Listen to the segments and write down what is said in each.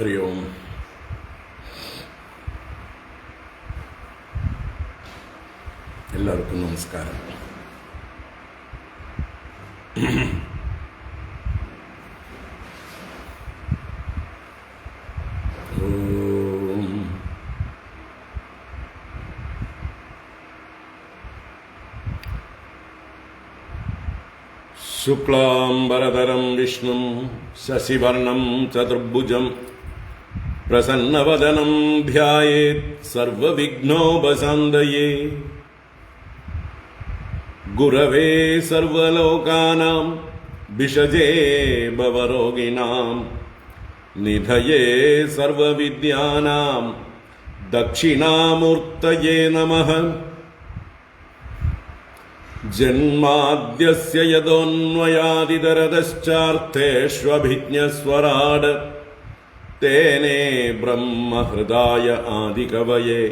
ഹരി ഓം. എല്ലാവർക്കും നമസ്കാരം. ശുക്ലാംബരധരം വിഷ്ണും ശശിവർണം ചതുർഭുജം പ്രസന്നവദനം ധ്യായേത് സർവവിഘ്നോപശാന്തയേ. ഗുരവേ സർവലോകാനാം ഭിഷജേ ഭവരോഗിണാം നിധയേ സർവവിദ്യാനാം ദക്ഷിണാമൂർത്തയേ നമഃ. ജന്മാദ്യസ്യ യതോന്വയാദിതരതശ്ചാർത്ഥേഷ്വഭിജ്ഞസ്വരാട് തേനേ ബ്രഹ്മഹൃദായ ആദികവയേ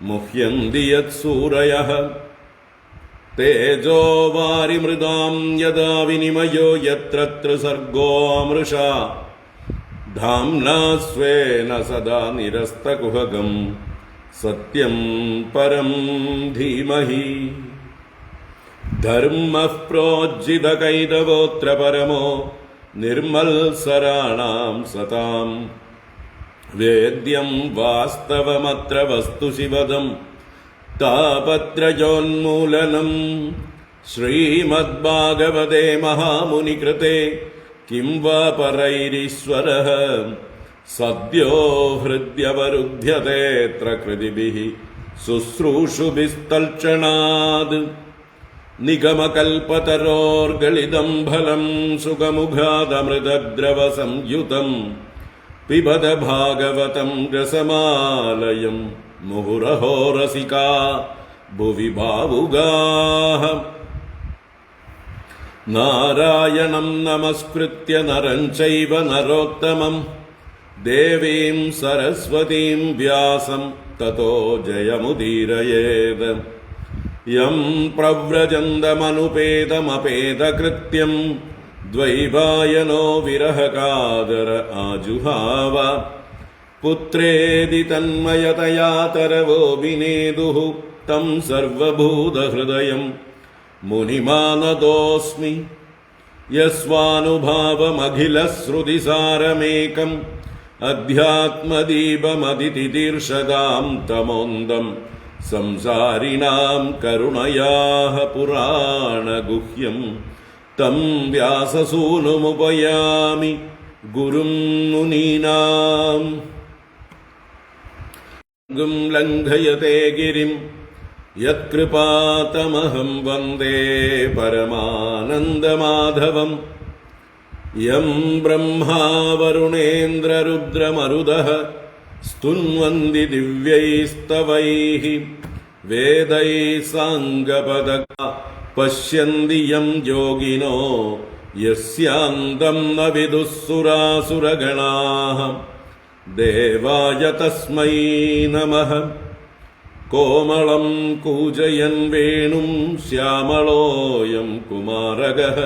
മുഹ്യന്തി യത്സൂരയഃ. തേജോ വാരിമൃതാം യദാ വിനിമയോ യത്ര ത്രിസർഗോ മൃഷാ ധാംനാ സ്വേന സദാ നിരസ്തകുഹകം സത്യം പരം ധീമഹി. ധർമ്മഃ പ്രോജ്ജിതകൈതവോത്ര പരമോ നിർമ്മൽസരാണാം സതാം. വേദ്യം വാസ്തവമത്ര വസ്തു ശിവദം താപത്രയോന്മൂലനം. ശ്രീമദ്ഭാഗവതേ മഹാമുനികൃതേ കിം വാ പരൈരീശ്വരഃ സദ്യോ ഹൃദ്യവരുധ്യതേത്ര കൃതിഭിഃ ശുശ്രൂഷുഭിസ്തൽക്ഷണാത്. നിഗമകൽപതരോർഗളിതം ഫലം സുഖമുഖാദമൃതദ്രവസംയുതം പിബത ഭാഗവതം രസമാലയം മുഹുരഹോ രസികാ ഭുവി ഭാവുകാഃ. നാരായണം നമസ്കൃത്യ നരം ചൈവ നരോത്തമം ദേവീം സരസ്വതീം വ്യാസം തതോ ജയമുദീരയേത്. യം പ്രവ്രജന്തമനുപേതമപേതകൃത്യം ദ്വൈപായനോ വിരഹകാതര ആജുഹാവ. പുത്രേതി തന്മയതയാ തരവോ വിനേദുഃ തം സർവഭൂതഹൃദയം മുനിമാനതോസ്മി. യസ്വാനുഭാവമഖിലശ്രുതിസാരമേകം അധ്യാത്മദീപമതിതിതീർഷതാം തമോന്തം സംസാരിണാം കരുണയാഃ പുരാണഗുഹ്യം തം വ്യാസസൂനുമുപയാമി ഗുരും മുനീനാം. ലംഘയത്തെ ഗിരിം യത്കൃപാതമഹം വന്ദേ പരമാനന്ദമാധവം. യം ബ്രഹ്മാ വരുണേന്ദ്രരുദ്രമരുതഃ സ്തുന്വന്തി ദിവ്യൈസ്തവൈഃ വേദൈഃ സാംഗപദകാ പശ്യന്തി യം യോഗിനോ യസ്യാന്തം ന വിദുഃ സുരാസുരഗണാഃ. ദേവായ തസ്മൈ നമഃ. കോമളം കൂജയൻ വേണും ശ്യാമളോയം കുമാരകഃ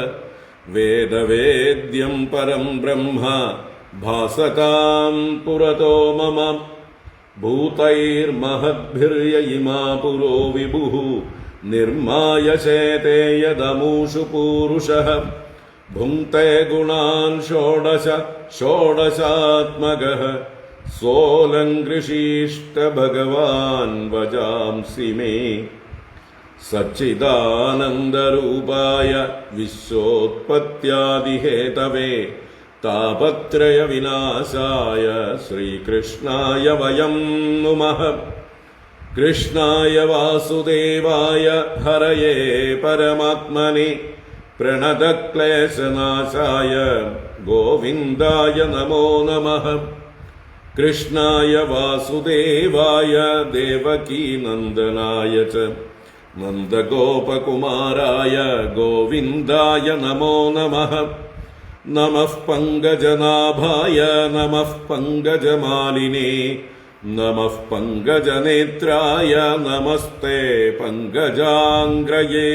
വേദവേദ്യം പരം ബ്രഹ്മ ഭാസതാം പുരതോ മമ. ഭൂതൈർമഹദ്ഭിര്യ ഇമാ പുരോ വിഭുഃ നിർമായശേതേ യദമൂഷു പൂരുഷഃ. ഭുങ്ക്തേ ഗുണാൻ ഷോഡശ ഷോഡശാത്മകഃ സോലങ്കൃഷീഷ്ട ഭഗവാൻ വജാംസി മേ. സച്ചിദാനന്ദരൂപായ വിശ്വോത്പത്യാദിഹേതവേ താപത്രയ വിനാശായ ശ്രീകൃഷ്ണായ വയം നുമഃ. കൃഷ്ണായ വാസുദേവായ ഹരയേ പരമാത്മനെ പ്രണതക്ലേശനാശായ ഗോവിന്ദായ നമോ നമഃ. കൃഷ്ണായ വാസുദേവായ ദേവകീനന്ദനായ ച നന്ദഗോപകുമാരായ ഗോവിന്ദായ നമോ നമഃ. നമഃ പങ്കജനാഭായ നമഃ പങ്കജമാലിനേ നമഃ പങ്കജനേത്രായ നമസ്തേ പങ്കജാംഗ്രയേ.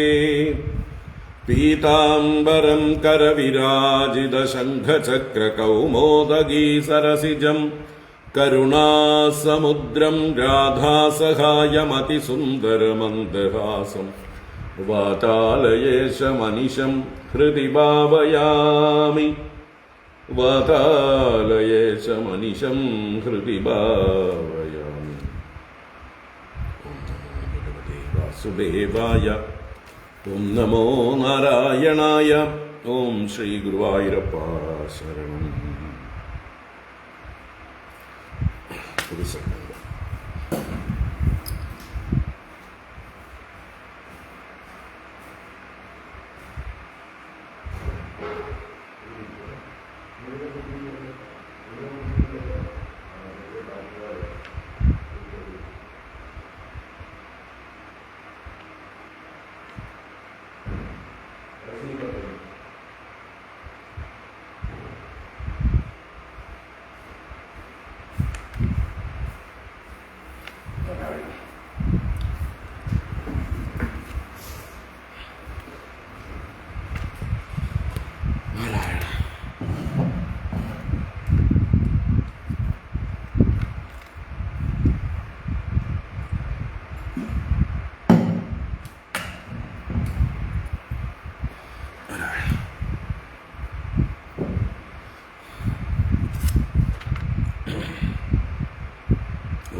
പീതാംബരം കരവിരാജിതശംഖചക്രകൗമോദഗീ സരസിജം കരുണാസമുദ്രം രാധാസഹായമതിസുന്ദരമന്ദഹാസം വാതാലയേശമനിശം ഹൃദി ഭാവയാമി വാതാലയേശമനിശം ഹൃദി ഭാവയാമി. ഓം നമോ ഭഗവതേ വാസുദേവായ. ഓം നമോ നാരായണായ. ഓം ശ്രീ ഗുരുവായൂരപ്പ ശരണം. ഒരു സെക്കൻഡ്.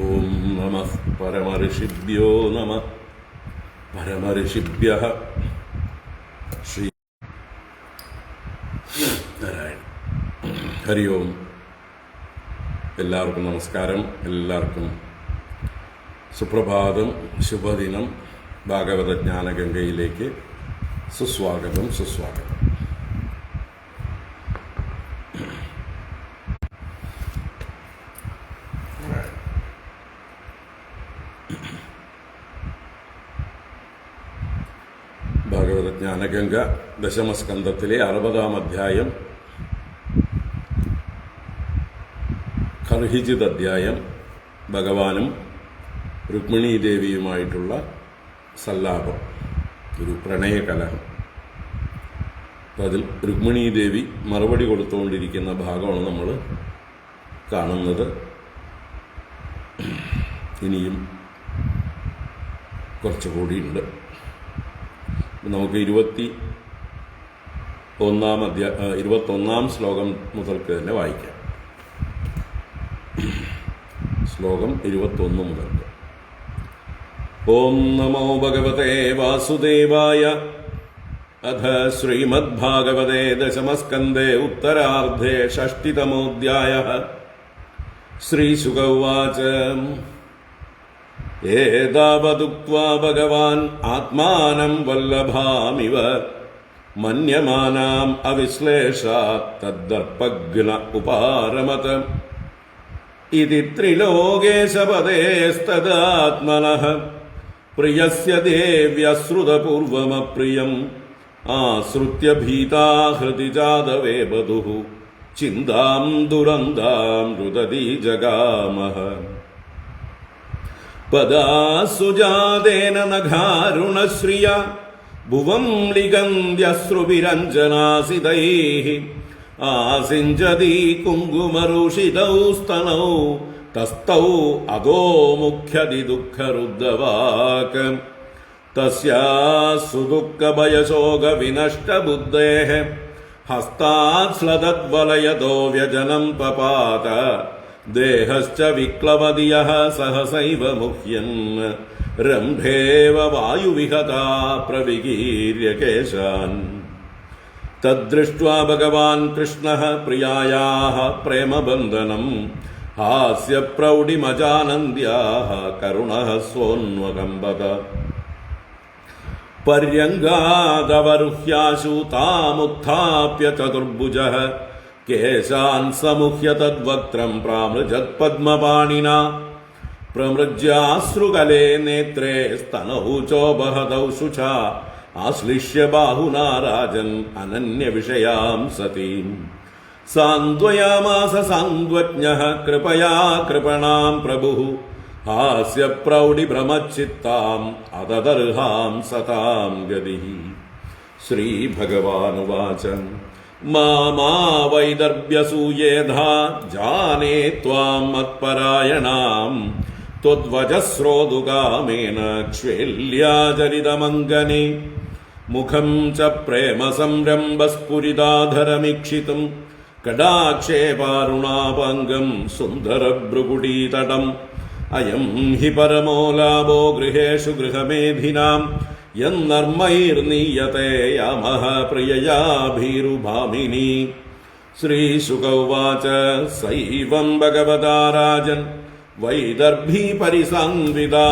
ഓം നമഃ പരമഋഷിഭ്യോ നമഃ പരമഋഷിഭ്യഃ. ശ്രീ നാരായണ. ഹരി ഓം. എല്ലാവർക്കും നമസ്കാരം. എല്ലാവർക്കും സുപ്രഭാതം, ശുഭദിനം. ഭാഗവത ജ്ഞാനഗംഗയിലേക്ക് സുസ്വാഗതം, സുസ്വാഗതം. ഭാഗവത ജ്ഞാനഗംഗ ദശമസ്കന്ധത്തിലെ 60-ാം അധ്യായം, ഖർഹിജിത് അധ്യായം. ഭഗവാനും രുക്മിണീദേവിയുമായിട്ടുള്ള സല്ലാപം, ഒരു പ്രണയകലഹം. അതിൽ രുക്മിണീദേവി മറുപടി കൊടുത്തുകൊണ്ടിരിക്കുന്ന ഭാഗമാണ് നമ്മൾ കാണുന്നത്. ഇനിയും കുറച്ചുകൂടിയുണ്ട്. നമുക്ക് 21-ാം ശ്ലോകം മുതൽക്ക് തന്നെ വായിക്കാം. ശ്ലോകം 21 മുതൽക്ക്. ഓം നമോ ഭഗവതേ വാസുദേവായ. അഥ ശ്രീമദ്ഭാഗവതേ ദശമസ്കന്ധേ ഉത്തരാർദ്ധേ ഷഷ്ടിതമോऽധ്യായഃ. ശ്രീശുക ഉവാച. ഏതാവതുക്ത്വാ ഭഗവാൻ ആത്മാനം വല്ലഭാമിവ മന്യമാനാം അവിശ്ലേഷാത് തദ്ദർപ്പഘ്ന ഉപാരമത്. ഇതി ത്രിലോകേശപദേസ്തദാത്മനഃ പ്രിയസ്യ ദേവ്യശ്രുതപൂർവമപ്രിയം ആശ്രുത്യ ഭീതാ ഹൃദി ജാതവേ വധുഃ ചിന്താം ദുരന്താം രുദതി ജഗാമഃ. പദാസുജാതേന നഘാരുണശ്രിയ ഭുവം ലിഗന്ധ്യശ്രുവിരഞ്ജനാസിതൈഃ ആസിഞ്ചതി കുങ്കുമരുഷിതൗ സ്തനൗ തസ്തൗ അധോ മുഖ്യതി ദുഃഖരുദ്ധവാക്. തസ്യാസു ദുഃഖഭയശോകവിനഷ്ടബുദ്ധേഃ ഹസ്താത് ശ്ലതദ്വലയതോ വ്യജനം പപാത. ദേഹശ്ച വിക്ലവതിയഃ സഹസൈവ മുഹ്യൻ രംഭേവ വായുവിഹതാ പ്രവികീര്യ കേശാൻ. തദ്ദൃഷ്ട്വാ ഭഗവാൻ കൃഷ്ണഃ പ്രിയായാഃ പ്രേമബന്ധനം ഹാസ്യപ്രൗഢിമജാനന്ദ്യാഃ കരുണഃ സ്വോന്വകമ്പത. പര്യങ്കാദവരുഹ്യാശു താമുത്ഥാപ്യ ചതുർഭുജഃ കേശാൻ സമുഹ്യ തദ്വക്ത്രം പ്രാമൃജത്പദ്മപാണിനാ. പ്രമൃജ്യാശ്രുകലേ നേത്രേ സ്തനൗ ചോപഹതൗ ശുചാ ആശ്ലിഷ്യ ബാഹുനാ രാജൻ അനന്യവിഷയാം സതീം. സാന്ത്വയാമാസ സാന്ത്വജ്ഞഃ കൃപയാ കൃപണാം പ്രഭുഃ ഹാസ്യപ്രൗഢിഭ്രമച്ചിത്താം അതദർഹാം സതാം ഗതിഃ. ശ്രീഭഗവാനുവാച മാമാ വൈദർഭ്യസൂയേധാ ജാനേ ത്വാം മത്പരായണാം ത്വദ്വചശ്രോതുകാമേന ക്ഷ്വേല്യാചരിതമംഗനെ മുഖം ച പ്രേമസംരംഭസ്ഫുരിതാധരമീക്ഷിതും കടാക്ഷേപാരുണാപാംഗം സുന്ദരഭ്രുകുടീതടം അയം ഹി പരമോ ലാഭോ ഗൃഹേഷു ഗൃഹമേധിനാം യന്നർമ്മൈർനീയത്തെ യാമഃ പ്രിയയാ ഭീരുഭാമിനി. ശ്രീശുക ഉവാച സൈവം ഭഗവതാ രാജൻ വൈദർഭീ പരിസംവിദാ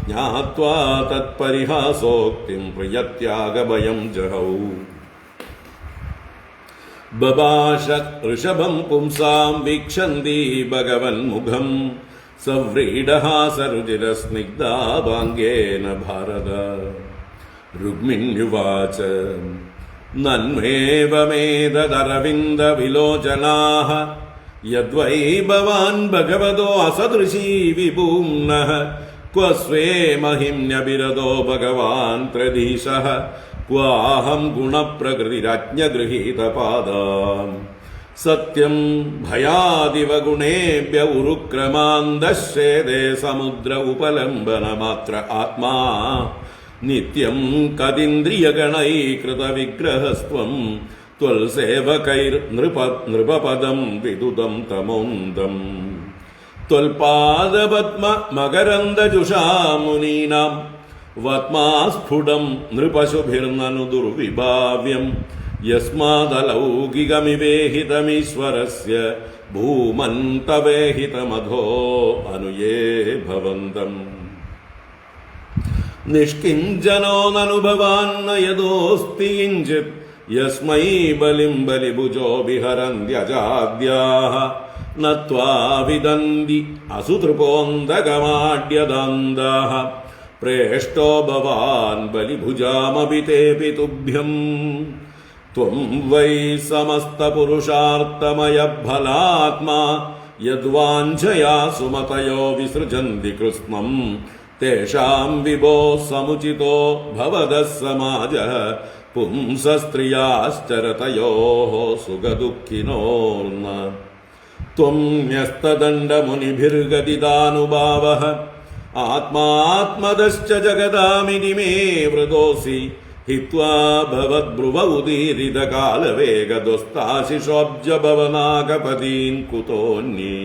ജ്ഞാത്വാ തത്പരിഹാസോക്തിം പ്രിയത്യാഗഭയം ജഹൗ. ബഭാഷ ഋഷഭം പുംസാം വീക്ഷന്തി ഭഗവന്മുഖം സവ്രീഡഹാസരുചിരസ്നിഗ്ധാഭാംഗേന ഭാരത. രുക്മിണ്യുവാച നന്മേവമേതദരവിന്ദവിലോചനാഃ യദ്വൈ ഭവാൻ ഭഗവതോ അസദൃശീ വിഭൂമ്നഃ ക്വ സ്വേ മഹിമ്യഭിരതോ ഭഗവാൻ ത്രധീശഃ ക്വാഹം ഗുണപ്രകൃതിരജ്ഞഗൃഹീതപാദാം. സത്യം ഭയാദിവ ഗുണേഭ്യ ഉരുക്രമാന്തശ്ചേദേ സമുദ്ര ഉപലംബനമാത്ര ആത്മാ നിത്യം കതീന്ദ്രിയഗണൈകൃതവിഗ്രഹസ്ത്വം ത്വൽസേവകൈർനൃപപദം വിദുദം തമോന്ദം. ത്വൽപാദപദ്മ മകരന്ദജുഷാ മുനീനാം വത്മാസ്ഫുടം നൃപശുഭിർനനു ദുർവിഭാവ്യം. യസ്മാദലൗകികമിവേഹിതമീശ്വരസ്യ ഭൂമന്തവേഹിതമധോ അനുയേ ഭവന്തം. നിഷ്കിഞ്ചനോ നനു ഭവാൻ ന യദോസ്തി കിഞ്ചിത് യസ്മൈ ബലിം ബലിഭുജോ വിഹരന്ത്യജാദ്യാഃ ന ത്വാ വിദന്തി അസുതൃപോന്തകമാഡ്യദാന്താഃ. പ്രേഷ്ടോ ഭവാൻ ബലിഭുജാമപി തേപി തുഭ്യം. ത്വം വൈ സമസ്തപുരുഷാർത്ഥമയ ഫലാത്മാ യദ്വാഞ്ഛയാ സുമതയോ വിസൃജന്തി കൃഷ്ണം. തേഷാം വിഭോ സമുചിതോ ഭവതഃ സമാജഃ പുംസസ്ത്രിയാശ്ചരതയോഃ സുഖദുഃഖിനോർന. ത്വം ന്യസ്തദണ്ഡമുനിഭിർഗതിദാനുഭാവഃ ആത്മാത്മദശ്ച ജഗദാമിതി മേ വൃതോസി. ഹിത്വാ ഭവദ്ബ്രുവൗദീരിതകാലവേഗദോസ്താശിഷോബ്ജഭവനാകപതീൻ കുതോന്യേ.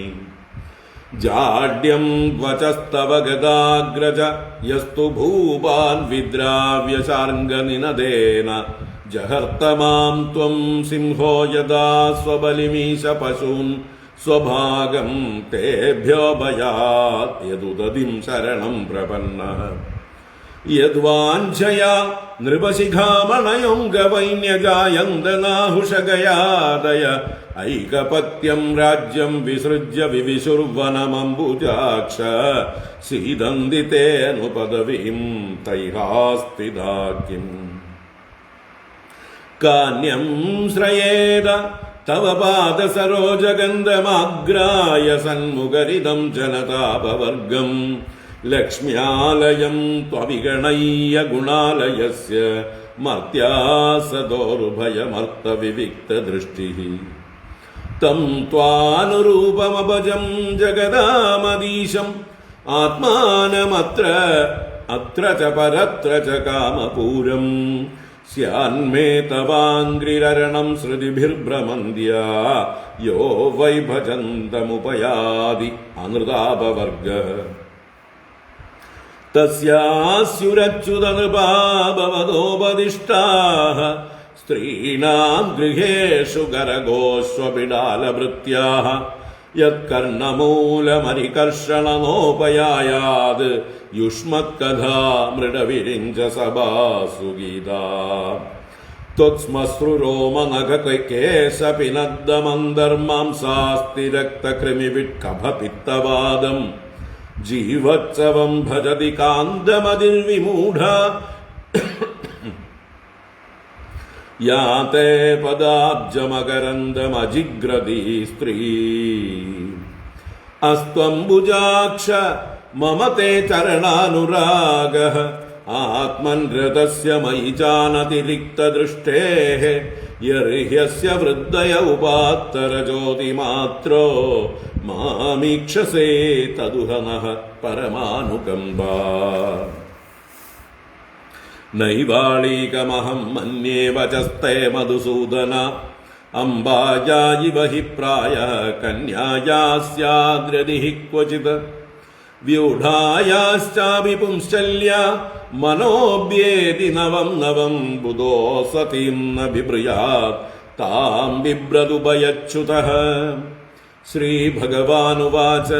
ജാഡ്യം വചസ്തവ ഗദാഗ്രജ യസ്തു ഭൂപാൻ വിദ്രാവ്യശാർംഗനിനദേന ജഹർത്തമാം ത്വം സിംഹോ യദാ സ്വബലിമീശ പശൂൻ സ്വഭാഗം തേഭ്യോ ഭയാത് യദുദതിം ശരണം പ്രപന്നഃ. യദ്വാഞ്ഛയാ നൃപശിഖാമണയോംഗവൈന്യജായന്തനാഹുഷഗയാദയ ഐകപത്യം രാജ്യം വിസൃജ്യ വിവിശുർവനമംബുജാക്ഷ. സീദന്തി തേനു പദവീം തൈഹാസ്തിദാ കിം. കാന്യം ശ്രയേത തവ പാദസരോജഗന്ധമാഗ്രായ സന്മുഖരിതം ജനതാപവർഗം. ലക്ഷ്മ്യാലയം ത്വവിഗണയ്യ ഗുണാലയസ്യ മർത്യാസദോർഭയമർത്തവിവിക്തദൃഷ്ടിഃ. തം ത്വാനുരൂപമഭജം ജഗദാമദീശം ആത്മാനമത്ര അത്ര ച പരത്ര ച കാമപൂരം. സ്യാന്മേ തവാംഗ്രിരണം ശ്രുതിഭിർഭ്രമന്ത്യാ യോ വൈ ഭജന്തമുപയാതി അനൃതാപവർഗഃ. തസ്യാസ്യുരച്യുതനൃപാ ഭവതോപദിഷ്ടാഃ സ്ത്രീണാം ഗൃഹേഷു ഗരഗോഷ്വപിഡാലഭൃത്യാഃ. യത്കർണമൂലമരികർഷണനോപയായാത് യുഷ്മത്കഥാ മൃഡവിരിഞ്ച സഭാസു ഗീതാ. ത്വത്സ്മശ്രുരോമനഖകേശപിനദ്ദമന്തർമാംസാസ്തിരക്തകൃമിവിട്കഫപിത്തവാദം. ജീവത്സവം ഭജതി കാന്തമതിർവിമൂഢ. യാതേ പദാബ്ജമകരന്ദമജിഗ്രതി സ്ത്രീ. അസ്ത്വംബുജാക്ഷ മമ തേ ചരണാനുരാഗഃ ആത്മൻ രഥസ്യ മയി ചാനതിരിക്തദൃഷ്ടേഃ യർഹ്യസ്യ വൃദ്ധയ ഉപാത്തരജ്യോതിമാത്രോ മാമീക്ഷസേ തദുഹനഃ പരമാനുകമ്പാ. നൈവാളീകമഹം മന്യേ വചസ്തേ മധുസൂദന അംബാജായിവ ഹി പ്രായഃ കന്യായാസ്യാദ്രതിഃ ക്വചിത് വ്യൂഢായാശ്ചാപി പുംശ്ചല്യ മനോബ്യേതി നവം നവം ബുധോ സതീം ന ബിഭ്രയാത് താം ബിഭ്രതുഭയച്യുതഃ. ശ്രീഭഗവാനുവാച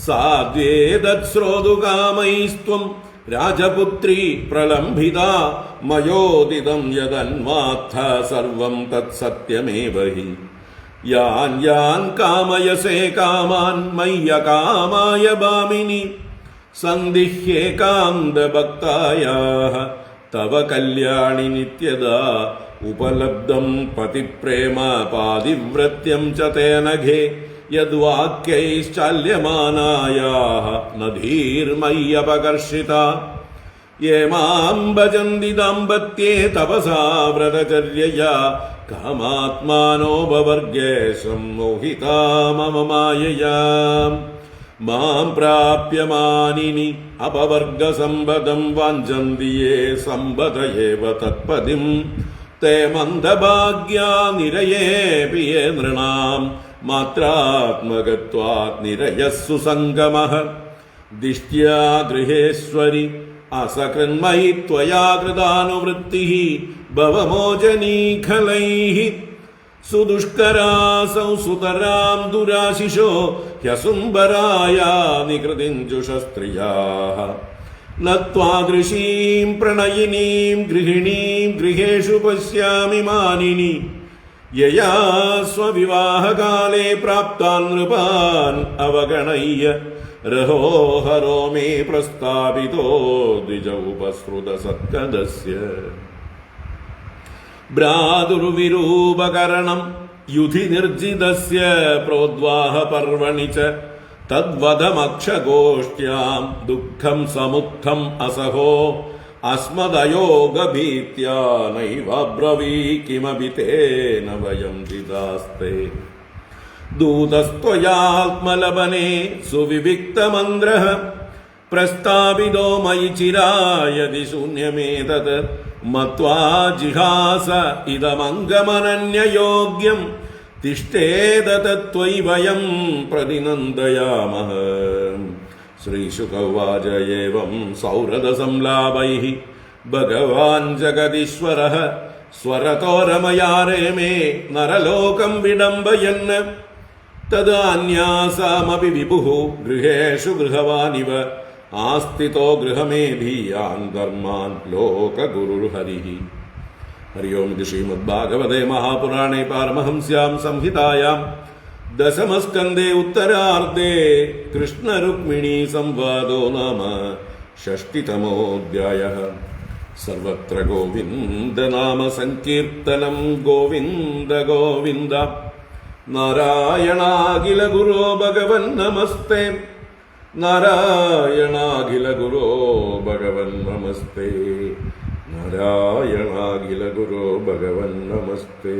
സാദ്വേദത് ശ്രോതുകാമൈസ്ത്വം രാജപുത്രീ പ്രലംഭിതാ മയോദിതം യദന്വാത്ഥ സർവം തത്സത്യമേവ ഹി. യാൻ യാൻ കാമയസേ കാമാൻ മയ്യകാമായ ഭാമിനി സന്ദിഹ്യേകാന്തഭക്തായാഃ തവ കല്യാണി നിത്യദാ ഉപലബ്ധം പതിപ്രേമ പാതിവ്രത്യം ച തേനഘേ യദ്വാക്യൈശ്ചാല്യമാനായാഃ നധീർമയ്യപകർഷിത. യേ മാം ഭജന്തി ദാമ്പത്യെ തപസാ വ്രതചര്യയാ കാമാത്മാനോപവർഗേശം മോഹിതാ മമ മായയാ. മാം പ്രാപ്യ മാനിനി അപവർഗസമ്പദം വാഞ്ചന്തി യേ സമ്പദയേവ തത്പദിം തേ മന്ദഭാഗ്യാ നിരയേപി യേ നൃണാം മാത്രാത്മകത്വാത് നിരയസ്സു സംഗമഃ. ദിഷ്ട്യാ ഗൃഹേശ്വരി അസകൃന്മയി ത്വയാ കൃതാനുവൃത്തിഃ ഭവമോചനീ ഖലൈഃ. സുദുഷ്കരാസൗ സുതരാം ദുരാശിഷോ ഹ്യസുംബരായാ നികൃതിഞ്ജുഷസ്ത്രിയാഃ. ന ത്വാദൃശീം പ്രണയിനീം ഗൃഹിണീം ഗൃഹേഷു പശ്യാമി മാനിനി യയാ സ്വവിവാഹകാലേ പ്രാപ്താൻ നൃപാൻ അവഗണയ്യ രഹോഹരോ മേ പ്രസ്ഥാപിതോ ദ്വിജൗപസൃത സത്കദസ്യ. ഭ്രാതുർവിരൂപകരണം യുധി നിർജിതസ്യ പ്രോദ്വാഹ പർവണി ച തദ്വദമക്ഷഗോഷ്ട്യാം ദുഃഖം സമുത്ഥം അസഹോ അസ്മദയോഗഭീത്യാ നൈവബ്രവീ കിമപി തേന വയം ദിദാസ്തേ. ദൂതസ്ത്വയാത്മലബനേ സുവിവിക്തമന്ത്രഃ പ്രസ്ഥാപിതോ മയി ചിരായതി ശൂന്യമേതത് മത്വാ ജിഹാസ ഇദമംഗമനന്യയോഗ്യം തിഷ്ഠേദതത്വയി വയം പ്രതിനന്ദയാമഃ. ശ്രീശുക ഉവാച ഏവം സൗഹൃദസംലാപൈഃ ഭഗവാൻ ജഗദീശ്വരഃ സ്വരതോ രമയാരേമേ നരലോകം വിഡംബയൻ. തദാന്യാസാമപി വിഭുഃ ഗൃഹേഷു ഗൃഹവാനിവ ആസ്ഥിതോ ഗൃഹമേധീയാൻ ധർമാൻ ലോകഗുരുർഹരിഃ. ഹരി ഓം. ഇത് ശ്രീമദ്ഭാഗവതേ മഹാപുരാണേ പാരമഹംസ്യാം സംഹിതായാം ദശമസ്കന്ധേ ഉത്തരാർദ്ധേ കൃഷ്ണരുക്മിണീ സംവാദോ നാമ ഷഷ്ടിതമോऽധ്യായഃ. സർവത്ര ഗോവിന്ദനാമ സങ്കീർത്തനം ഗോവിന്ദ ഗോവിന്ദ. നാരായണാഖില ഗുരോ ഭഗവൻ നമസ്തേ. നാരായണാഖില ഗുരോ ഭഗവൻ നമസ്തേ. നാരായണാഖില ഗുരോ ഭഗവൻ നമസ്തേ.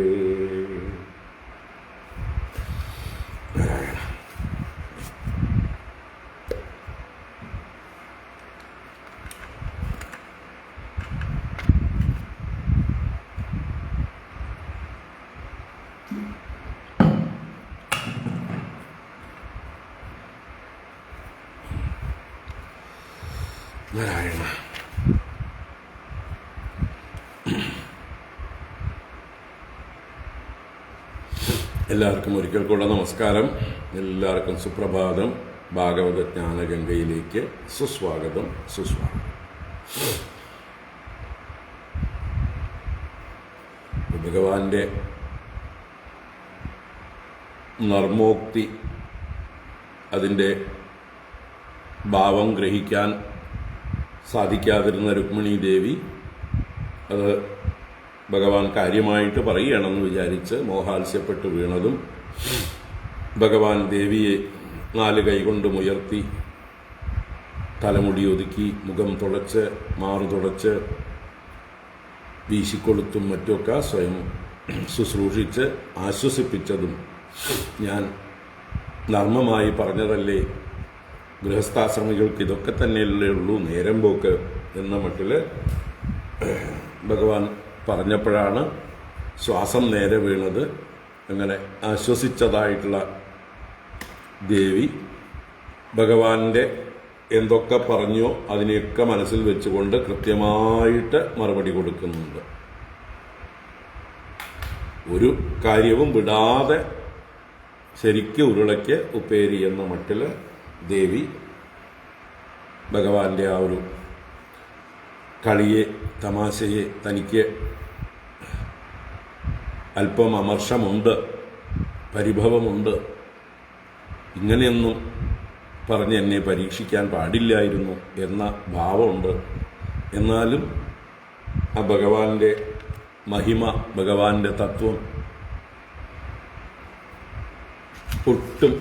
നാരായണ. നാരായണ. എല്ലാവർക്കും ഒരിക്കൽ കൂടെ നമസ്കാരം. എല്ലാവർക്കും സുപ്രഭാതം. ഭാഗവത ജ്ഞാനഗംഗയിലേക്ക് സുസ്വാഗതം. സുസ്വാഗതം. ഭഗവാന്റെ നർമ്മോക്തി, അതിൻ്റെ ഭാവം ഗ്രഹിക്കാൻ സാധിക്കാതിരുന്ന രുക്മിണി ദേവി അത് ഭഗവാൻ കാര്യമായിട്ട് പറയുകയാണെന്ന് വിചാരിച്ച് മോഹാത്സ്യപ്പെട്ട് വീണതും ഭഗവാൻ ദേവിയെ 4 കൈകൊണ്ടുമുയർത്തി തലമുടി ഒതുക്കി മുഖം തുടച്ച് മാറു തുടച്ച് വീശിക്കൊളുത്തും മറ്റുമൊക്കെ സ്വയം ശുശ്രൂഷിച്ച് ആശ്വസിപ്പിച്ചതും ഞാൻ നർമ്മമായി പറഞ്ഞതല്ലേ. ഗൃഹസ്ഥാശ്രമികൾക്ക് ഇതൊക്കെ തന്നെയല്ലേ ഉള്ളൂ നേരം പോക്ക് എന്ന മട്ടിൽ ഭഗവാൻ പറഞ്ഞപ്പോഴാണ് ശ്വാസം നേരെ വീണത്. അങ്ങനെ ആശ്വസിച്ചതായിട്ടുള്ള ദേവി ഭഗവാന്റെ എന്തൊക്കെ പറഞ്ഞോ അതിനെയൊക്കെ മനസ്സിൽ വെച്ചുകൊണ്ട് കൃത്യമായിട്ട് മറുപടി കൊടുക്കുന്നുണ്ട്. ഒരു കാര്യവും വിടാതെ ശരിക്കും ഉരുളയ്ക്ക് ഉപ്പേരി എന്ന മട്ടിൽ ദേവി ഭഗവാന്റെ ആ ഒരു കളിയെ തമാശയെ തനിക്ക് അല്പം അമർഷമുണ്ട്, പരിഭവമുണ്ട്, ഇങ്ങനെയൊന്നും പറഞ്ഞ് എന്നെ പരീക്ഷിക്കാൻ പാടില്ലായിരുന്നു എന്ന ഭാവമുണ്ട്. എന്നാലും ആ ഭഗവാന്റെ മഹിമ, ഭഗവാന്റെ തത്വം ഒട്ടും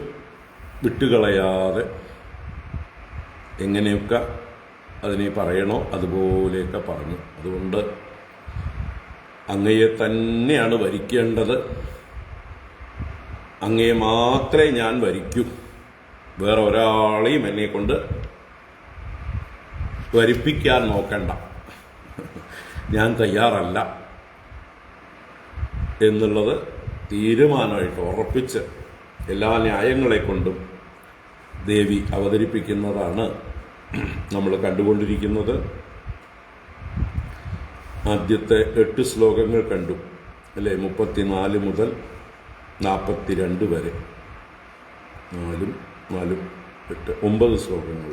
വിട്ടുകളയാതെ എങ്ങനെയൊക്കെ അതിനെ പറയണോ അതുപോലെയൊക്കെ പറഞ്ഞു. അതുകൊണ്ട് അങ്ങയെ തന്നെയാണ് വരിക്കേണ്ടത്, അങ്ങയെ മാത്രമേ ഞാൻ വരിക്കൂ, വേറെ ഒരാളെയും എന്നെ കൊണ്ട് വരിപ്പിക്കാൻ നോക്കണ്ട, ഞാൻ തയ്യാറല്ല എന്നുള്ളത് തീരുമാനമായിട്ട് ഉറപ്പിച്ച് എല്ലാ ന്യായങ്ങളെ കൊണ്ടും ദേവി അവതരിപ്പിക്കുന്നതാണ് നമ്മൾ കണ്ടുകൊണ്ടിരിക്കുന്നത്. ആദ്യത്തെ 8 ശ്ലോകങ്ങൾ കണ്ടു അല്ലേ, 34 മുതൽ 42 വരെ, 4 8 9 ശ്ലോകങ്ങൾ.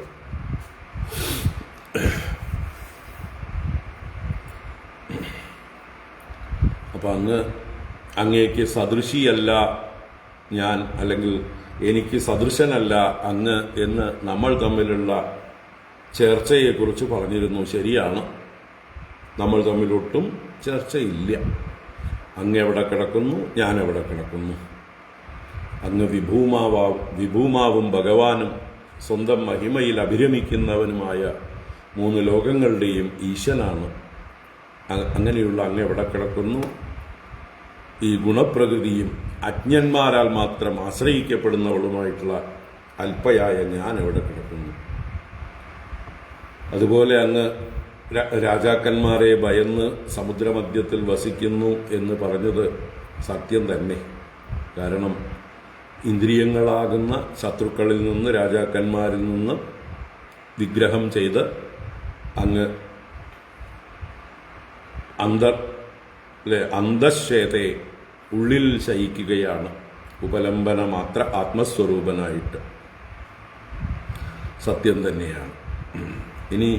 അപ്പം അങ്ങേക്ക് സദൃശിയല്ല ഞാൻ, അല്ലെങ്കിൽ എനിക്ക് സദൃശനല്ല അങ്ങ് എന്ന് നമ്മൾ തമ്മിലുള്ള ചർച്ചയെക്കുറിച്ച് പറഞ്ഞിരുന്നു. ശരിയാണ്, നമ്മൾ തമ്മിലൊട്ടും ചർച്ചയില്ല. അങ്ങ് എവിടെ കിടക്കുന്നു, ഞാൻ എവിടെ കിടക്കുന്നു. അങ്ങ് വിഭൂമാവും ഭഗവാനും സ്വന്തം മഹിമയിൽ അഭിരമിക്കുന്നവനുമായ 3 ലോകങ്ങളുടെയും ഈശനാണ്. അങ്ങനെയുള്ള അങ്ങ് എവിടെ കിടക്കുന്നു. ഈ ഗുണപ്രകൃതിയും അജ്ഞന്മാരാൽ മാത്രം ആശ്രയിക്കപ്പെടുന്നവളുമായിട്ടുള്ള അല്പയായ ഞാൻ എവിടെ കിടക്കുന്നു. അതുപോലെ അങ്ങ് രാജാക്കന്മാരെ ഭയന്ന് സമുദ്രമധ്യത്തിൽ വസിക്കുന്നു എന്ന് പറഞ്ഞത് സത്യം തന്നെ. കാരണം ഇന്ദ്രിയങ്ങളാകുന്ന ശത്രുക്കളിൽ നിന്ന്, രാജാക്കന്മാരിൽ നിന്ന് വിഗ്രഹം ചെയ്ത് അങ്ങ് അന്തശ്വേതയെ ഉള്ളിൽ ശയിക്കുകയാണ്, ഉപലംബന മാത്ര ആത്മസ്വരൂപനായിട്ട്. സത്യം തന്നെയാണ്. ഇനി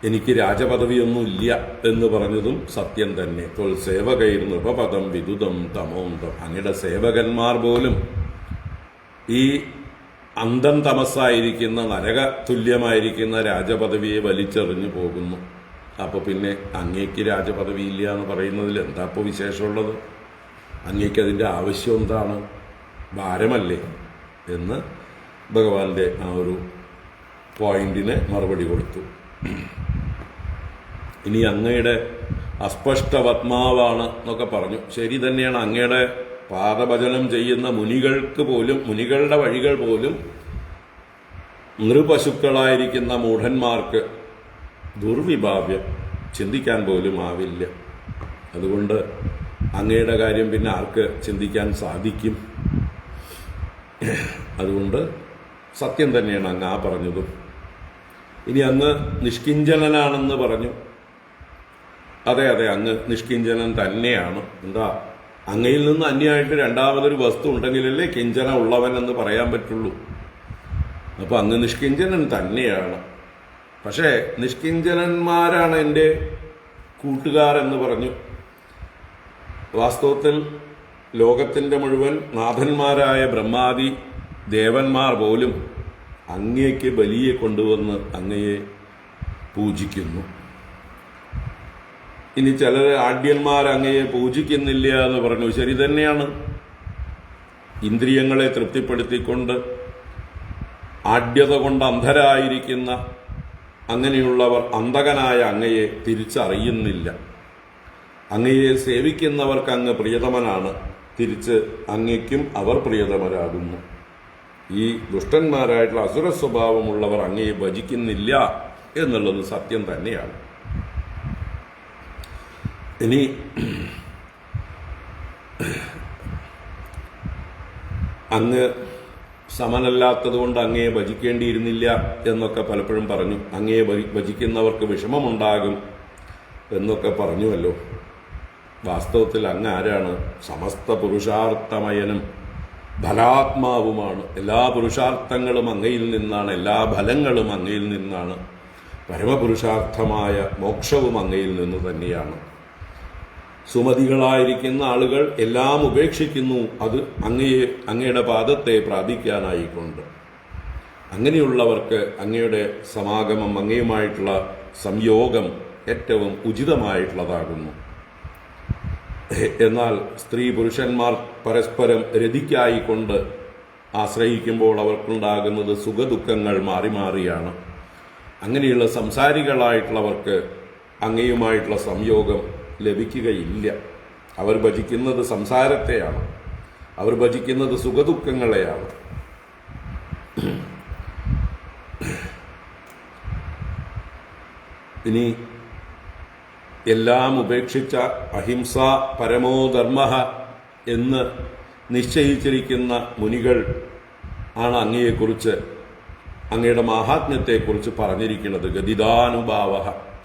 എനിക്ക് രാജപദവിയൊന്നും ഇല്ല എന്ന് പറഞ്ഞതും സത്യം തന്നെ. തൊൽ സേവകൈർ നൃപപദം വിദുതം തമോന്തം. അങ്ങയുടെ സേവകന്മാർ പോലും ഈ അന്തം തമസ്സായിരിക്കുന്ന നരക തുല്യമായിരിക്കുന്ന രാജപദവിയെ വലിച്ചെറിഞ്ഞു പോകുന്നു. അപ്പോൾ പിന്നെ അങ്ങേക്ക് രാജപദവി ഇല്ല എന്ന് പറയുന്നതിൽ എന്താ ഇപ്പോൾ വിശേഷമുള്ളത്? അങ്ങേക്ക് അതിൻ്റെ ആവശ്യം എന്താണ്? ഭാരമല്ലേ എന്ന് ഭഗവാന്റെ ആ ഒരു പോയിന്റിന് മറുപടി കൊടുത്തു. ഇനി അങ്ങയുടെ അസ്പഷ്ടപത്മാവാണ് എന്നൊക്കെ പറഞ്ഞു. ശരി തന്നെയാണ്. അങ്ങയുടെ പാദഭജനം ചെയ്യുന്ന മുനികൾക്ക് പോലും, മുനികളുടെ വഴികൾ പോലും നൃപശുക്കളായിരിക്കുന്ന മൂഢന്മാർക്ക് ദുർവിഭാവ്യം ചിന്തിക്കാൻ പോലും ആവില്ല. അതുകൊണ്ട് അങ്ങയുടെ കാര്യം പിന്നെ ആർക്ക് ചിന്തിക്കാൻ സാധിക്കും? അതുകൊണ്ട് സത്യം തന്നെയാണ് അങ്ങ് ആ പറഞ്ഞതും. ഇനി അങ്ങ് നിഷ്കിഞ്ചനനാണെന്ന് പറഞ്ഞു. അതെ, അങ്ങ് നിഷ്കിഞ്ചനൻ തന്നെയാണ്. എന്താ, അങ്ങയിൽ നിന്ന് അന്യമായിട്ട് രണ്ടാമതൊരു വസ്തു ഉണ്ടെങ്കിലല്ലേ കിഞ്ചന ഉള്ളവൻ എന്ന് പറയാൻ പറ്റുള്ളൂ. അപ്പോൾ അങ്ങ് നിഷ്കിഞ്ചനൻ തന്നെയാണ്. പക്ഷേ നിഷ്കിഞ്ചനന്മാരാണ് എൻ്റെ കൂട്ടുകാർ എന്ന് പറഞ്ഞു. വാസ്തവത്തിൽ ലോകത്തിൻ്റെ മുഴുവൻ നാഥന്മാരായ ബ്രഹ്മാദി ദേവന്മാർ പോലും അങ്ങേക്ക് ബലിയെ കൊണ്ടുവന്ന് അങ്ങയെ പൂജിക്കുന്നു. ഇനി ചിലർ ആഢ്യന്മാർ അങ്ങയെ പൂജിക്കുന്നില്ല എന്ന് പറഞ്ഞു. ശരി തന്നെയാണ്. ഇന്ദ്രിയങ്ങളെ തൃപ്തിപ്പെടുത്തിക്കൊണ്ട് ആഢ്യത കൊണ്ട് അന്ധരായിരിക്കുന്ന അങ്ങനെയുള്ളവർ അന്ധകനായ അങ്ങയെ തിരിച്ചറിയുന്നില്ല. അങ്ങയെ സേവിക്കുന്നവർക്ക് അങ്ങ് പ്രിയതമനാണ്, തിരിച്ച് അങ്ങയ്ക്കും അവർ പ്രിയതമരാകുന്നു. ഈ ദുഷ്ടന്മാരായിട്ടുള്ള അസുര സ്വഭാവമുള്ളവർ അങ്ങയെ ഭജിക്കുന്നില്ല എന്നുള്ളത് സത്യം തന്നെയാണ്. ഇനി അങ്ങ് സമനല്ലാത്തത് കൊണ്ട് അങ്ങയെ ഭജിക്കേണ്ടിയിരുന്നില്ല എന്നൊക്കെ പലപ്പോഴും പറഞ്ഞു. അങ്ങയെ ഭജിക്കുന്നവർക്ക് വിഷമമുണ്ടാകും എന്നൊക്കെ പറഞ്ഞുവല്ലോ. വാസ്തവത്തിൽ അങ്ങ് ആരാണ്? സമസ്ത പുരുഷാർത്ഥമയനും ഫലാത്മാവുമാണ്. എല്ലാ പുരുഷാർത്ഥങ്ങളും അങ്ങയിൽ നിന്നാണ്, എല്ലാ ഫലങ്ങളും അങ്ങയിൽ നിന്നാണ്. പരമപുരുഷാർത്ഥമായ മോക്ഷവും അങ്ങയിൽ നിന്ന് തന്നെയാണ്. സുമതികളായിരിക്കുന്ന ആളുകൾ എല്ലാം ഉപേക്ഷിക്കുന്നു, അത് അങ്ങയുടെ പാദത്തെ പ്രാപിക്കാനായിക്കൊണ്ട്. അങ്ങനെയുള്ളവർക്ക് അങ്ങയുടെ സമാഗമം, അങ്ങയുമായിട്ടുള്ള സംയോഗം ഏറ്റവും ഉചിതമായിട്ടുള്ളതാകുന്നു. എന്നാൽ സ്ത്രീ പുരുഷന്മാർ പരസ്പരം രതിക്കായിക്കൊണ്ട് ആശ്രയിക്കുമ്പോൾ അവർക്കുണ്ടാകുന്നത് സുഖദുഃഖങ്ങൾ മാറി മാറിയാണ്. അങ്ങനെയുള്ള സംസാരികളായിട്ടുള്ളവർക്ക് അങ്ങയുമായിട്ടുള്ള സംയോഗം ലഭിക്കുകയില്ല. അവർ ഭജിക്കുന്നത് സംസാരത്തെയാണ്, അവർ ഭജിക്കുന്നത് സുഖദുഃഖങ്ങളെയാണ്. ഇനി എല്ലാം ഉപേക്ഷിച്ച അഹിംസ പരമോധർമ്മ എന്ന് നിശ്ചയിച്ചിരിക്കുന്ന മുനികൾ ആണ് അങ്ങയെക്കുറിച്ച്, അങ്ങയുടെ മാഹാത്മ്യത്തെക്കുറിച്ച് പറഞ്ഞിരിക്കുന്നത്. ഗതിദാനുഭാവ,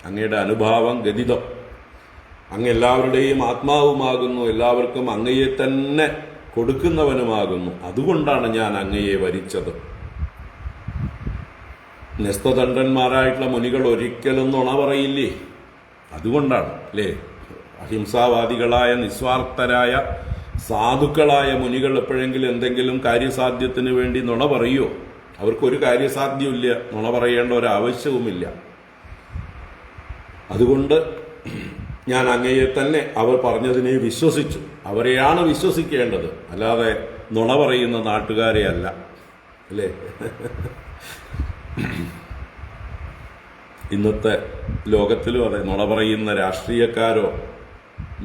അങ്ങയുടെ അനുഭാവം ഗതിതം. അങ്ങ് എല്ലാവരുടെയും ആത്മാവുമാകുന്നു, എല്ലാവർക്കും അങ്ങയെ തന്നെ കൊടുക്കുന്നവനുമാകുന്നു. അതുകൊണ്ടാണ് ഞാൻ അങ്ങയെ വരിച്ചത്. ന്യസ്തദണ്ഡന്മാരായിട്ടുള്ള മുനികൾ ഒരിക്കലും നുണ പറയില്ലേ? അതുകൊണ്ടാണ് അല്ലേ? അഹിംസാവാദികളായ നിസ്വാർത്ഥരായ സാധുക്കളായ മുനികൾ എപ്പോഴെങ്കിലും എന്തെങ്കിലും കാര്യസാധ്യത്തിന് വേണ്ടി നുണ പറയുമോ? അവർക്കൊരു കാര്യസാധ്യമില്ല, നുണ പറയേണ്ട ഒരാവശ്യവുമില്ല. അതുകൊണ്ട് ഞാൻ അങ്ങയെ തന്നെ അവർ പറഞ്ഞതിനെ വിശ്വസിച്ചു. അവരെയാണ് വിശ്വസിക്കേണ്ടത്, അല്ലാതെ നുണ പറയുന്ന നാട്ടുകാരെ അല്ല, അല്ലേ? ഇന്നത്തെ ലോകത്തിലും അതെ, നുണ പറയുന്ന രാഷ്ട്രീയക്കാരോ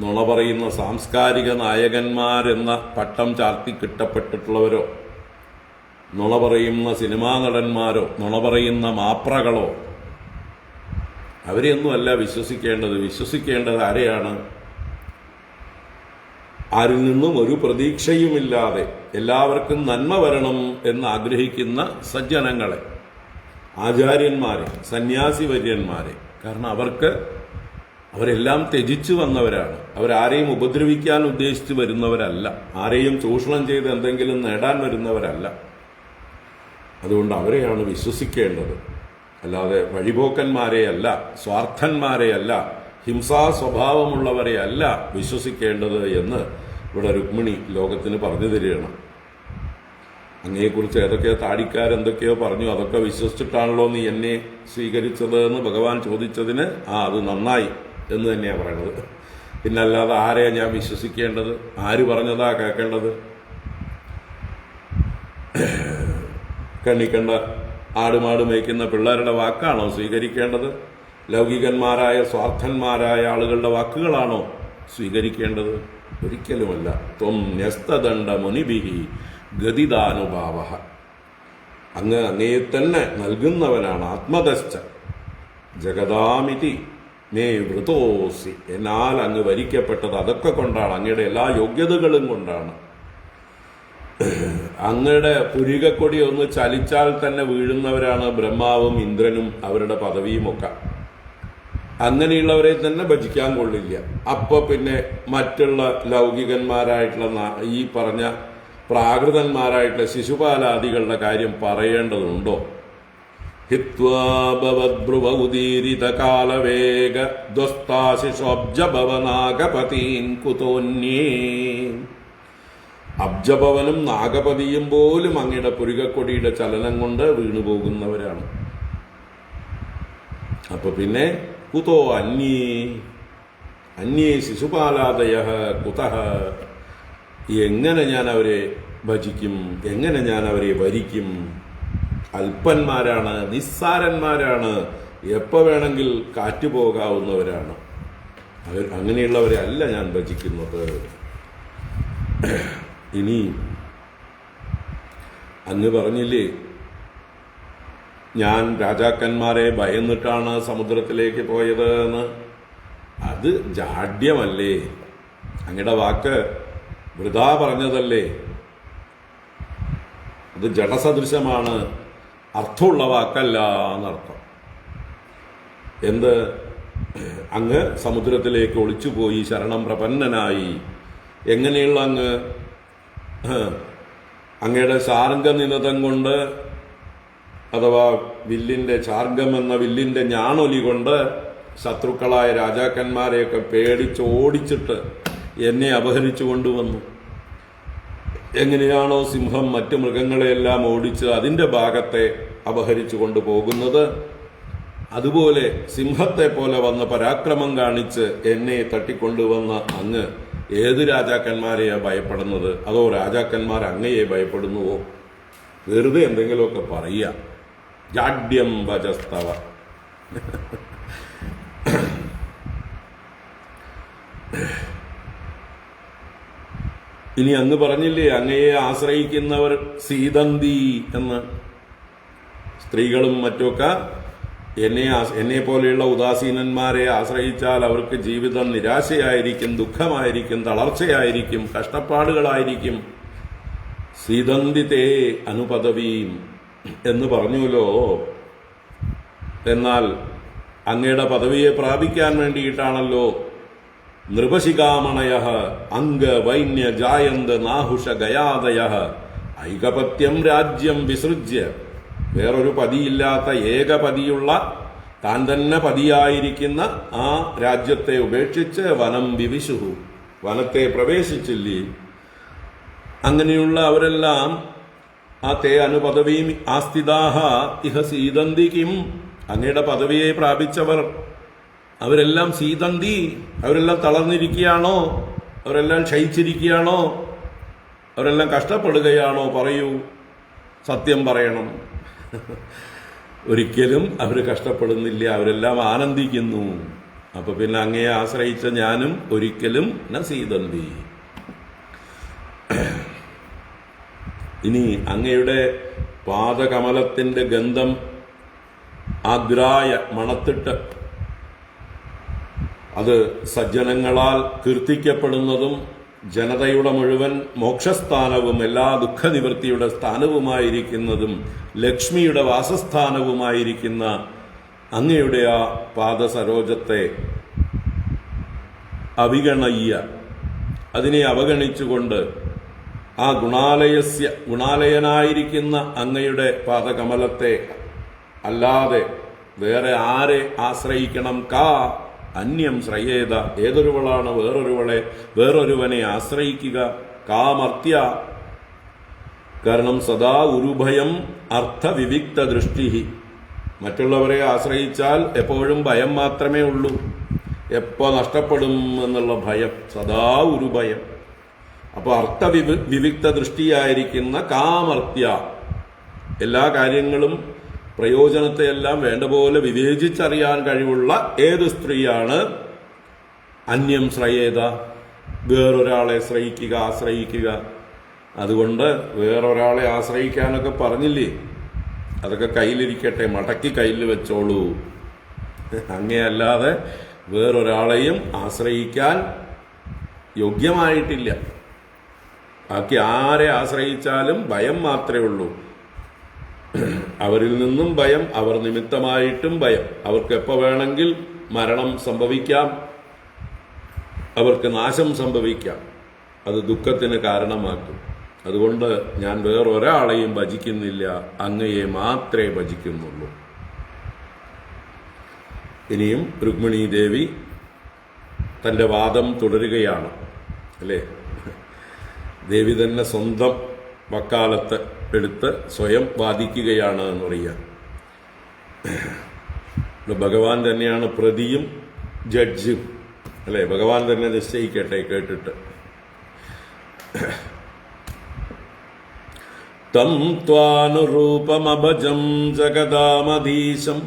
നുണ പറയുന്ന സാംസ്കാരിക നായകന്മാരെന്ന പട്ടം ചാർത്തി കിട്ടപ്പെട്ടിട്ടുള്ളവരോ, നുണ പറയുന്ന സിനിമാ നടന്മാരോ, നുണ പറയുന്ന മാപ്രകളോ, അവരെയൊന്നുമല്ല വിശ്വസിക്കേണ്ടത്. വിശ്വസിക്കേണ്ടത് ആരെയാണ്? ആരിൽ നിന്നും ഒരു പ്രതീക്ഷയുമില്ലാതെ എല്ലാവർക്കും നന്മ വരണം എന്ന് ആഗ്രഹിക്കുന്ന സജ്ജനങ്ങളെ, ആചാര്യന്മാരെ, സന്യാസിവര്യന്മാരെ. കാരണം അവരെല്ലാം ത്യജിച്ചു വന്നവരാണ്. അവരാരെയും ഉപദ്രവിക്കാൻ ഉദ്ദേശിച്ച് വരുന്നവരല്ല, ആരെയും ചൂഷണം ചെയ്ത് എന്തെങ്കിലും നേടാൻ വരുന്നവരല്ല. അതുകൊണ്ട് അവരെയാണ് വിശ്വസിക്കേണ്ടത്, അല്ലാതെ വഴിപോക്കന്മാരെയല്ല, സ്വാർത്ഥന്മാരെയല്ല, ഹിംസാ സ്വഭാവമുള്ളവരെയല്ല വിശ്വസിക്കേണ്ടത് എന്ന് ഇവിടെ രുക്മിണി ലോകത്തിന് പറഞ്ഞു തരികയാണ്. അങ്ങയെക്കുറിച്ച് ഏതൊക്കെയോ താടിക്കാരെന്തൊക്കെയോ പറഞ്ഞു, അതൊക്കെ വിശ്വസിച്ചിട്ടാണല്ലോ നീ എന്നെ സ്വീകരിച്ചത് എന്ന് ഭഗവാൻ ചോദിച്ചതിന് അത് നന്നായി എന്ന് തന്നെയാണ് പറയണത്. പിന്നല്ലാതെ ആരെയാ ഞാൻ വിശ്വസിക്കേണ്ടത്? ആര് പറഞ്ഞതാ കേൾക്കേണ്ടത്? കണ്ണിക്കണ്ട ആടുമാട് മേയ്ക്കുന്ന പിള്ളേരുടെ വാക്കാണോ സ്വീകരിക്കേണ്ടത്? ലൗകികന്മാരായ സ്വാർത്ഥന്മാരായ ആളുകളുടെ വാക്കുകളാണോ സ്വീകരിക്കേണ്ടത്? ഒരിക്കലുമല്ല. ത്വം ന്യസ്തദണ്ഡ മുനിഭിഹി ഗതിദാനുഭാവ. അങ്ങയെ തന്നെ നൽകുന്നവനാണ്. ആത്മതശ്ച ജഗദാമിതി മേ വൃതോസി. എന്നാൽ അങ്ങ് വരിക്കപ്പെട്ടത് അതൊക്കെ കൊണ്ടാണ്, അങ്ങയുടെ എല്ലാ യോഗ്യതകളും കൊണ്ടാണ്. അങ്ങയുടെ പുരികക്കൊടി ഒന്ന് ചലിച്ചാൽ തന്നെ വീഴുന്നവരാണ് ബ്രഹ്മാവും ഇന്ദ്രനും അവരുടെ പദവിയുമൊക്കെ. അങ്ങനെയുള്ളവരെ തന്നെ ഭജിക്കാൻ കൊള്ളില്ല. അപ്പൊ പിന്നെ മറ്റുള്ള ലൗകികന്മാരായിട്ടുള്ള ഈ പറഞ്ഞ പ്രാകൃതന്മാരായിട്ടുള്ള ശിശുപാലാദികളുടെ കാര്യം പറയേണ്ടതുണ്ടോ? ഹിത്വാഭവദ്ഭ്രുവൗദീരിതകാലവേഗ ദ്വസ്താശിഷോബ്ജഭവനാഗപതീൻ കുതോന്യേ. അബ്ജഭവനും നാഗപതിയും പോലും അങ്ങയുടെ പുരികക്കൊടിയുടെ ചലനം കൊണ്ട് വീണുപോകുന്നവരാണ്. അപ്പൊ പിന്നെ കുതോ അന്യേ ശിശുപാലാദയ കുതഃ. എങ്ങനെ ഞാൻ അവരെ ഭജിക്കും? എങ്ങനെ ഞാൻ അവരെ വരിക്കും? അല്പന്മാരാണ്, നിസ്സാരന്മാരാണ്, എപ്പോൾ വേണമെങ്കിൽ കാറ്റ് പോകാവുന്നവരാണ്. അങ്ങനെയുള്ളവരെ അല്ല ഞാൻ ഭജിക്കുന്നത്. ഇനി അങ്ങ് പറഞ്ഞില്ലേ, ഞാൻ രാജാക്കന്മാരെ ഭയന്നിട്ടാണ് സമുദ്രത്തിലേക്ക് പോയത് എന്ന്. അത് ജാഡ്യമല്ലേ? അങ്ങയുടെ വാക്ക് വൃഥാ പറഞ്ഞതല്ലേ? അത് ജഡസദൃശമാണ്, അർത്ഥമുള്ള വാക്കല്ല എന്നർത്ഥം. എന്ത്? അങ്ങ് സമുദ്രത്തിലേക്ക് ഒളിച്ചുപോയി ശരണം പ്രപന്നനായി. എങ്ങനെയുള്ള അങ്ങ്? അങ്ങയുടെ ശാർംഗനിനതം കൊണ്ട്, അഥവാ വില്ലിന്റെ ചാർഗം എന്ന വില്ലിന്റെ ഞാണൊലി കൊണ്ട് ശത്രുക്കളായ രാജാക്കന്മാരെയൊക്കെ പേടിച്ചോടിച്ചിട്ട് എന്നെ അപഹരിച്ചു കൊണ്ടുവന്നു. എങ്ങനെയാണോ സിംഹം മറ്റു മൃഗങ്ങളെയെല്ലാം ഓടിച്ച് അതിന്റെ ഭാഗത്തെ അപഹരിച്ചു കൊണ്ടുപോകുന്നത്, അതുപോലെ സിംഹത്തെ പോലെ വന്ന് പരാക്രമം കാണിച്ച് എന്നെ തട്ടിക്കൊണ്ടുവന്ന അങ്ങ് ഏത് രാജാക്കന്മാരെയാ ഭയപ്പെടുന്നത്? അതോ രാജാക്കന്മാർ അങ്ങയെ ഭയപ്പെടുന്നുവോ? വെറുതെ എന്തെങ്കിലുമൊക്കെ പറയുക. ജാഡ്യം ഭജസ്തവ. ഇനി അങ്ങ് പറഞ്ഞില്ലേ, അങ്ങയെ ആശ്രയിക്കുന്നവർ സീതന്തി എന്ന്. സ്ത്രീകളും മറ്റുമൊക്കെ എന്നെ പോലെയുള്ള ഉദാസീനന്മാരെ ആശ്രയിച്ചാൽ അവർക്ക് ജീവിതം നിരാശയായിരിക്കും, ദുഃഖമായിരിക്കും, തളർച്ചയായിരിക്കും, കഷ്ടപ്പാടുകളായിരിക്കും. സീതന്തി തേ അനുപദവീം എന്ന് പറഞ്ഞുല്ലോ. എന്നാൽ അങ്ങയുടെ പദവിയെ പ്രാപിക്കാൻ വേണ്ടിയിട്ടാണല്ലോ നൃപശിഖാമണയ അംഗവൈന്യ ജായന്ത നാഹുഷ ഗയാദയ ഐകപത്യം രാജ്യം വിസൃജ്യ. വേറൊരു പതിയില്ലാത്ത ഏകപതിയുള്ള താൻ തന്നെ പതിയായിരിക്കുന്ന ആ രാജ്യത്തെ ഉപേക്ഷിച്ച് വനം വിവിശുഹു, വനത്തെ പ്രവേശിച്ചില്ലേ. അങ്ങനെയുള്ള അവരെല്ലാം ആ തേ അനുപദവീം ആസ്ഥിതാഹ ഇഹ സീതന്തി കിം. അങ്ങയുടെ പദവിയെ പ്രാപിച്ചവർ അവരെല്ലാം സീതന്തി, അവരെല്ലാം തളർന്നിരിക്കുകയാണോ? അവരെല്ലാം ക്ഷയിച്ചിരിക്കുകയാണോ? അവരെല്ലാം കഷ്ടപ്പെടുകയാണോ? പറയൂ, സത്യം പറയണം. ഒരിക്കലും അവർ കഷ്ടപ്പെടുന്നില്ല, അവരെല്ലാം ആനന്ദിക്കുന്നു. അപ്പൊ പിന്നെ അങ്ങയെ ആശ്രയിച്ച ഞാനും ഒരിക്കലും ന സീതന്തി. ഇനി അങ്ങയുടെ പാദകമലത്തിന്റെ ഗന്ധം ആഗ്രായ മണത്തിട്ട് അത് സജ്ജനങ്ങളാൽ കീർത്തിക്കപ്പെടുന്നതും ജനതയുടെ മുഴുവൻ മോക്ഷസ്ഥാനവും എല്ലാ ദുഃഖനിവൃത്തിയുടെ സ്ഥാനവുമായിരിക്കുന്നതും ലക്ഷ്മിയുടെ വാസസ്ഥാനവുമായിരിക്കുന്ന അങ്ങയുടെ ആ പാദസരോജത്തെ അവിഗണയ്യ, അതിനെ അവഗണിച്ചുകൊണ്ട് ആ ഗുണാലയനായിരിക്കുന്ന അങ്ങയുടെ പാദകമലത്തെ അല്ലാതെ വേറെ ആരെ ആശ്രയിക്കണം? കാ അന്യം ശ്രയേത. ഏതൊരുവളാണ് വേറൊരുവനെ ആശ്രയിക്കുക? കാമർത്യ. കാരണം സദാ ഉരുഭയം അർത്ഥവിവിക്ത ദൃഷ്ടി. മറ്റുള്ളവരെ ആശ്രയിച്ചാൽ എപ്പോഴും ഭയം മാത്രമേ ഉള്ളൂ. എപ്പോ നഷ്ടപ്പെടും എന്നുള്ള ഭയം, സദാ ഉരുഭയം. അപ്പൊ അർത്ഥവിവിക്ത ദൃഷ്ടിയായിരിക്കുന്ന കാമർത്യ, എല്ലാ കാര്യങ്ങളും പ്രയോജനത്തെയെല്ലാം വേണ്ട പോലെ വിവേചിച്ചറിയാൻ കഴിവുള്ള ഏത് സ്ത്രീയാണ് അന്യം ശ്രയേത? വേറൊരാളെ ആശ്രയിക്കുക. അതുകൊണ്ട് വേറൊരാളെ ആശ്രയിക്കാനൊക്കെ പറഞ്ഞില്ലേ, അതൊക്കെ കയ്യിലിരിക്കട്ടെ, മടക്കി കയ്യിൽ വെച്ചോളൂ. അങ്ങനെയല്ലാതെ വേറൊരാളെയും ആശ്രയിക്കാൻ യോഗ്യമായിട്ടില്ല. ബാക്കി ആരെ ആശ്രയിച്ചാലും ഭയം മാത്രമേ ഉള്ളൂ. അവരിൽ നിന്നും ഭയം, അവർ നിമിത്തമായിട്ടും ഭയം. അവർക്ക് എപ്പോൾ വേണമെങ്കിൽ മരണം സംഭവിക്കാം, അവർക്ക് നാശം സംഭവിക്കാം. അത് ദുഃഖത്തിന് കാരണമാക്കും. അതുകൊണ്ട് ഞാൻ വേറൊരാളെയും ഭജിക്കുന്നില്ല, അങ്ങയെ മാത്രമേ ഭജിക്കുന്നുള്ളൂ. ഇനിയും രുക്മിണി ദേവി തൻ്റെ വാദം തുടരുകയാണ്, അല്ലേ? ദേവി തന്നെ സ്വന്തം വക്കാലത്ത് എടുത്ത് സ്വയം വാദിക്കുകയാണ് എന്ന് പറയാം. ഭഗവാൻ തന്നെയാണ് പ്രതിയും ജഡ്ജും, അല്ലേ? ഭഗവാൻ തന്നെ നിശ്ചയിക്കട്ടെ കേട്ടിട്ട്. തം ത്വാനുരൂപമഭജം ജഗദാമധീശം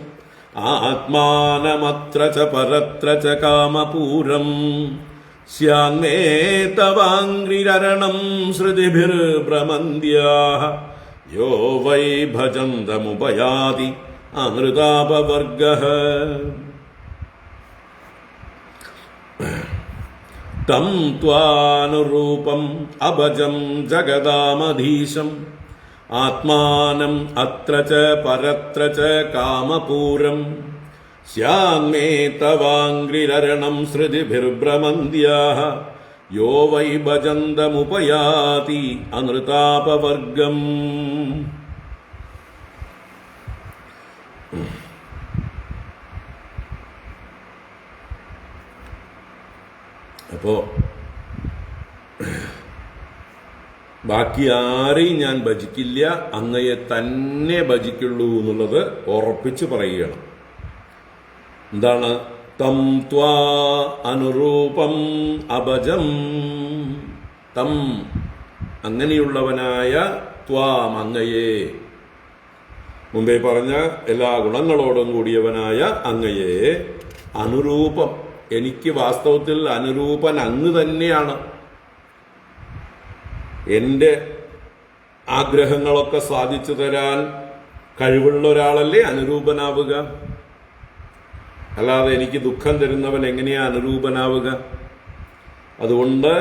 ആത്മാനമത്ര ച പരത്ര ച കാമപൂരം സ്യാന്മേ തവാംഗ്രിരണം ശ്രുതിഭിർഭ്രമന്ത്യാഃ യോ വൈ ഭജന്തമുപയാതി അമൃതാപവർഗഃ. തം ത്വാനുരൂപം അഭജം ജഗദാമധീശം ആത്മാനം അത്ര ച പരത്ര ച കാമപൂരം സ്യാന്മേ തവാംഗ്രിരണം ശ്രുതിഭിർഭ്രമന്ത്യാഃ യോ വൈ ഭജന്തമുപയാതി അനൃതാപവർഗം. അപ്പോ ബാക്കി ആരെയും ഞാൻ ഭജിക്കില്ല, അങ്ങയെ തന്നെ ഭജിക്കുള്ളൂ എന്നുള്ളത് ഉറപ്പിച്ച് പറയുകയാണ്. എന്താണ്? തം ത്വാ അനുരൂപം അഭജം. തം അങ്ങനെയുള്ളവനായ ത്വാം അങ്ങയെ, മുമ്പേ പറഞ്ഞ എല്ലാ ഗുണങ്ങളോടും കൂടിയവനായ അങ്ങയെ അനുരൂപം, എനിക്ക് വാസ്തവത്തിൽ അനുരൂപൻ അങ്ങ് തന്നെയാണ്. എൻ്റെ ആഗ്രഹങ്ങളൊക്കെ സാധിച്ചു തരാൻ കഴിവുള്ള ഒരാളല്ലേ അനുരൂപനാവുക? അല്ലാതെ എനിക്ക് ദുഃഖം തരുന്നവൻ എങ്ങനെയാ അനുരൂപനാവുക? അതുകൊണ്ട്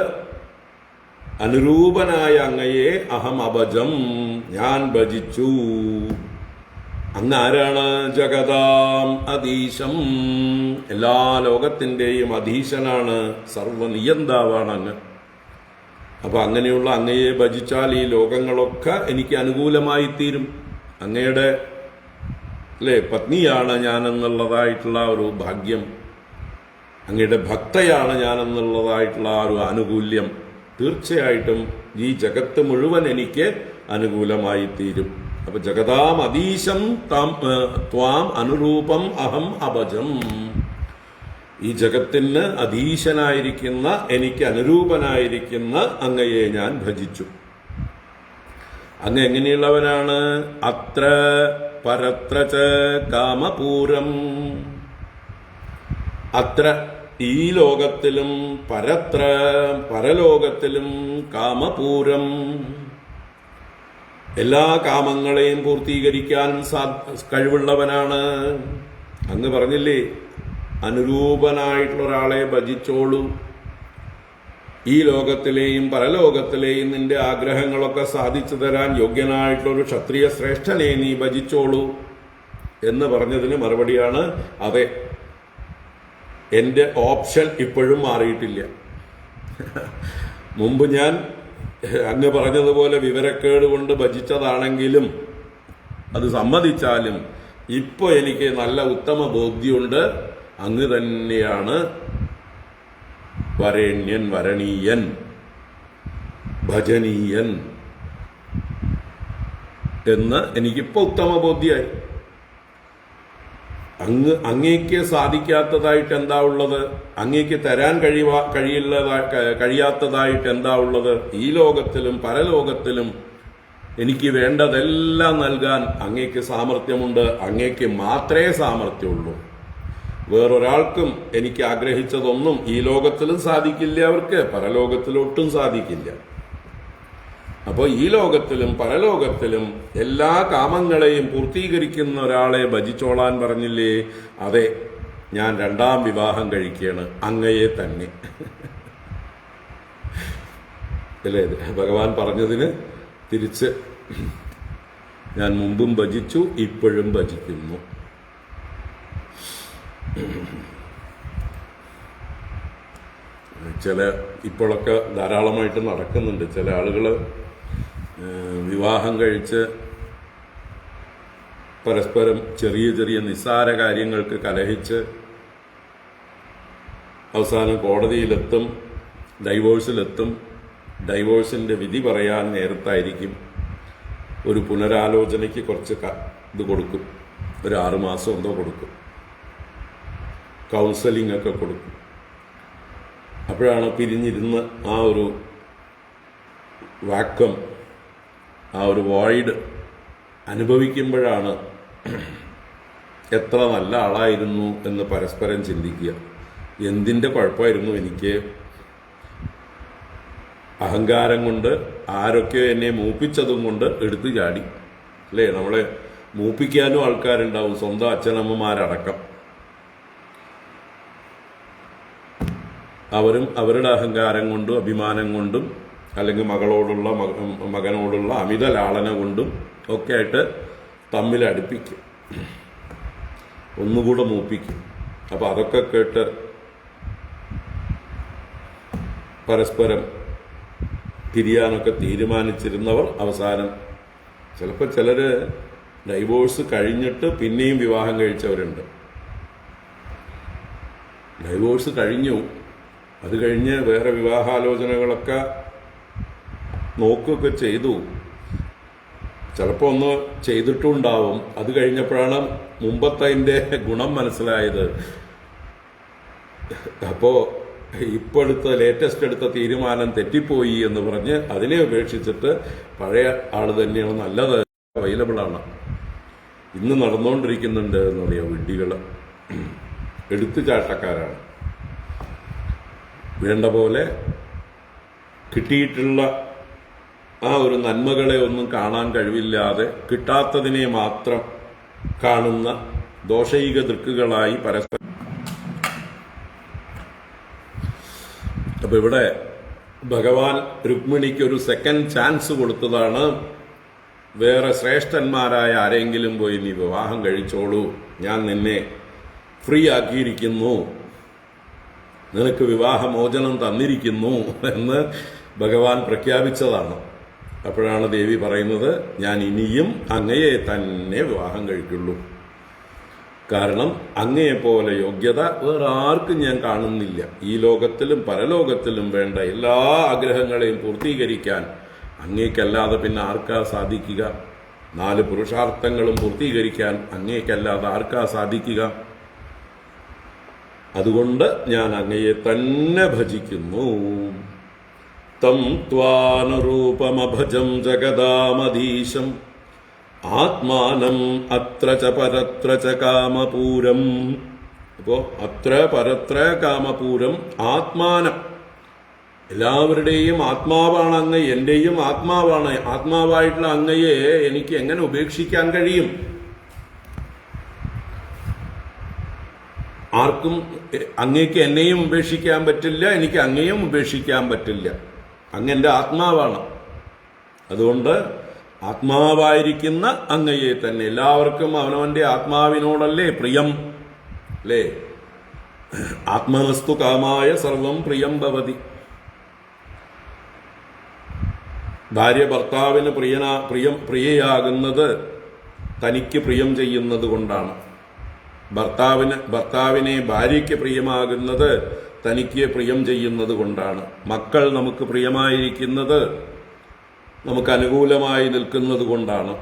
അനുരൂപനായ അങ്ങയെ അഹം അഭജം, ഞാൻ ഭജിച്ചു. അങ്ങ് ആരാണ്? ജഗതാം അധീശം, എല്ലാ ലോകത്തിൻ്റെയും അധീശനാണ്, സർവനിയന്താവാണ് അങ്ങ്. അപ്പൊ അങ്ങനെയുള്ള അങ്ങയെ ഭജിച്ചാൽ ഈ ലോകങ്ങളൊക്കെ എനിക്ക് അനുകൂലമായി തീരും. അങ്ങയുടെ പത്നിയാണ് ഞാനെന്നുള്ളതായിട്ടുള്ള ഒരു ഭാഗ്യം, അങ്ങയുടെ ഭക്തയാണ് ഞാനെന്നുള്ളതായിട്ടുള്ള ഒരു ആനുകൂല്യം തീർച്ചയായിട്ടും ഈ ജഗത്ത് മുഴുവൻ എനിക്ക് അനുകൂലമായി തീരും. അപ്പൊ ജഗതാം അധീശം ത്വാം അനുരൂപം അഹം അഭജം. ഈ ജഗത്തിന് അധീശനായിരിക്കുന്ന, എനിക്ക് അനുരൂപനായിരിക്കുന്ന അങ്ങയെ ഞാൻ ഭജിച്ചു. അങ്ങ് എങ്ങനെയുള്ളവനാണ്? അത്ര പരത്ര ച കാമപൂരം. അത്ര ഈ ലോകത്തിലും, പരത്ര പരലോകത്തിലും, കാമപൂരം എല്ലാ കാമങ്ങളെയും പൂർത്തീകരിക്കാൻ കഴിവുള്ളവനാണ്. അങ്ങ് പറഞ്ഞില്ലേ, അനുരൂപനായിട്ടുള്ള ഒരാളെ ഭജിച്ചോളൂ, ഈ ലോകത്തിലെയും പരലോകത്തിലെയും നിന്റെ ആഗ്രഹങ്ങളൊക്കെ സാധിച്ചു തരാൻ യോഗ്യനായിട്ടുള്ളൊരു ക്ഷത്രിയ ശ്രേഷ്ഠനെ നീ ഭജിച്ചോളൂ എന്ന് പറഞ്ഞതിന് മറുപടിയാണ്, അതെ, എൻ്റെ ഓപ്ഷൻ ഇപ്പോഴും മാറിയിട്ടില്ല. മുമ്പ് ഞാൻ അങ്ങ് പറഞ്ഞതുപോലെ വിവരക്കേട് കൊണ്ട് ഭജിച്ചതാണെങ്കിലും അത് സമ്മതിച്ചാലും ഇപ്പൊ എനിക്ക് നല്ല ഉത്തമ ബോധ്യമുണ്ട്, അങ്ങ് തന്നെയാണ് വരേണ്യൻ, വരണീയൻ, ഭജനീയൻ എന്ന് എനിക്കിപ്പോ ഉത്തമ ബോധ്യമായി. അങ്ങേക്ക് സാധിക്കാത്തതായിട്ട് എന്താ ഉള്ളത്? അങ്ങേക്ക് തരാൻ കഴിയാത്തതായിട്ട് എന്താ ഉള്ളത്? ഈ ലോകത്തിലും പരലോകത്തിലും എനിക്ക് വേണ്ടതെല്ലാം നൽകാൻ അങ്ങേക്ക് സാമർഥ്യമുണ്ട്. അങ്ങേക്ക് മാത്രമേ സാമർഥ്യമുള്ളൂ. വേറൊരാൾക്കും എനിക്ക് ആഗ്രഹിച്ചതൊന്നും ഈ ലോകത്തിലും സാധിക്കില്ല, അവർക്ക് പരലോകത്തിലൊട്ടും സാധിക്കില്ല. അപ്പോൾ ഈ ലോകത്തിലും പരലോകത്തിലും എല്ലാ കാമങ്ങളെയും പൂർത്തീകരിക്കുന്ന ഒരാളെ ഭജിച്ചോളാൻ പറഞ്ഞില്ലേ? അതെ, ഞാൻ രണ്ടാം വിവാഹം കഴിക്കുകയാണ്, അങ്ങയെ തന്നെ. അല്ലേ? ഭഗവാൻ പറഞ്ഞതിന് തിരിച്ച് ഞാൻ മുമ്പും ഭജിച്ചു, ഇപ്പോഴും ഭജിക്കുന്നു. ഇപ്പോഴൊക്കെ ധാരാളമായിട്ട് നടക്കുന്നുണ്ട്. ചില ആളുകൾ വിവാഹം കഴിച്ച് പരസ്പരം ചെറിയ ചെറിയ നിസ്സാര കാര്യങ്ങൾക്ക് കലഹിച്ച് അവസാനം കോടതിയിലെത്തും, ഡൈവോഴ്സിലെത്തും. ഡൈവോഴ്സിൻ്റെ വിധി പറയാൻ നേരത്തായിരിക്കും ഒരു പുനരാലോചനയ്ക്ക് കുറച്ച് ഇത് കൊടുക്കും, ഒരു 6 മാസം എന്തോ കൊടുക്കും, കൗൺസലിംഗ് ഒക്കെ കൊടുക്കും. അപ്പോഴാണ് പിരിഞ്ഞിരുന്ന് ആ ഒരു വാക്വം ആ ഒരു വോയിഡ് അനുഭവിക്കുമ്പോഴാണ് എത്ര നല്ല ആളായിരുന്നു എന്ന് പരസ്പരം ചിന്തിക്കുക. എന്തിൻ്റെ കുഴപ്പമായിരുന്നു എനിക്ക്? അഹങ്കാരം കൊണ്ട് ആരൊക്കെയോ എന്നെ മൂപ്പിച്ചതും കൊണ്ട് എടുത്തു ചാടി. അല്ലേ? നമ്മളെ മൂപ്പിക്കാനും ആൾക്കാരുണ്ടാവും, സ്വന്തം അച്ഛനമ്മമാരടക്കം. അവരും അവരുടെ അഹങ്കാരം കൊണ്ടും അഭിമാനം കൊണ്ടും അല്ലെങ്കിൽ മകനോടുള്ള അമിത ലാളന കൊണ്ടും ഒക്കെ ആയിട്ട് തമ്മിൽ അടുപ്പിക്കും, ഒന്നുകൂടെ മൂപ്പിക്കും. അപ്പം അതൊക്കെ കേട്ട് പരസ്പരം തിരിയാനൊക്കെ തീരുമാനിച്ചിരുന്നവർ അവസാനം ചിലപ്പോൾ ചിലർ ഡൈവോഴ്സ് കഴിഞ്ഞിട്ട് പിന്നെയും വിവാഹം കഴിച്ചവരുണ്ട്. ഡൈവോഴ്സ് കഴിഞ്ഞു, അത് കഴിഞ്ഞ് വേറെ വിവാഹാലോചനകളൊക്കെ നോക്കുകയൊക്കെ ചെയ്തു. ചിലപ്പോൾ ഒന്ന് ചെയ്തിട്ടുണ്ടാവും. അത് കഴിഞ്ഞപ്പോഴാണ് മുമ്പത്തതിൻ്റെ ഗുണം മനസ്സിലായത്. അപ്പോൾ ഇപ്പോൾ ലേറ്റസ്റ്റ് എടുത്ത തീരുമാനം തെറ്റിപ്പോയി എന്ന് പറഞ്ഞ് അതിനെ ഉപേക്ഷിച്ചിട്ട് പഴയ ആൾ തന്നെയാണ് നല്ലത്, അവൈലബിളാണ്. ഇന്ന് നടന്നുകൊണ്ടിരിക്കുന്നുണ്ട് എന്ന് പറയാം. വിഡ്ഢികൾ, എടുത്തുചാട്ടക്കാരാണ്. വേണ്ട പോലെ കിട്ടിയിട്ടുള്ള ആ ഒരു നന്മകളെ ഒന്നും കാണാൻ കഴിവില്ലാതെ കിട്ടാത്തതിനെ മാത്രം കാണുന്ന ദോഷൈക ദൃക്കുകളായി പരസ്പരം. അപ്പൊ ഇവിടെ ഭഗവാൻ രുക്മിണിക്ക് ഒരു സെക്കൻഡ് ചാൻസ് കൊടുത്തതാണ്. വേറെ ശ്രേഷ്ഠന്മാരായ ആരെങ്കിലും പോയി നീ വിവാഹം കഴിച്ചോളൂ, ഞാൻ നിന്നെ ഫ്രീ ആക്കിയിരിക്കുന്നു, നിനക്ക് വിവാഹമോചനം തന്നിരിക്കുന്നു എന്ന് ഭഗവാൻ പ്രഖ്യാപിച്ചതാണ്. അപ്പോഴാണ് ദേവി പറയുന്നത്, ഞാൻ ഇനിയും അങ്ങയെ തന്നെ വിവാഹം കഴിക്കുള്ളൂ. കാരണം അങ്ങയെപ്പോലെ യോഗ്യത വേറെ ആർക്കും ഞാൻ കാണുന്നില്ല. ഈ ലോകത്തിലും പരലോകത്തിലും വേണ്ട എല്ലാ ആഗ്രഹങ്ങളെയും പൂർത്തീകരിക്കാൻ അങ്ങേക്കല്ലാതെ പിന്നെ ആർക്കാ സാധിക്കുക? 4 പുരുഷാർത്ഥങ്ങളും പൂർത്തീകരിക്കാൻ അങ്ങേക്കല്ലാതെ ആർക്കാ സാധിക്കുക? അതുകൊണ്ട് ഞാൻ അങ്ങയെ തന്നെ ഭജിക്കുന്നു. തം ത്വാനുരൂപമഭജം ജഗദാമധീശം ആത്മാനം അത്ര ച പരത്ര ച കാമപൂരം. അപ്പോ അത്ര പരത്ര കാമപൂരം ആത്മാനം, എല്ലാവരുടെയും ആത്മാവാണ് അങ്ങ്, എന്റെയും ആത്മാവാണ്. ആത്മാവായിട്ടുള്ള അങ്ങയെ എനിക്ക് എങ്ങനെ ഉപേക്ഷിക്കാൻ കഴിയും? ആർക്കും അങ്ങേക്ക് എന്നെയും ഉപേക്ഷിക്കാൻ പറ്റില്ല, എനിക്ക് അങ്ങയെയും ഉപേക്ഷിക്കാൻ പറ്റില്ല. അങ്ങെന്റെ ആത്മാവാണ്. അതുകൊണ്ട് ആത്മാവായിരിക്കുന്ന അങ്ങയെ തന്നെ, എല്ലാവർക്കും അവനവന്റെ ആത്മാവിനോടല്ലേ പ്രിയം, അല്ലേ? ആത്മനസ്തു കാമായ സർവം പ്രിയം ഭവതി. ഭാര്യ ഭർത്താവിന് പ്രിയയാകുന്നത് തനിക്ക് പ്രിയം ചെയ്യുന്നത് കൊണ്ടാണ്. ഭർത്താവിനെ ഭാര്യയ്ക്ക് പ്രിയമാകുന്നത് തനിക്ക് പ്രിയം ചെയ്യുന്നത് കൊണ്ടാണ്. മക്കൾ നമുക്ക് പ്രിയമായിരിക്കുന്നത് നമുക്ക് അനുകൂലമായി നിൽക്കുന്നത് കൊണ്ടാണ്.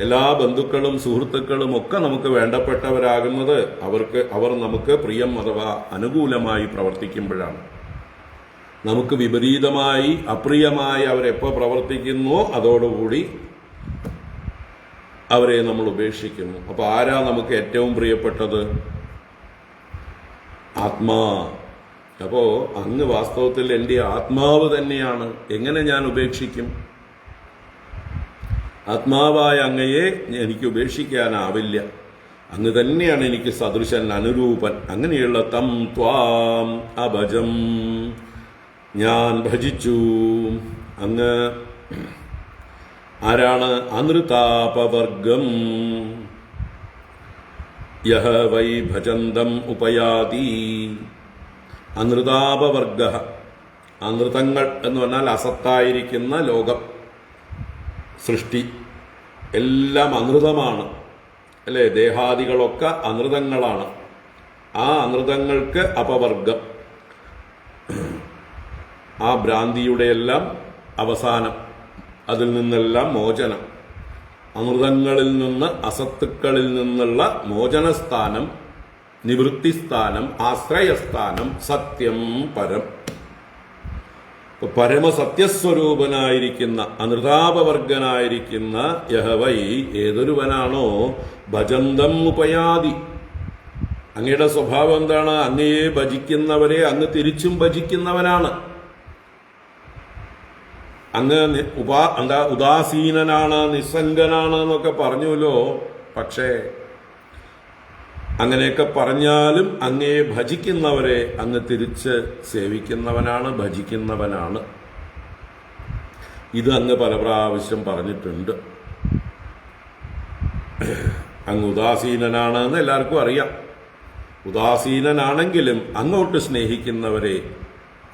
എല്ലാ ബന്ധുക്കളും സുഹൃത്തുക്കളും ഒക്കെ നമുക്ക് വേണ്ടപ്പെട്ടവരാകുന്നത് അവർ നമുക്ക് പ്രിയം അഥവാ അനുകൂലമായി പ്രവർത്തിക്കുമ്പോഴാണ്. നമുക്ക് വിപരീതമായി അപ്രിയമായി അവരെപ്പോൾ പ്രവർത്തിക്കുന്നുവോ അതോടുകൂടി അവരെ നമ്മൾ ഉപേക്ഷിക്കുന്നു. അപ്പൊ ആരാ നമുക്ക് ഏറ്റവും പ്രിയപ്പെട്ടത്? ആത്മാ. അപ്പോ അങ്ങ് വാസ്തവത്തിൽ എൻ്റെ ആത്മാവ് തന്നെയാണ്. എങ്ങനെ ഞാൻ ഉപേക്ഷിക്കും? ആത്മാവായ അങ്ങയെ എനിക്ക് ഉപേക്ഷിക്കാനാവില്ല. അങ്ങ് തന്നെയാണ് എനിക്ക് സദൃശൻ, അനുരൂപൻ. അങ്ങനെയുള്ള തം ത്വാം അഭജം, ഞാൻ ഭജിച്ചു. അങ്ങ് ആരാണ്? അനൃതാപവർഗം യഹ വൈ ഭജന്തം ഉപയാതി. അനൃതാപവർഗ, അനൃതങ്ങൾ എന്ന് പറഞ്ഞാൽ അസത്തായിരിക്കുന്ന ലോകം, സൃഷ്ടി എല്ലാം അനൃതമാണ്, അല്ലേ? ദേഹാദികളൊക്കെ അനൃതങ്ങളാണ്. ആ അനൃതങ്ങൾക്ക് അപവർഗം, ആ ഭ്രാന്തിയുടെ എല്ലാം അവസാനം, അതിൽ നിന്നെല്ലാം മോചനം. അമൃതങ്ങളിൽ നിന്ന്, അസത്തുക്കളിൽ നിന്നുള്ള മോചനസ്ഥാനം, നിവൃത്തിസ്ഥാനം, ആശ്രയസ്ഥാനം സത്യം പരം. പരമസത്യസ്വരൂപനായിരിക്കുന്ന അനൃതാപവർഗനായിരിക്കുന്ന യഹവൈ ഏതൊരുവനാണോ ഭജന്തം ഉപയാതി, അങ്ങയുടെ സ്വഭാവം എന്താണ്? അങ്ങയെ ഭജിക്കുന്നവരെ അങ്ങ് തിരിച്ചും ഭജിക്കുന്നവനാണ്. അങ്ങ് ഉദാസീനനാണ്, നിസ്സംഗനാണ് എന്നൊക്കെ പറഞ്ഞുല്ലോ. പക്ഷേ അങ്ങനെയൊക്കെ പറഞ്ഞാലും അങ്ങയെ ഭജിക്കുന്നവരെ അങ്ങ് തിരിച്ച് സേവിക്കുന്നവനാണ്, ഭജിക്കുന്നവനാണ്. ഇത് അങ്ങ് പല പ്രാവശ്യം പറഞ്ഞിട്ടുണ്ട്. അങ്ങ് ഉദാസീനനാണ് എന്ന് എല്ലാവർക്കും അറിയാം. ഉദാസീനനാണെങ്കിലും അങ്ങോട്ട് സ്നേഹിക്കുന്നവരെ,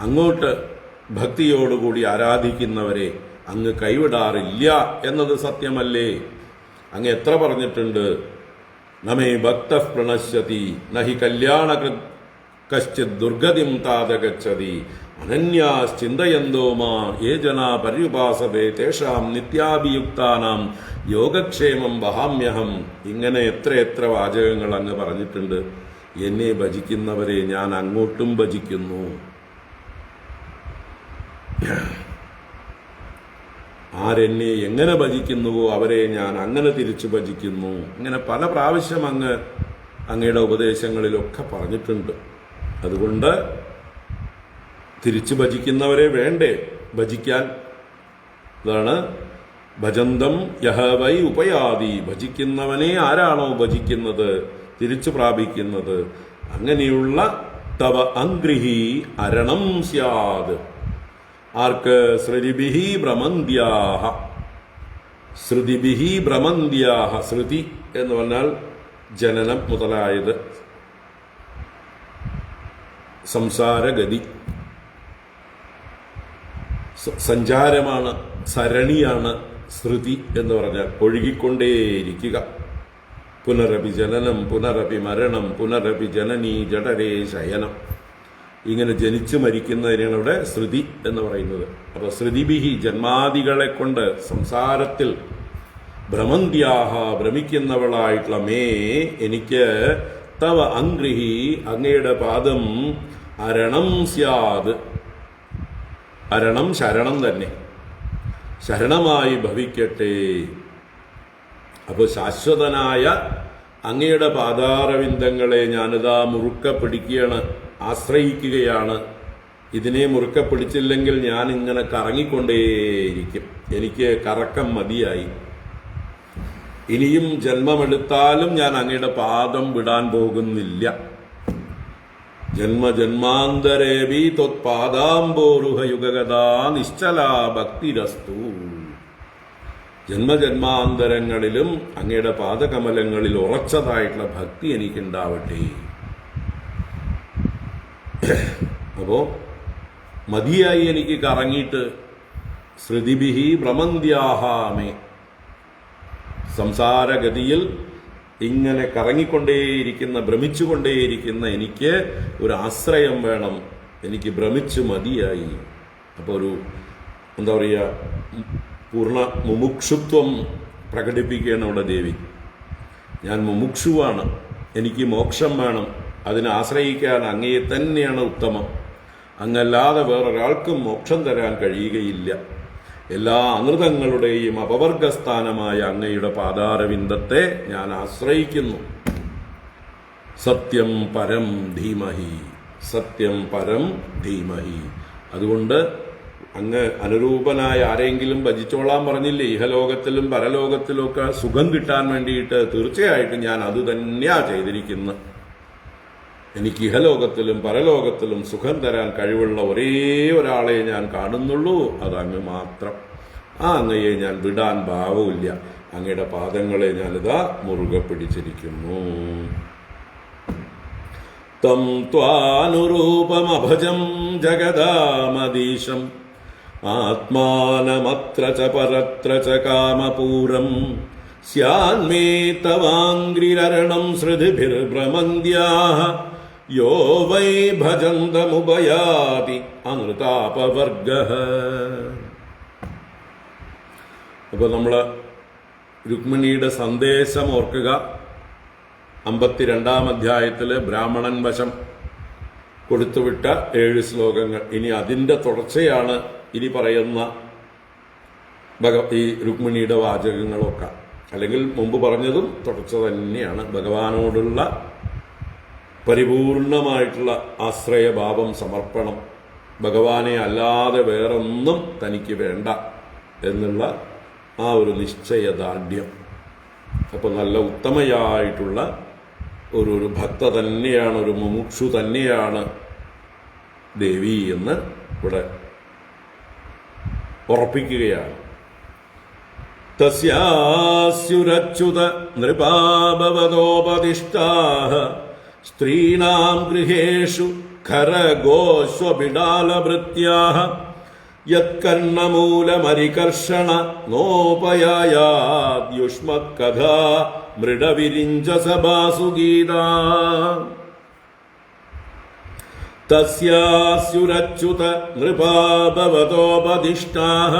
അങ്ങോട്ട് ഭക്തിയോടുകൂടി ആരാധിക്കുന്നവരെ അങ്ങ് കൈവിടാറില്ല എന്നത് സത്യമല്ലേ? അങ്ങ് എത്ര പറഞ്ഞിട്ടുണ്ട്? നമേ ഭക്ത പ്രണശ്യതി നഹി കല്യാണകൃത് കശ്ചിത് ദുർഗതിം താതഗച്ഛതി അനന്യാശ്ചിന്തയന്തോ മാ യേ ജനാ പര്യുപാസതേ തേഷാം നിത്യാഭിയുക്താനാം യോഗക്ഷേമം വഹാമ്യഹം. ഇങ്ങനെ എത്ര വാചകങ്ങൾ അങ്ങ് പറഞ്ഞിട്ടുണ്ട്. എന്നെ ഭജിക്കുന്നവരെ ഞാൻ അങ്ങോട്ടും ഭജിക്കുന്നു. ആരെന്നെ എങ്ങനെ ഭജിക്കുന്നുവോ അവരെ ഞാൻ അങ്ങനെ തിരിച്ചു ഭജിക്കുന്നു. ഇങ്ങനെ പല പ്രാവശ്യം അങ്ങയുടെ ഉപദേശങ്ങളിലൊക്കെ പറഞ്ഞിട്ടുണ്ട്. അതുകൊണ്ട് തിരിച്ചു ഭജിക്കുന്നവരെ വേണ്ടേ ഭജിക്കാൻ? അതാണ് ഭജന്തം യഹവൈ ഉപയാതി. ഭജിക്കുന്നവനെ ആരാണോ ഭജിക്കുന്നത്, തിരിച്ചു പ്രാപിക്കുന്നത്, അങ്ങനെയുള്ള തവ അംഗ്രിഹി അരണം സ്യാത്. ആർക്ക്? ശ്രുതിഭിഹി ഭ്രമന്ത്യാഹ. ശ്രുതിഭിഹി ഭ്രമന്ത്യാഹ. ശ്രുതി എന്ന് പറഞ്ഞാൽ ജനനം മുതലായത്, സംസാരഗതി, സഞ്ചാരമാണ്, സരണിയാണ് ശ്രുതി എന്ന് പറഞ്ഞാൽ. ഒഴുകിക്കൊണ്ടേയിരിക്കുക. പുനരപി ജനനം പുനരപി മരണം പുനരപി ജനനീ ജഠരേ ശയനം. ഇങ്ങനെ ജനിച്ചു മരിക്കുന്നതിനാണ് ഇവിടെ ശ്രുതി എന്ന് പറയുന്നത്. അപ്പൊ ശ്രുതിഭിഹി ജന്മാദികളെ കൊണ്ട് സംസാരത്തിൽ ഭ്രമന്ത്യാഹ ഭ്രമിക്കുന്നവളായിട്ടുള്ള മേ എനിക്ക് തവ അംഗ്രിഹി അങ്ങയുടെ പാദം അരണം സ്യാത്. അരണം ശരണം തന്നെ, ശരണമായി ഭവിക്കട്ടെ. അപ്പോൾ ശാശ്വതനായ അങ്ങയുടെ പാദാരവിന്ദങ്ങളെ ഞാനിതാ മുറുക്ക പിടിക്കുകയാണ്, ആശ്രയിക്കുകയാണ്. ഇതിനെ മുറുക്ക പിടിച്ചില്ലെങ്കിൽ ഞാൻ ഇങ്ങനെ കറങ്ങിക്കൊണ്ടേയിരിക്കും. എനിക്ക് കറക്കം മതിയായി. ഇനിയും ജന്മമെടുത്താലും ഞാൻ അങ്ങയുടെ പാദം വിടാൻ പോകുന്നില്ല. ജന്മജന്മാന്തരേവി ത്വത്പാദാംബോരുഹയുഗഗതാ നിശ്ചലാ ഭക്തിരസ്തു. ജന്മജന്മാന്തരങ്ങളിലും അങ്ങയുടെ പാദകമലങ്ങളിൽ ഉറച്ചതായിട്ടുള്ള ഭക്തി എനിക്കുണ്ടാവട്ടെ. അപ്പോ മതിയായി എനിക്ക് കറങ്ങിയിട്ട്. ശ്രുതിഭിഹി ഭ്രമന്ത്യാഹാമേ. സംസാരഗതിയിൽ ഇങ്ങനെ കറങ്ങിക്കൊണ്ടേയിരിക്കുന്ന, ഭ്രമിച്ചുകൊണ്ടേയിരിക്കുന്ന എനിക്ക് ഒരു ആശ്രയം വേണം. എനിക്ക് ഭ്രമിച്ചു മതിയായി. അപ്പോൾ ഒരു എന്താ പറയുക, പൂർണ്ണ മുമുക്ഷുത്വം പ്രകടിപ്പിക്കുകയാണ് അവിടെ ദേവി. ഞാൻ മുമുക്ഷുവാണ്, എനിക്ക് മോക്ഷം വേണം. അതിനെ ആശ്രയിക്കാൻ അങ്ങയെ തന്നെയാണ് ഉത്തമം. അങ്ങല്ലാതെ വേറൊരാൾക്കും മോക്ഷം തരാൻ കഴിയുകയില്ല. എല്ലാ അനൃതങ്ങളുടെയും അപവർഗസ്ഥാനമായ അങ്ങയുടെ പാദാരവിന്ദത്തെ ഞാൻ ആശ്രയിക്കുന്നു. സത്യം പരം ധീമഹി, സത്യം പരം ധീമഹി. അതുകൊണ്ട് അങ്ങ് അനുരൂപനായ ആരെങ്കിലും ഭജിച്ചോളാൻ പറഞ്ഞില്ലേ? ഇഹലോകത്തിലും പരലോകത്തിലും ഒക്കെ സുഖം കിട്ടാൻ വേണ്ടിയിട്ട് തീർച്ചയായിട്ടും ഞാൻ അത് തന്നെയാ ചെയ്തിരിക്കുന്നത്. എനിക്ക് ഇഹലോകത്തിലും പരലോകത്തിലും സുഖം തരാൻ കഴിവുള്ള ഒരേ ഒരാളെ ഞാൻ കാണുന്നുള്ളൂ, അതങ്ങ് മാത്രം. ആ അങ്ങയെ ഞാൻ വിടാൻ ഭാവമില്ല. അങ്ങയുടെ പാദങ്ങളെ ഞാനിതാ മുറുകെ പിടിച്ചിരിക്കുന്നു. തം ത്വാനുരൂപമഭജം ജഗദാമദീശം ആത്മാനമത്ര ച പരത്ര ച കാമപൂരം സ്യാന്മേ തവാംഗ്രിരണം ശ്രുതിഭിർഭ്രമന്ത്യാഃ യോ വൈ ഭജന്തമുപയാതി അനൃതാപവർഗഃ. അപ്പോൾ നമ്മൾ രുക്മിണിയുടെ സന്ദേശം ഓർക്കുക. 52-ാം അധ്യായത്തിൽ ബ്രാഹ്മണൻ വശം കൊടുത്തുവിട്ട 7 ശ്ലോകങ്ങൾ. ഇനി അതിൻ്റെ തുടർച്ചയാണ് ഇനി പറയുന്ന ഈ രുക്മിണിയുടെ വാചകങ്ങളൊക്കെ. അല്ലെങ്കിൽ മുമ്പ് പറഞ്ഞതും തുടർച്ച തന്നെയാണ്. ഭഗവാനോടുള്ള പരിപൂർണമായിട്ടുള്ള ആശ്രയഭാവം, സമർപ്പണം, ഭഗവാനെ അല്ലാതെ വേറൊന്നും തനിക്ക് വേണ്ട എന്നുള്ള ആ ഒരു നിശ്ചയദാർഢ്യം. അപ്പോൾ നല്ല ഉത്തമയായിട്ടുള്ള ഒരു ഭക്ത തന്നെയാണ്, ഒരു മുമുക്ഷു തന്നെയാണ് ദേവി എന്ന് ഇവിടെ ഉറപ്പിക്കുകയാണ്. തസ്യാസ്യുരച്യുത നൃപാഭവതോപദിഷ്ടാഃ സ്ത്രീണാം ഗൃഹേഷു ഖരഗോസ്വബിഡാലഭൃത്യാഃ യത്കർണമൂലമരികർഷണ നോപയായാദ്യുഷ്മത്കഥാ മൃഡവിരിഞ്ചസഭാസു ഗീതാ. തസ്യാസ്യുരച്യുത നൃപാഭവതോപദിഷ്ടാഃ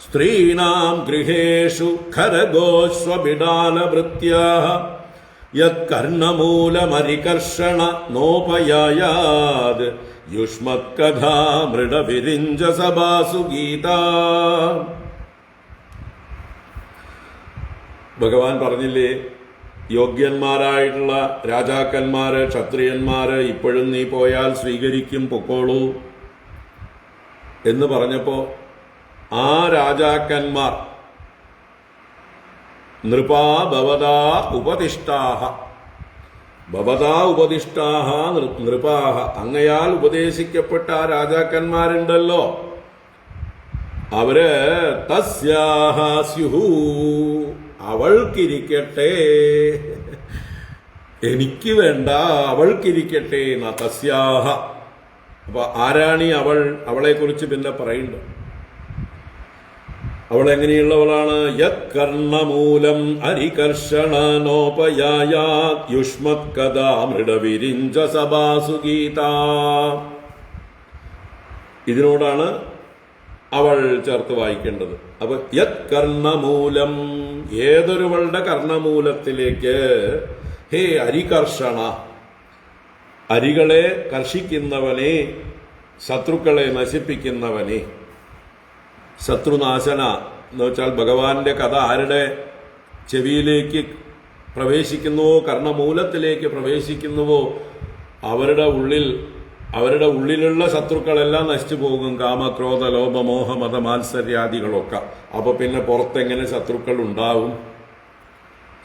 സ്ത്രീണാം ഗൃഹേഷു ഖരഗോസ്വബിഡാലഭൃത്യാഃ യത്കർണമൂലമരികർഷണ നോപയായാദ് യുഷ്മത്കഥാ മൃഡവിരിഞ്ചസഭാസു ഗീതാ. ഭഗവാൻ പറഞ്ഞില്ലേ, യോഗ്യന്മാരായിട്ടുള്ള രാജാക്കന്മാര്, ക്ഷത്രിയന്മാര് ഇപ്പോഴും നീ പോയാൽ സ്വീകരിക്കും, പൊക്കോളൂ എന്ന് പറഞ്ഞപ്പോ ആ രാജാക്കന്മാർ നൃപാ ഭവതാ ഉപദിഷ്ടാഹ, ഭവതാ ഉപദിഷ്ടാഹ നൃപാഹ, അങ്ങയാൽ ഉപദേശിക്കപ്പെട്ട ആ രാജാക്കന്മാരുണ്ടല്ലോ, അവര് തസ്യാഹ സ്യുഹു, അവൾക്കിരിക്കട്ടെ, എനിക്ക് വേണ്ട, അവൾക്കിരിക്കട്ടെ എന്ന തസ്യാഹ. അപ്പൊ ആരാണീ അവൾ? അവളെ കുറിച്ച് പിന്നെ പറയുന്നുണ്ട്. അവൾ എങ്ങനെയുള്ളവളാണ്? യത്കർണമൂലം അരികർഷണനോപയായാത് യുഷ്മത്കഥാ മൃഡവിരിഞ്ചസഭാസു ഗീതാ. ഇതിനോടാണ് അവൾ ചേർത്ത് വായിക്കേണ്ടത്. അപ്പൊ യത്കർണമൂലം, ഏതൊരുവളുടെ കർണമൂലത്തിലേക്ക്, ഹേ അരികർഷണ, അരികളെ കർഷിക്കുന്നവനെ, ശത്രുക്കളെ നശിപ്പിക്കുന്നവനെ. ശത്രുനാശന എന്ന് വെച്ചാൽ ഭഗവാന്റെ കഥ ആരുടെ ചെവിയിലേക്ക് പ്രവേശിക്കുന്നുവോ, കർണമൂലത്തിലേക്ക് പ്രവേശിക്കുന്നുവോ, അവരുടെ ഉള്ളിലുള്ള ശത്രുക്കളെല്ലാം നശിച്ചു പോകും. കാമക്രോധ ലോഭ മോഹ മത മാത്സര്യാദികളൊക്കെ. അപ്പൊ പിന്നെ പുറത്തെങ്ങനെ ശത്രുക്കൾ ഉണ്ടാവും?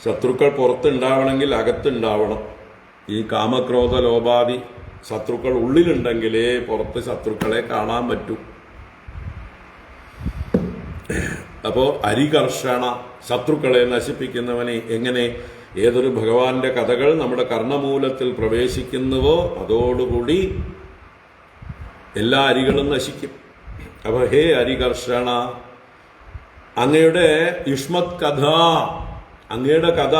ശത്രുക്കൾ പുറത്തുണ്ടാവണമെങ്കിൽ അകത്തുണ്ടാവണം. ഈ കാമക്രോധ ലോഭാദി ശത്രുക്കൾ ഉള്ളിലുണ്ടെങ്കിലേ പുറത്ത് ശത്രുക്കളെ കാണാൻ പറ്റൂ. അപ്പോ അരികർഷണ, ശത്രുക്കളെ നശിപ്പിക്കുന്നവനെ. എങ്ങനെ? ഏതൊരു ഭഗവാന്റെ കഥകൾ നമ്മുടെ കർണമൂലത്തിൽ പ്രവേശിക്കുന്നുവോ അതോടുകൂടി എല്ലാ അരികളും നശിക്കും. അപ്പൊ ഹേ അരികർഷണ, അങ്ങയുടെ യുഷ്മത് കഥ, അങ്ങയുടെ കഥ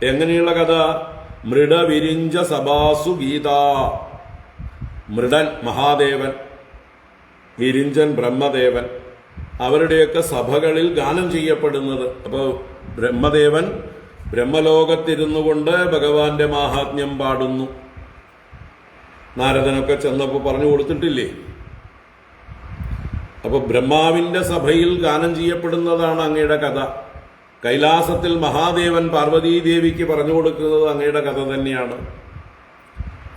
എങ്ങനെയുള്ള കഥ? മൃഡവിരിഞ്ച സഭാസു ഗീത. മൃഡൻ മഹാദേവൻ, വിരിഞ്ചൻ ബ്രഹ്മദേവൻ, അവരുടെയൊക്കെ സഭകളിൽ ഗാനം ചെയ്യപ്പെടുന്നത്. അപ്പോൾ ബ്രഹ്മദേവൻ ബ്രഹ്മലോകത്തിരുന്നു കൊണ്ട് ഭഗവാന്റെ മാഹാത്മ്യം പാടുന്നു. നാരദനൊക്കെ ചെന്നപ്പോൾ പറഞ്ഞു കൊടുത്തിട്ടില്ലേ? അപ്പൊ ബ്രഹ്മാവിന്റെ സഭയിൽ ഗാനം ചെയ്യപ്പെടുന്നതാണ് അങ്ങയുടെ കഥ. കൈലാസത്തിൽ മഹാദേവൻ പാർവതീദേവിക്ക് പറഞ്ഞു കൊടുക്കുന്നത് അങ്ങയുടെ കഥ തന്നെയാണ്.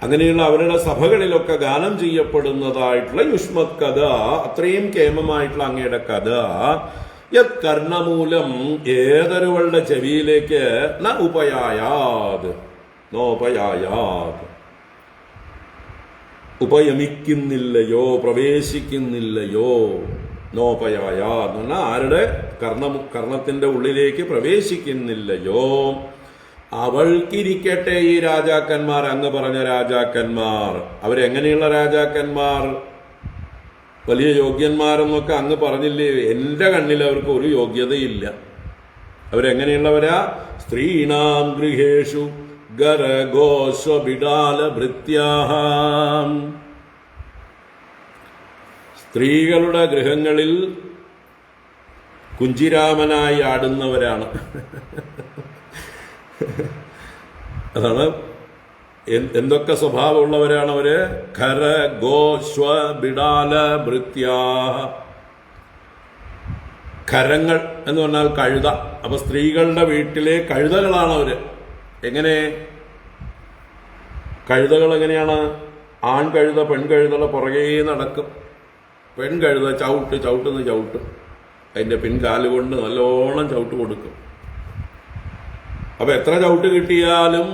അങ്ങനെയുള്ള അവരുടെ സഭകളിലൊക്കെ ഗാനം ചെയ്യപ്പെടുന്നതായിട്ടുള്ള യുഷ്മത് കഥ, അത്രയും കേമമായിട്ടുള്ള അങ്ങയുടെ കഥ, യത് കർണമൂലം, ഏതൊരുവളുടെ ചെവിയിലേക്ക് നോപയായാത്, ഉപയമിക്കുന്നില്ലയോ, പ്രവേശിക്കുന്നില്ലയോ. നോപയായാത് എന്ന് പറഞ്ഞാൽ ആരുടെ കർണത്തിന്റെ ഉള്ളിലേക്ക് പ്രവേശിക്കുന്നില്ലയോ. അവൾക്കിരിക്കട്ടെ ഈ രാജാക്കന്മാർ, അങ്ങ് പറഞ്ഞ രാജാക്കന്മാർ. അവരെങ്ങനെയുള്ള രാജാക്കന്മാർ? വലിയ യോഗ്യന്മാരെന്നൊക്കെ അങ്ങ് പറഞ്ഞില്ലേ? എന്റെ കണ്ണിൽ അവർക്ക് ഒരു യോഗ്യതയില്ല. അവരെങ്ങനെയുള്ളവരാ? സ്ത്രീണാം ഗൃഹേഷു ഗരഗോസ്വബിഡാലഭൃത്യാം, സ്ത്രീകളുടെ ഗൃഹങ്ങളിൽ കുഞ്ചിരാമനായി ആടുന്നവരാണ്. അതാണ് എന്തൊക്കെ സ്വഭാവമുള്ളവരാണ് അവര്? ഖര ഗോശ്വ ബിഡാല ഭൃത്യാ, ഖരങ്ങൾ എന്ന് പറഞ്ഞാൽ കഴുത. അപ്പൊ സ്ത്രീകളുടെ വീട്ടിലെ കഴുതകളാണ് അവര്. എങ്ങനെ കഴുതകൾ എങ്ങനെയാണ്? ആൺകഴുത പെൺകഴുതയുടെ പുറകെ നടക്കും. പെൺകഴുത ചവിട്ടുന്ന ചവിട്ടും, അതിന്റെ പിൻകാലുകൊണ്ട് നല്ലോണം ചവിട്ട് കൊടുക്കും. അപ്പൊ എത്ര ചവിട്ട് കിട്ടിയാലും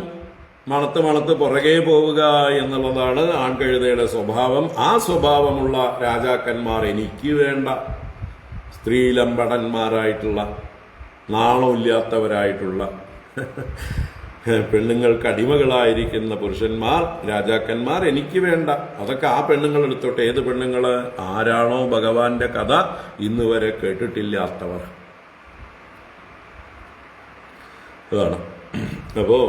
മണത്ത് പുറകെ പോവുക എന്നുള്ളതാണ് ആൺകഴുതയുടെ സ്വഭാവം. ആ സ്വഭാവമുള്ള രാജാക്കന്മാർ എനിക്ക് വേണ്ട. സ്ത്രീലമ്പടന്മാരായിട്ടുള്ള, നാണമില്ലാത്തവരായിട്ടുള്ള, പെണ്ണുങ്ങൾക്ക് അടിമകളായിരിക്കുന്ന പുരുഷന്മാർ, രാജാക്കന്മാർ എനിക്ക് വേണ്ട. അതൊക്കെ ആ പെണ്ണുങ്ങൾ എടുത്തോട്ടെ. ഏത് പെണ്ണുങ്ങള്? ആരാണോ ഭഗവാന്റെ കഥ ഇന്ന് വരെ കേട്ടിട്ടില്ലാത്തവർ. അതാണ്. അപ്പോ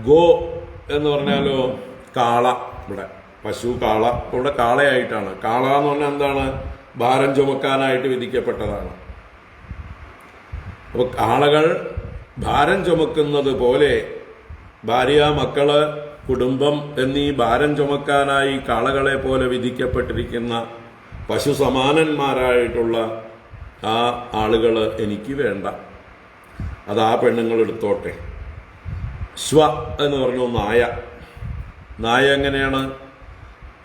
ഗോ എന്ന് പറഞ്ഞാലോ കാള. ഇവിടെ പശു, കാള. ഇവിടെ കാളയായിട്ടാണ്. കാള എന്ന് പറഞ്ഞാൽ എന്താണ്? ഭാരം ചുമക്കാനായിട്ട് വിധിക്കപ്പെട്ടതാണ്. അപ്പൊ കാളകൾ ഭാരം ചുമക്കുന്നത് പോലെ ഭാര്യ, മക്കള്, കുടുംബം എന്നീ ഭാരം ചുമക്കാനായി കാളകളെ പോലെ വിധിക്കപ്പെട്ടിരിക്കുന്ന പശു സമാനന്മാരായിട്ടുള്ള ആ ആളുകള് എനിക്ക് വേണ്ട. അത് ആ പെണ്ണുങ്ങൾ എടുത്തോട്ടെ. ശ്വ എന്ന് പറഞ്ഞു നായ. നായ എങ്ങനെയാണ്?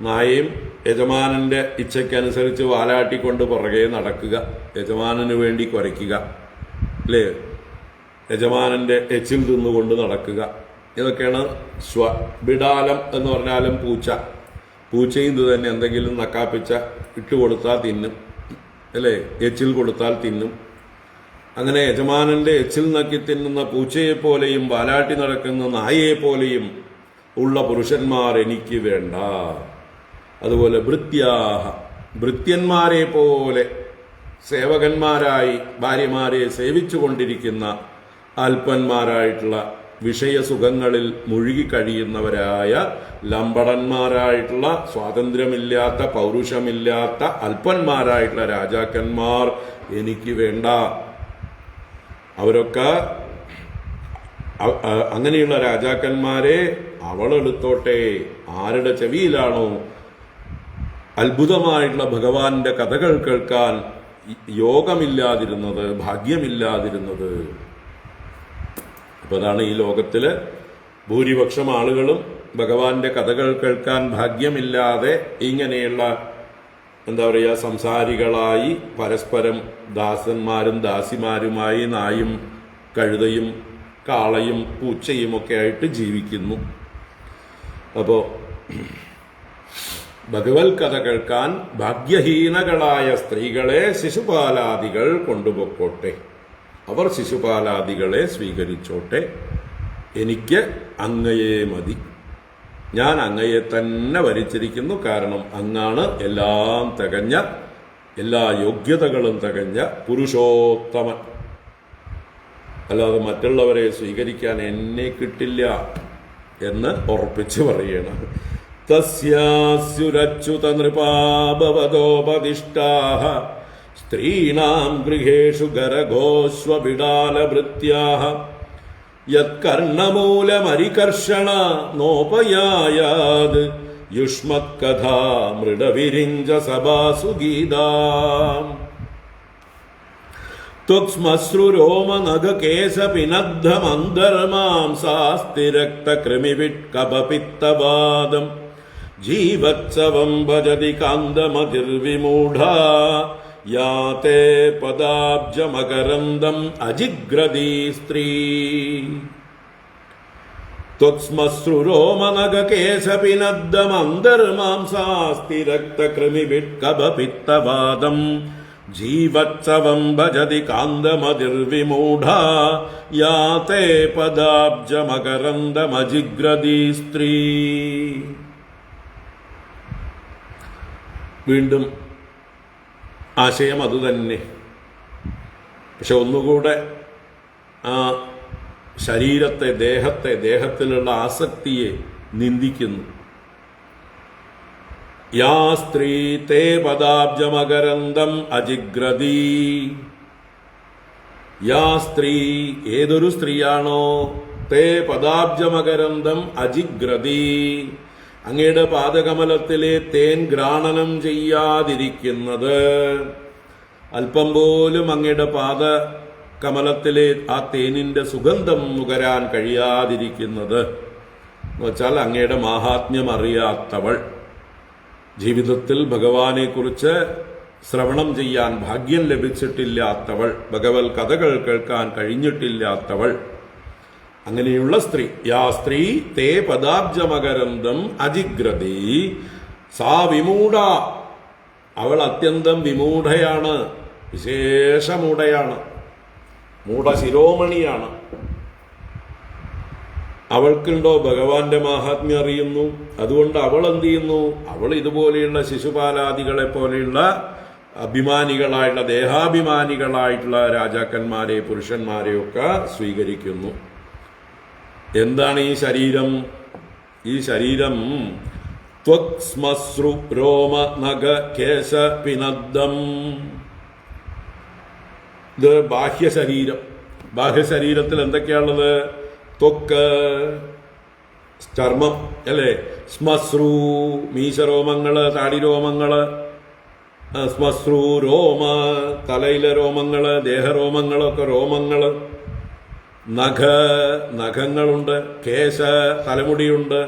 നായയും യജമാനന്റെ ഇച്ഛയ്ക്കനുസരിച്ച് വാലാട്ടിക്കൊണ്ട് പുറകെ നടക്കുക, യജമാനന് വേണ്ടി കുരയ്ക്കുക, അല്ലേ? യജമാനന്റെ എച്ചിൽ തിന്നുകൊണ്ട് നടക്കുക. ഇതൊക്കെയാണ് ശ്വ. ബിഡാലം എന്ന് പറഞ്ഞാലും പൂച്ച. പൂച്ചയും ഇത് തന്നെ. എന്തെങ്കിലും നക്കാപ്പിച്ച ഇട്ടുകൊടുത്താൽ തിന്നും, അല്ലേ? എച്ചിൽ കൊടുത്താൽ തിന്നും. അങ്ങനെ യജമാനന്റെ എച്ചിൽ നക്കി തിന്നുന്ന പൂച്ചയെപ്പോലെയും വാലാട്ടി നടക്കുന്ന നായയെപ്പോലെയും ഉള്ള പുരുഷന്മാർ എനിക്ക് വേണ്ട. അതുപോലെ ഭൃത്യാഹ, ഭൃത്യന്മാരെ പോലെ സേവകന്മാരായി ഭാര്യമാരെ സേവിച്ചുകൊണ്ടിരിക്കുന്ന അല്പന്മാരായിട്ടുള്ള, വിഷയസുഖങ്ങളിൽ മുഴുകിക്കഴിയുന്നവരായ ലംബടന്മാരായിട്ടുള്ള, സ്വാതന്ത്ര്യമില്ലാത്ത, പൗരുഷമില്ലാത്ത അല്പന്മാരായിട്ടുള്ള രാജാക്കന്മാർ എനിക്ക് വേണ്ട. അവരൊക്കെ അങ്ങനെയുള്ള രാജാക്കന്മാരെ അവളെടുത്തോട്ടെ. ആരുടെ ചെവിയിലാണോ അത്ഭുതമായിട്ടുള്ള ഭഗവാന്റെ കഥകൾ കേൾക്കാൻ യോഗമില്ലാതിരുന്നത്, ഭാഗ്യമില്ലാതിരുന്നത്. അപ്പൊ അതാണ് ഈ ലോകത്തില് ഭൂരിപക്ഷം ആളുകളും ഭഗവാന്റെ കഥകൾ കേൾക്കാൻ ഭാഗ്യമില്ലാതെ ഇങ്ങനെയുള്ള സംസാരികളായി പരസ്പരം ദാസന്മാരും ദാസിമാരുമായി നായും കഴുതയും കാളയും പൂച്ചയും ഒക്കെ ആയിട്ട് ജീവിക്കുന്നു. അപ്പോ ഭഗവത് കഥ കേൾക്കാൻ ഭാഗ്യഹീനകളായ സ്ത്രീകളെ ശിശുപാലാദികൾ കൊണ്ടുപോയിക്കോട്ടെ. അവർ ശിശുപാലാദികളെ സ്വീകരിച്ചോട്ടെ. എനിക്ക് അങ്ങയെ മതി. ഞാൻ അങ്ങയെ തന്നെ വരിച്ചിരിക്കുന്നു. കാരണം അങ്ങാണ് എല്ലാം തികഞ്ഞ, എല്ലാ യോഗ്യതകളും തികഞ്ഞ പുരുഷോത്തമൻ. അല്ലാതെ മറ്റുള്ളവരെ സ്വീകരിക്കാൻ എന്നെ കിട്ടില്ല എന്ന് ഉറപ്പിച്ചു പറയണം. തസ്യാസ്യുരച്യുത നൃപാഭവതോപദിഷ്ടാഃ സ്ത്രീണാം ഗൃഹേഷു ഗരഘോഷ്വബിഡാലഭൃത്യാഃ യത്കർണമൂലമരികർഷണ നോപയായാത് യുഷ്മത്കഥാ മൃഡവിരിഞ്ച സഭാസു ഗീതാം ത്വക്സ്മശ്രുരോമനഗകേശപിനദ്ധമന്തർമാംസാസ്തിരക്തകൃമിവിട്കപപിത്തവാദം ജീവത്സവം ഭജതി കാന്തമതിർവിമൂഢാ യാതേ പദാബ്ജമകരന്ദം അജിഗ്രദീ സ്ത്രീ. ത്വക്സ്മശ്രുരോമനഗകേശപിനദ്ധമന്തർമാംസാസ്തിരക്തകൃമിവിട്കപപിത്തവാദം ജീവത്സവം ഭജതി കാന്തമതിർവിമൂഢാ യാതേ പദാബ്ജമകരന്ദമജിഗ്രദീ സ്ത്രീ. വീണ്ടും ആശയം അതുതന്നെ. പക്ഷെ ഒന്നുകൂടെ ആ ശരീരത്തെ, ദേഹത്തിലുള്ള ആസക്തിയെ നിന്ദിക്കുന്നു. യാ സ്ത്രീ തേ പദാബ്ജമകരന്ദം അജിഗ്രദീ. യാ സ്ത്രീ, ഏതൊരു സ്ത്രീയാണോ തേ പദാബ്ജമകരന്ദം അജിഗ്രദീ, അങ്ങയുടെ പാദകമലത്തിലെ തേൻ ഘ്രാണനം ചെയ്യാതിരിക്കുന്നത്, അല്പം പോലും അങ്ങയുടെ പാദകമലത്തിലെ ആ തേനിന്റെ സുഗന്ധം നുകരാൻ കഴിയാതിരിക്കുന്നത് എന്ന് വെച്ചാൽ അങ്ങയുടെ മാഹാത്മ്യം അറിയാത്തവൾ, ജീവിതത്തിൽ ഭഗവാനെക്കുറിച്ച് ശ്രവണം ചെയ്യാൻ ഭാഗ്യം ലഭിച്ചിട്ടില്ലാത്തവൾ, ഭഗവത് കഥകൾ കേൾക്കാൻ കഴിഞ്ഞിട്ടില്ലാത്തവൾ, അങ്ങനെയുള്ള സ്ത്രീ. യാ സ്ത്രീ തേ പദാബ്ജമകരന്തം അജിഗ്രതി സാ വിമൂഢ, അവൾ അത്യന്തം വിമൂഢയാണ്, വിശേഷമൂഢയാണ്, മൂഢശിരോമണിയാണ്. അവൾക്കുണ്ടോ ഭഗവാന്റെ മാഹാത്മ്യം അറിയുന്നു. അതുകൊണ്ട് അവൾ എന്ത് ചെയ്യുന്നു? അവൾ ഇതുപോലെയുള്ള ശിശുപാലാദികളെ പോലെയുള്ള അഭിമാനികളായിട്ടുള്ള ദേഹാഭിമാനികളായിട്ടുള്ള രാജാക്കന്മാരെ പുരുഷന്മാരെയൊക്കെ സ്വീകരിക്കുന്നു. എന്താണ് ഈ ശരീരം? ഈ ശരീരം ത്വക് ശ്മശ്രു രോമ നഖ കേശ പിനദ്ദം, ഇത് ബാഹ്യശരീരം. ബാഹ്യശരീരത്തിൽ എന്തൊക്കെയാണുള്ളത്? ത്വക്ക് ചർമ്മം അല്ലേ, ശ്മശ്രു മീശരോമങ്ങള്, താടിരോമങ്ങള്, ശ്മശ്രു രോമ തലയിലെ രോമങ്ങള്, ദേഹരോമങ്ങളൊക്കെ രോമങ്ങള്, നഖ നഖങ്ങളുണ്ട്, കേശ തലമുടിയുണ്ട്.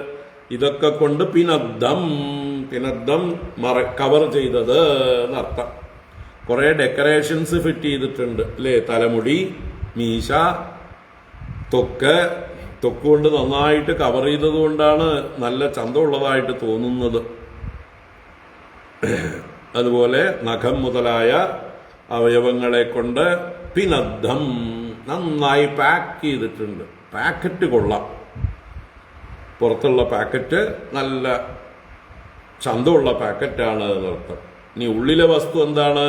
ഇതൊക്കെ കൊണ്ട് പിനദ്ദം, പിനദ്ദം കവർ ചെയ്തത് എന്നർത്ഥം. കുറെ ഡെക്കറേഷൻസ് ഫിറ്റ് ചെയ്തിട്ടുണ്ട് അല്ലേ? തലമുടി, മീശ, ത്വക്ക് കൊണ്ട് നന്നായിട്ട് കവർ ചെയ്തത് കൊണ്ടാണ് നല്ല ചന്തമുള്ളതായിട്ട് തോന്നുന്നത്. അതുപോലെ നഖം മുതലായ അവയവങ്ങളെ കൊണ്ട് പിനദ്ദം നന്നായി പാക്ക് ചെയ്തിട്ടുണ്ട്. പാക്കറ്റ് കൊള്ളാം, പുറത്തുള്ള പാക്കറ്റ് നല്ല ചന്തമുള്ള പാക്കറ്റാണ് എന്നർത്ഥം. ഇനി ഉള്ളിലെ വസ്തു എന്താണ്?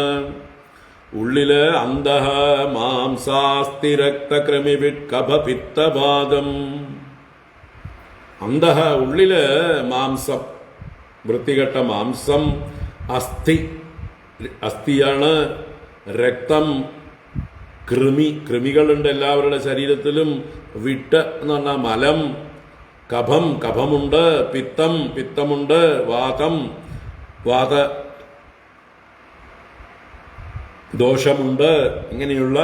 ഉള്ളില് അന്തഃ മാംസാസ്തി രക്തകൃമിവിത് കഫപിത്തപാദം. അന്തഃ ഉള്ളില് മാംസം, വൃത്തികെട്ട മാംസം, അസ്ഥി അസ്ഥിയാണ്, രക്തം, കൃമികളുണ്ട് എല്ലാവരുടെ ശരീരത്തിലും, വിട്ട് എന്ന് പറഞ്ഞാൽ മലം, കഫമുണ്ട്, പിത്തമുണ്ട്, വാത ദോഷമുണ്ട്. ഇങ്ങനെയുള്ള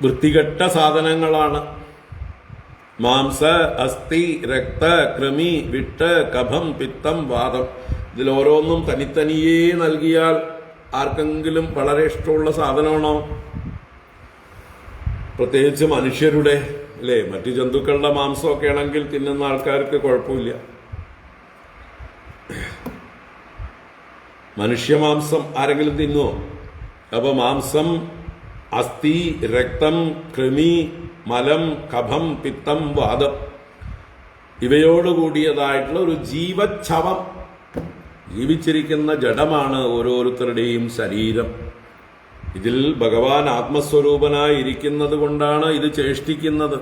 വൃത്തികെട്ട സാധനങ്ങളാണ് മാംസ, അസ്ഥി, രക്ത, കൃമി, വിട്ട്, കഫം, പിത്തം, വാതം. ഇതിൽ ഓരോന്നും തനിത്തനിയേ നൽകിയാൽ ആർക്കെങ്കിലും വളരെ ഇഷ്ടമുള്ള സാധനമാണോ? പ്രത്യേകിച്ച് മനുഷ്യരുടെ അല്ലേ? മറ്റു ജന്തുക്കളുടെ മാംസമൊക്കെ ആണെങ്കിൽ തിന്നുന്ന ആൾക്കാർക്ക് കുഴപ്പമില്ല. മനുഷ്യമാംസം ആരെങ്കിലും തിന്നുവോ? അപ്പൊ മാംസം, അസ്ഥി, രക്തം, കൃമി, മലം, കഫം, പിത്തം, വാതം ഇവയോടുകൂടിയതായിട്ടുള്ള ഒരു ജീവച്ഛവം, ജീവിച്ചിരിക്കുന്ന ജഡമാണ് ഓരോരുത്തരുടെയും ശരീരം. ഇതിൽ ഭഗവാൻ ആത്മസ്വരൂപനായി ഇരിക്കുന്നത് കൊണ്ടാണ് ഇത് ചേഷ്ടിക്കുന്നത്.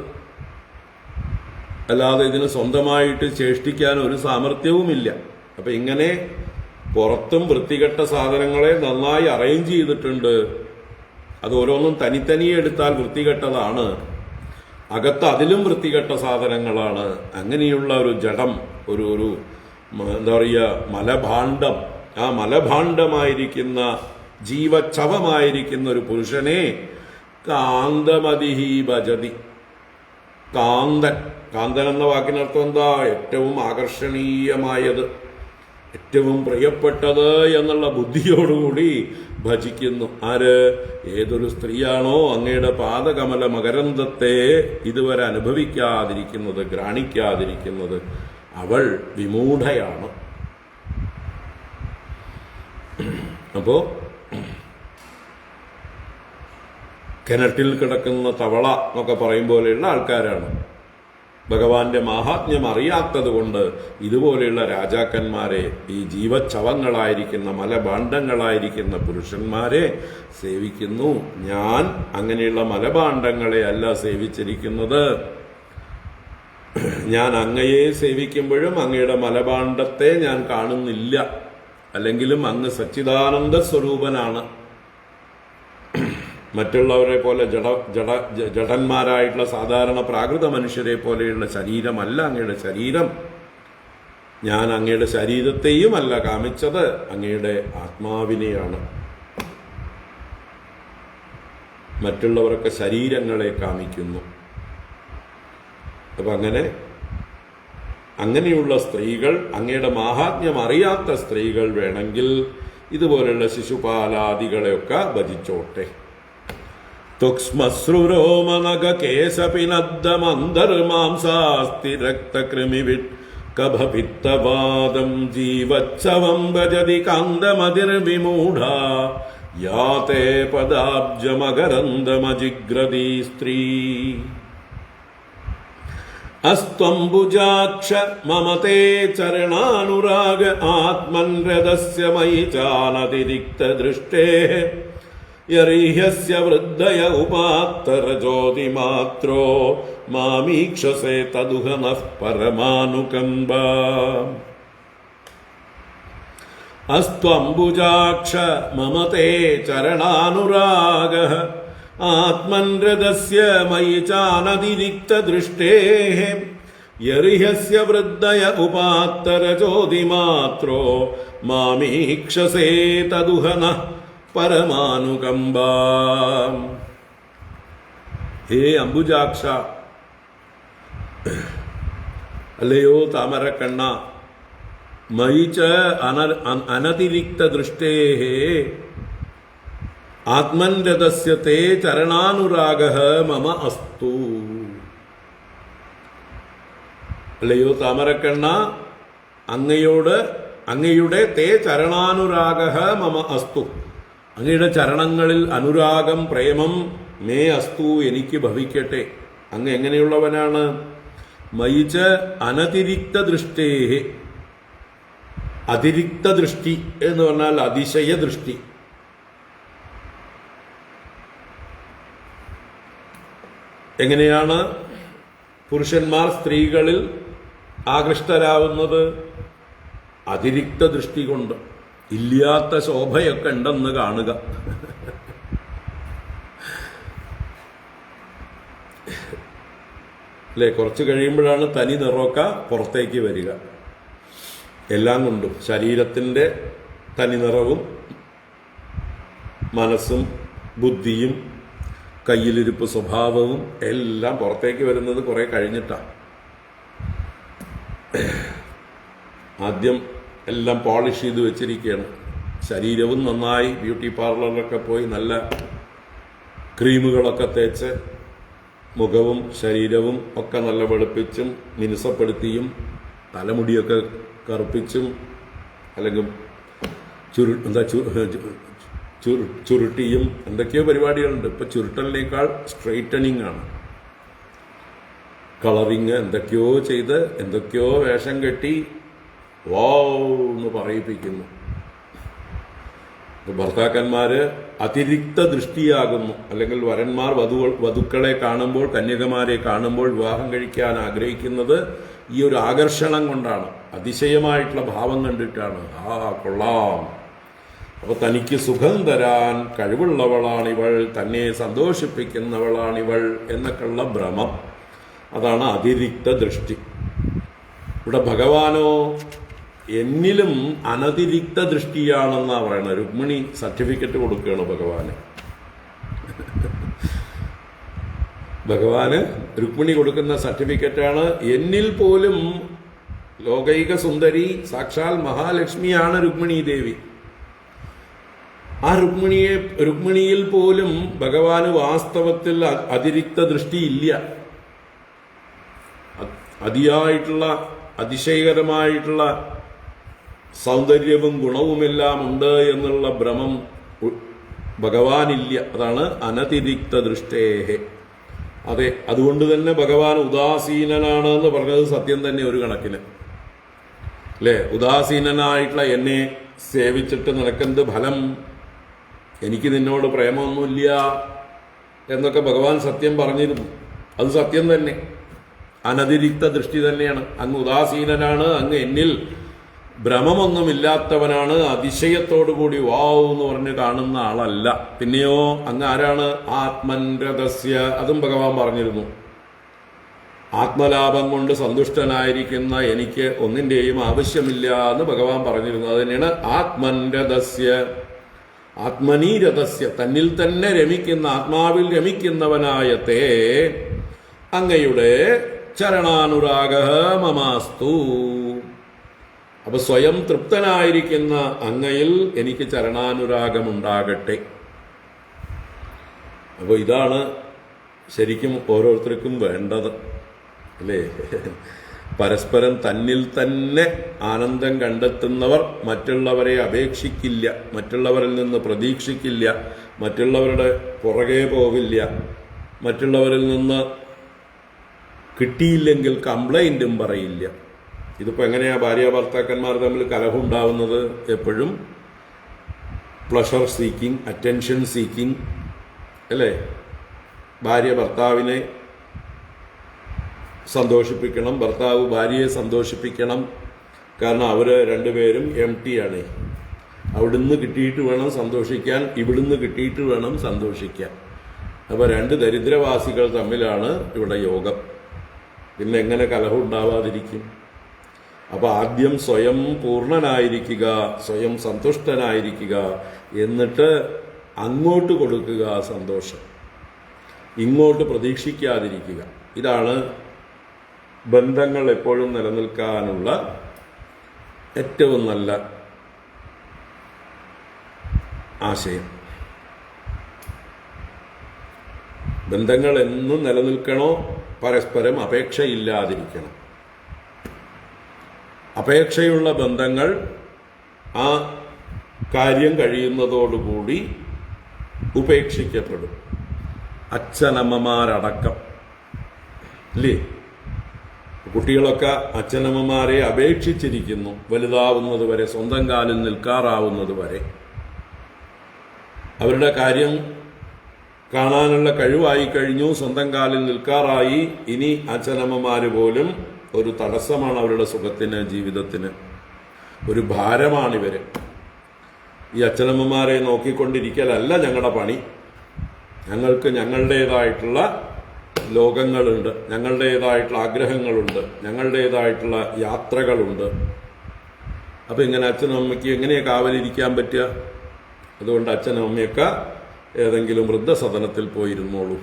അല്ലാതെ ഇതിന് സ്വന്തമായിട്ട് ചേഷ്ടിക്കാൻ ഒരു സാമർഥ്യവുമില്ല. അപ്പൊ ഇങ്ങനെ പുറത്തും വൃത്തികെട്ട സാധനങ്ങളെ നന്നായി അറേഞ്ച് ചെയ്തിട്ടുണ്ട്. അത് ഓരോന്നും തനിത്തനിയെ എടുത്താൽ വൃത്തികെട്ടതാണ്, അകത്ത് അതിലും വൃത്തികെട്ട സാധനങ്ങളാണ്. അങ്ങനെയുള്ള ഒരു ജഡം, ഒരു എന്താ പറയുക, മലഭാണ്ഡം, ആ മലഭാണ്ഡമായിരിക്കുന്ന ജീവച്ഛവമായിരിക്കുന്ന ഒരു പുരുഷനെ കാന്തമതിഹി ഭജതി. കാന്തൻ എന്ന വാക്കിനർത്ഥം എന്താ? ഏറ്റവും ആകർഷണീയമായത്, ഏറ്റവും പ്രിയപ്പെട്ടത് എന്നുള്ള ബുദ്ധിയോടുകൂടി ഭജിക്കുന്നു. ആര്? ഏതൊരു സ്ത്രീയാണോ അങ്ങയുടെ പാദകമല മകരന്തത്തെ ഇതുവരെ അനുഭവിക്കാതിരിക്കുന്നത്, ഗ്രാണിക്കാതിരിക്കുന്നത്, അവൾ വിമൂഢയാണ്. അപ്പോ കിണറ്റിൽ കിടക്കുന്ന തവള എന്നൊക്കെ പറയും പോലെയുള്ള ആൾക്കാരാണ്. ഭഗവാന്റെ മാഹാത്മ്യം അറിയാത്തത് കൊണ്ട് ഇതുപോലെയുള്ള രാജാക്കന്മാരെ, ഈ ജീവച്ഛവങ്ങളായിരിക്കുന്ന മലഭാണ്ഡങ്ങളായിരിക്കുന്ന പുരുഷന്മാരെ സേവിക്കുന്നു. ഞാൻ അങ്ങനെയുള്ള മലഭാണ്ഡങ്ങളെ അല്ല സേവിച്ചിരിക്കുന്നത്. ഞാൻ അങ്ങയെ സേവിക്കുമ്പോഴും അങ്ങയുടെ മലഭാണ്ഡത്തെ ഞാൻ കാണുന്നില്ല. അല്ലെങ്കിലും അങ്ങ് സച്ചിദാനന്ദ സ്വരൂപനാണ്. മറ്റുള്ളവരെ പോലെ ജഡന്മാരായിട്ടുള്ള സാധാരണ പ്രാകൃത മനുഷ്യരെ പോലെയുള്ള ശരീരമല്ല അങ്ങയുടെ ശരീരം. ഞാൻ അങ്ങയുടെ ശരീരത്തെയും അല്ല കാമിച്ചത്, അങ്ങയുടെ ആത്മാവിനെയാണ്. മറ്റുള്ളവരൊക്കെ ശരീരങ്ങളെ കാമിക്കുന്നു. അപ്പം അങ്ങനെയുള്ള സ്ത്രീകൾ, അങ്ങയുടെ മാഹാത്മ്യം അറിയാത്ത സ്ത്രീകൾ വേണമെങ്കിൽ ഇതുപോലുള്ള ശിശുപാലാദികളെയൊക്കെ ഭജിച്ചോട്ടെ. തുക്ഷ്മശ്രുരോമനഗകേശപിനദ്ദമന്തർമാംസാസ്തി രക്തകൃമിവിട് കഭപിത്തവാദം ജീവത്സവം ഭജതി കാന്തമതിർവിമൂഢ യാതേ പദാബ്ജമകരന്ദമജിഗ്രദീ സ്ത്രീ. അസ്ത്വംബുജാക്ഷ മമതേ ചരണാനുരാഗ ആത്മൻരദസ്യ മയി ചാനതിരിക്തദൃഷ്ടേഃ യരീഹ്യസ്യ വൃദ്ധയ ഉപാത്തരജ്യോതിമാത്രോ മാമീക്ഷസേ തദുഹനഃ പരമാനുകമ്പാ. അസ്ത്വംബുജാക്ഷ മമതേ ചരണാനുരാഗഃ ആത്മൻരദസ്യ മയി ചാനതിരിക്തദൃഷ്ടേഃ യർഹ്യസ്യ വൃദ്ധയ ഉപാത്തരജ്യോതിമാത്രോ മാമീക്ഷസേ തദുഹനഃ പരമാനുകമ്പാ. ഹേ അംബുജാക്ഷ, അല്ലയോ താമരക്കണ്ണ, മയി ച അനതിരിക്തദൃഷ്ടേഃ ആത്മൻരദസ്യ തേ ചരണാനുരാഗഃ മമ അസ്തു. അല്ലയോ താമരക്കണ്ണ, അങ്ങയുടെ തേ ചരണാനുരാഗഃ മമ അസ്തു, അങ്ങയുടെ ചരണങ്ങളിൽ അനുരാഗം, പ്രേമം മേ അസ്തു, എനിക്ക് ഭവിക്കട്ടെ. അങ്ങ് എങ്ങനെയുള്ളവനാണ്? മയി ച അനതിരിക്തദൃഷ്ടേഃ. അതിരിക്ത ദൃഷ്ടി എന്ന് പറഞ്ഞാൽ അതിശയ ദൃഷ്ടി. എങ്ങനെയാണ് പുരുഷന്മാർ സ്ത്രീകളിൽ ആകൃഷ്ടരാവുന്നത്? അതിരിക്ത ദൃഷ്ടി കൊണ്ട്. ഇല്ലാത്ത ശോഭയൊക്കെ ഉണ്ടെന്ന് കാണുക. അല്ലേ? കുറച്ച് കഴിയുമ്പോഴാണ് തനി നിറമൊക്കെ പുറത്തേക്ക് വരിക. എല്ലാം കൊണ്ടും ശരീരത്തിൻ്റെ തനി നിറവും മനസ്സും ബുദ്ധിയും കയ്യിലിരിപ്പ് സ്വഭാവവും എല്ലാം പുറത്തേക്ക് വരുന്നത് കുറെ കഴിഞ്ഞിട്ടാണ്. ആദ്യം എല്ലാം പോളിഷ് ചെയ്ത് വെച്ചിരിക്കുകയാണ്. ശരീരവും നന്നായി ബ്യൂട്ടി പാർലറിലൊക്കെ പോയി നല്ല ക്രീമുകളൊക്കെ തേച്ച് മുഖവും ശരീരവും ഒക്കെ നല്ല വെളുപ്പിച്ചും മിനുസപ്പെടുത്തിയും തലമുടിയൊക്കെ കറുപ്പിച്ചും അല്ലെങ്കിൽ ചുരുട്ടിയും എന്തൊക്കെയോ പരിപാടികളുണ്ട്. ഇപ്പൊ ചുരുട്ടലിനേക്കാൾ സ്ട്രെയിറ്റനിങ് ആണ്. കളറിങ് എന്തൊക്കെയോ ചെയ്ത് എന്തൊക്കെയോ വേഷം കെട്ടി വാവ് എന്ന് പറയിപ്പിക്കുന്നു. ഭർത്താക്കന്മാര് അതിരിക്ത ദൃഷ്ടിയാകുന്നു. അല്ലെങ്കിൽ വരന്മാർ വധുക്കളെ കാണുമ്പോൾ, കന്യകമാരെ കാണുമ്പോൾ വിവാഹം കഴിക്കാൻ ആഗ്രഹിക്കുന്നത് ഈ ഒരു ആകർഷണം കൊണ്ടാണ്, അതിശയമായിട്ടുള്ള ഭാവം കണ്ടിട്ടാണ്. കൊള്ളാം, അപ്പൊ തനിക്ക് സുഖം തരാൻ കഴിവുള്ളവളാണിവൾ, തന്നെ സന്തോഷിപ്പിക്കുന്നവളാണിവൾ എന്നൊക്കെയുള്ള ഭ്രമം. അതാണ് അതിരിക്ത ദൃഷ്ടി. ഇവിടെ ഭഗവാനോ എന്നിലും അനതിരിക്ത ദൃഷ്ടിയാണെന്നാ പറയണത്. രുക്മിണി സർട്ടിഫിക്കറ്റ് കൊടുക്കുകയാണ് ഭഗവാന് രുക്മിണി കൊടുക്കുന്ന സർട്ടിഫിക്കറ്റാണ്. എന്നിൽ പോലും ലോകൈക സുന്ദരി സാക്ഷാൽ മഹാലക്ഷ്മിയാണ് രുക്മിണി ദേവി. ആ രുക്മിണിയിൽ പോലും ഭഗവാന് വാസ്തവത്തിൽ അതിരിക്ത ദൃഷ്ടിയില്ല. അതിയായിട്ടുള്ള അതിശയകരമായിട്ടുള്ള സൗന്ദര്യവും ഗുണവുമെല്ലാം ഉണ്ട് എന്നുള്ള ഭ്രമം ഭഗവാനില്ല. അതാണ് അനതിരിക്ത ദൃഷ്ടേഹേ. അതെ, അതുകൊണ്ട് തന്നെ ഭഗവാൻ ഉദാസീനനാണ് എന്ന് പറഞ്ഞത് സത്യം തന്നെ ഒരു കണക്കിന്, അല്ലേ? ഉദാസീനനായിട്ടുള്ള എന്നെ സേവിച്ചിട്ട് നിനക്കെന്ത് ഫലം, എനിക്ക് നിന്നോട് പ്രേമമൊന്നുമില്ല എന്നൊക്കെ ഭഗവാൻ സത്യം പറഞ്ഞിരുന്നു. അത് സത്യം തന്നെ, അനതിരിക്ത ദൃഷ്ടി തന്നെയാണ്. അങ്ങ് ഉദാസീനനാണ്, അങ്ങ് എന്നിൽ ഭ്രമമൊന്നുമില്ലാത്തവനാണ്, അതിശയത്തോടുകൂടി വാവ് എന്ന് പറഞ്ഞ് കാണുന്ന ആളല്ല. പിന്നെയോ അങ്ങ് ആരാണ്? ആത്മൻരദസ്യ, അതും ഭഗവാൻ പറഞ്ഞിരുന്നു. ആത്മലാഭം കൊണ്ട് സന്തുഷ്ടനായിരിക്കുന്ന എനിക്ക് ഒന്നിൻ്റെയും ആവശ്യമില്ല എന്ന് ഭഗവാൻ പറഞ്ഞിരുന്നു. അത് തന്നെയാണ് ആത്മൻരഥസ്യ, ആത്മനീരഥസ്യ, തന്നിൽ തന്നെ രമിക്കുന്ന, ആത്മാവിൽ രമിക്കുന്നവനായ തേ അങ്ങയുടെ ചരണാനുരാഗ മമാസ്തു. അപ്പൊ സ്വയം തൃപ്തനായിരിക്കുന്ന അങ്ങയിൽ എനിക്ക് ചരണാനുരാഗമുണ്ടാകട്ടെ. അപ്പോൾ ഇതാണ് ശരിക്കും ഓരോരുത്തർക്കും വേണ്ടത്, അല്ലേ? പരസ്പരം തന്നിൽ തന്നെ ആനന്ദം കണ്ടെത്തുന്നവർ മറ്റുള്ളവരെ അപേക്ഷിക്കില്ല, മറ്റുള്ളവരിൽ നിന്ന് പ്രതീക്ഷിക്കില്ല, മറ്റുള്ളവരുടെ പുറകെ പോകില്ല, മറ്റുള്ളവരിൽ നിന്ന് കിട്ടിയില്ലെങ്കിൽ കംപ്ലൈൻറ്റും പറയില്ല. ഇതിപ്പോൾ എങ്ങനെയാണ് ഭാര്യ ഭർത്താക്കന്മാർ തമ്മിൽ കലഹം ഉണ്ടാവുന്നത്? എപ്പോഴും പ്ലഷർ സീക്കിംഗ്, അറ്റൻഷൻ സീക്കിംഗ്, അല്ലേ? ഭാര്യ ഭർത്താവിനെ സന്തോഷിപ്പിക്കണം, ഭർത്താവ് ഭാര്യയെ സന്തോഷിപ്പിക്കണം. കാരണം അവർ രണ്ടുപേരും ആണ്. അവിടുന്ന് കിട്ടിയിട്ട് വേണം സന്തോഷിക്കാൻ, ഇവിടുന്ന് കിട്ടിയിട്ട് വേണം സന്തോഷിക്കാൻ. അപ്പോൾ രണ്ട് ദരിദ്രവാസികൾ തമ്മിലാണ് ഇവിടെ യോഗം. പിന്നെ എങ്ങനെ കലഹം ഉണ്ടാവാതിരിക്കും? അപ്പോൾ ആദ്യം സ്വയം പൂർണ്ണനായിരിക്കുക, സ്വയം സന്തുഷ്ടനായിരിക്കുക, എന്നിട്ട് അങ്ങോട്ട് കൊടുക്കുക സന്തോഷം, ഇങ്ങോട്ട് പ്രതീക്ഷിക്കാതിരിക്കുക. ഇതാണ് ബന്ധങ്ങൾ എപ്പോഴും നിലനിൽക്കാനുള്ള ഏറ്റവും നല്ല ആശയം. ബന്ധങ്ങൾ എന്നും നിലനിൽക്കണോ? പരസ്പരം അപേക്ഷയില്ലാതിരിക്കണം. അപേക്ഷയുള്ള ബന്ധങ്ങൾ ആ കാര്യം കഴിയുന്നതോടുകൂടി ഉപേക്ഷിക്കപ്പെടും. അച്ഛനമ്മമാരടക്കം, അല്ലേ? കുട്ടികളൊക്കെ അച്ഛനമ്മമാരെ അപേക്ഷിച്ചിരിക്കുന്നു വലുതാവുന്നത് വരെ, സ്വന്തം കാലിൽ നിൽക്കാറാവുന്നത് വരെ. അവരുടെ കാര്യം കാണാനുള്ള കഴിവായി കഴിഞ്ഞു, സ്വന്തം കാലിൽ നിൽക്കാറായി. ഇനി അച്ഛനമ്മമാർ പോലും ഒരു തടസ്സമാണ് അവരുടെ സുഖത്തിന്, ജീവിതത്തിന് ഒരു ഭാരമാണിവര്. ഈ അച്ഛനമ്മമാരെ നോക്കിക്കൊണ്ടിരിക്കലല്ല ഞങ്ങളുടെ പണി. ഞങ്ങൾക്ക് ഞങ്ങളുടേതായിട്ടുള്ള ലോകങ്ങളുണ്ട്, ഞങ്ങളുടേതായിട്ടുള്ള ആഗ്രഹങ്ങളുണ്ട്, ഞങ്ങളുടേതായിട്ടുള്ള യാത്രകളുണ്ട്. അപ്പം ഇങ്ങനെ അച്ഛനും അമ്മയ്ക്ക് എങ്ങനെയാണ് കാവലിരിക്കാൻ പറ്റുക? അതുകൊണ്ട് അച്ഛനും അമ്മയൊക്കെ ഏതെങ്കിലും വൃദ്ധസദനത്തിൽ പോയിരുന്നോളൂ.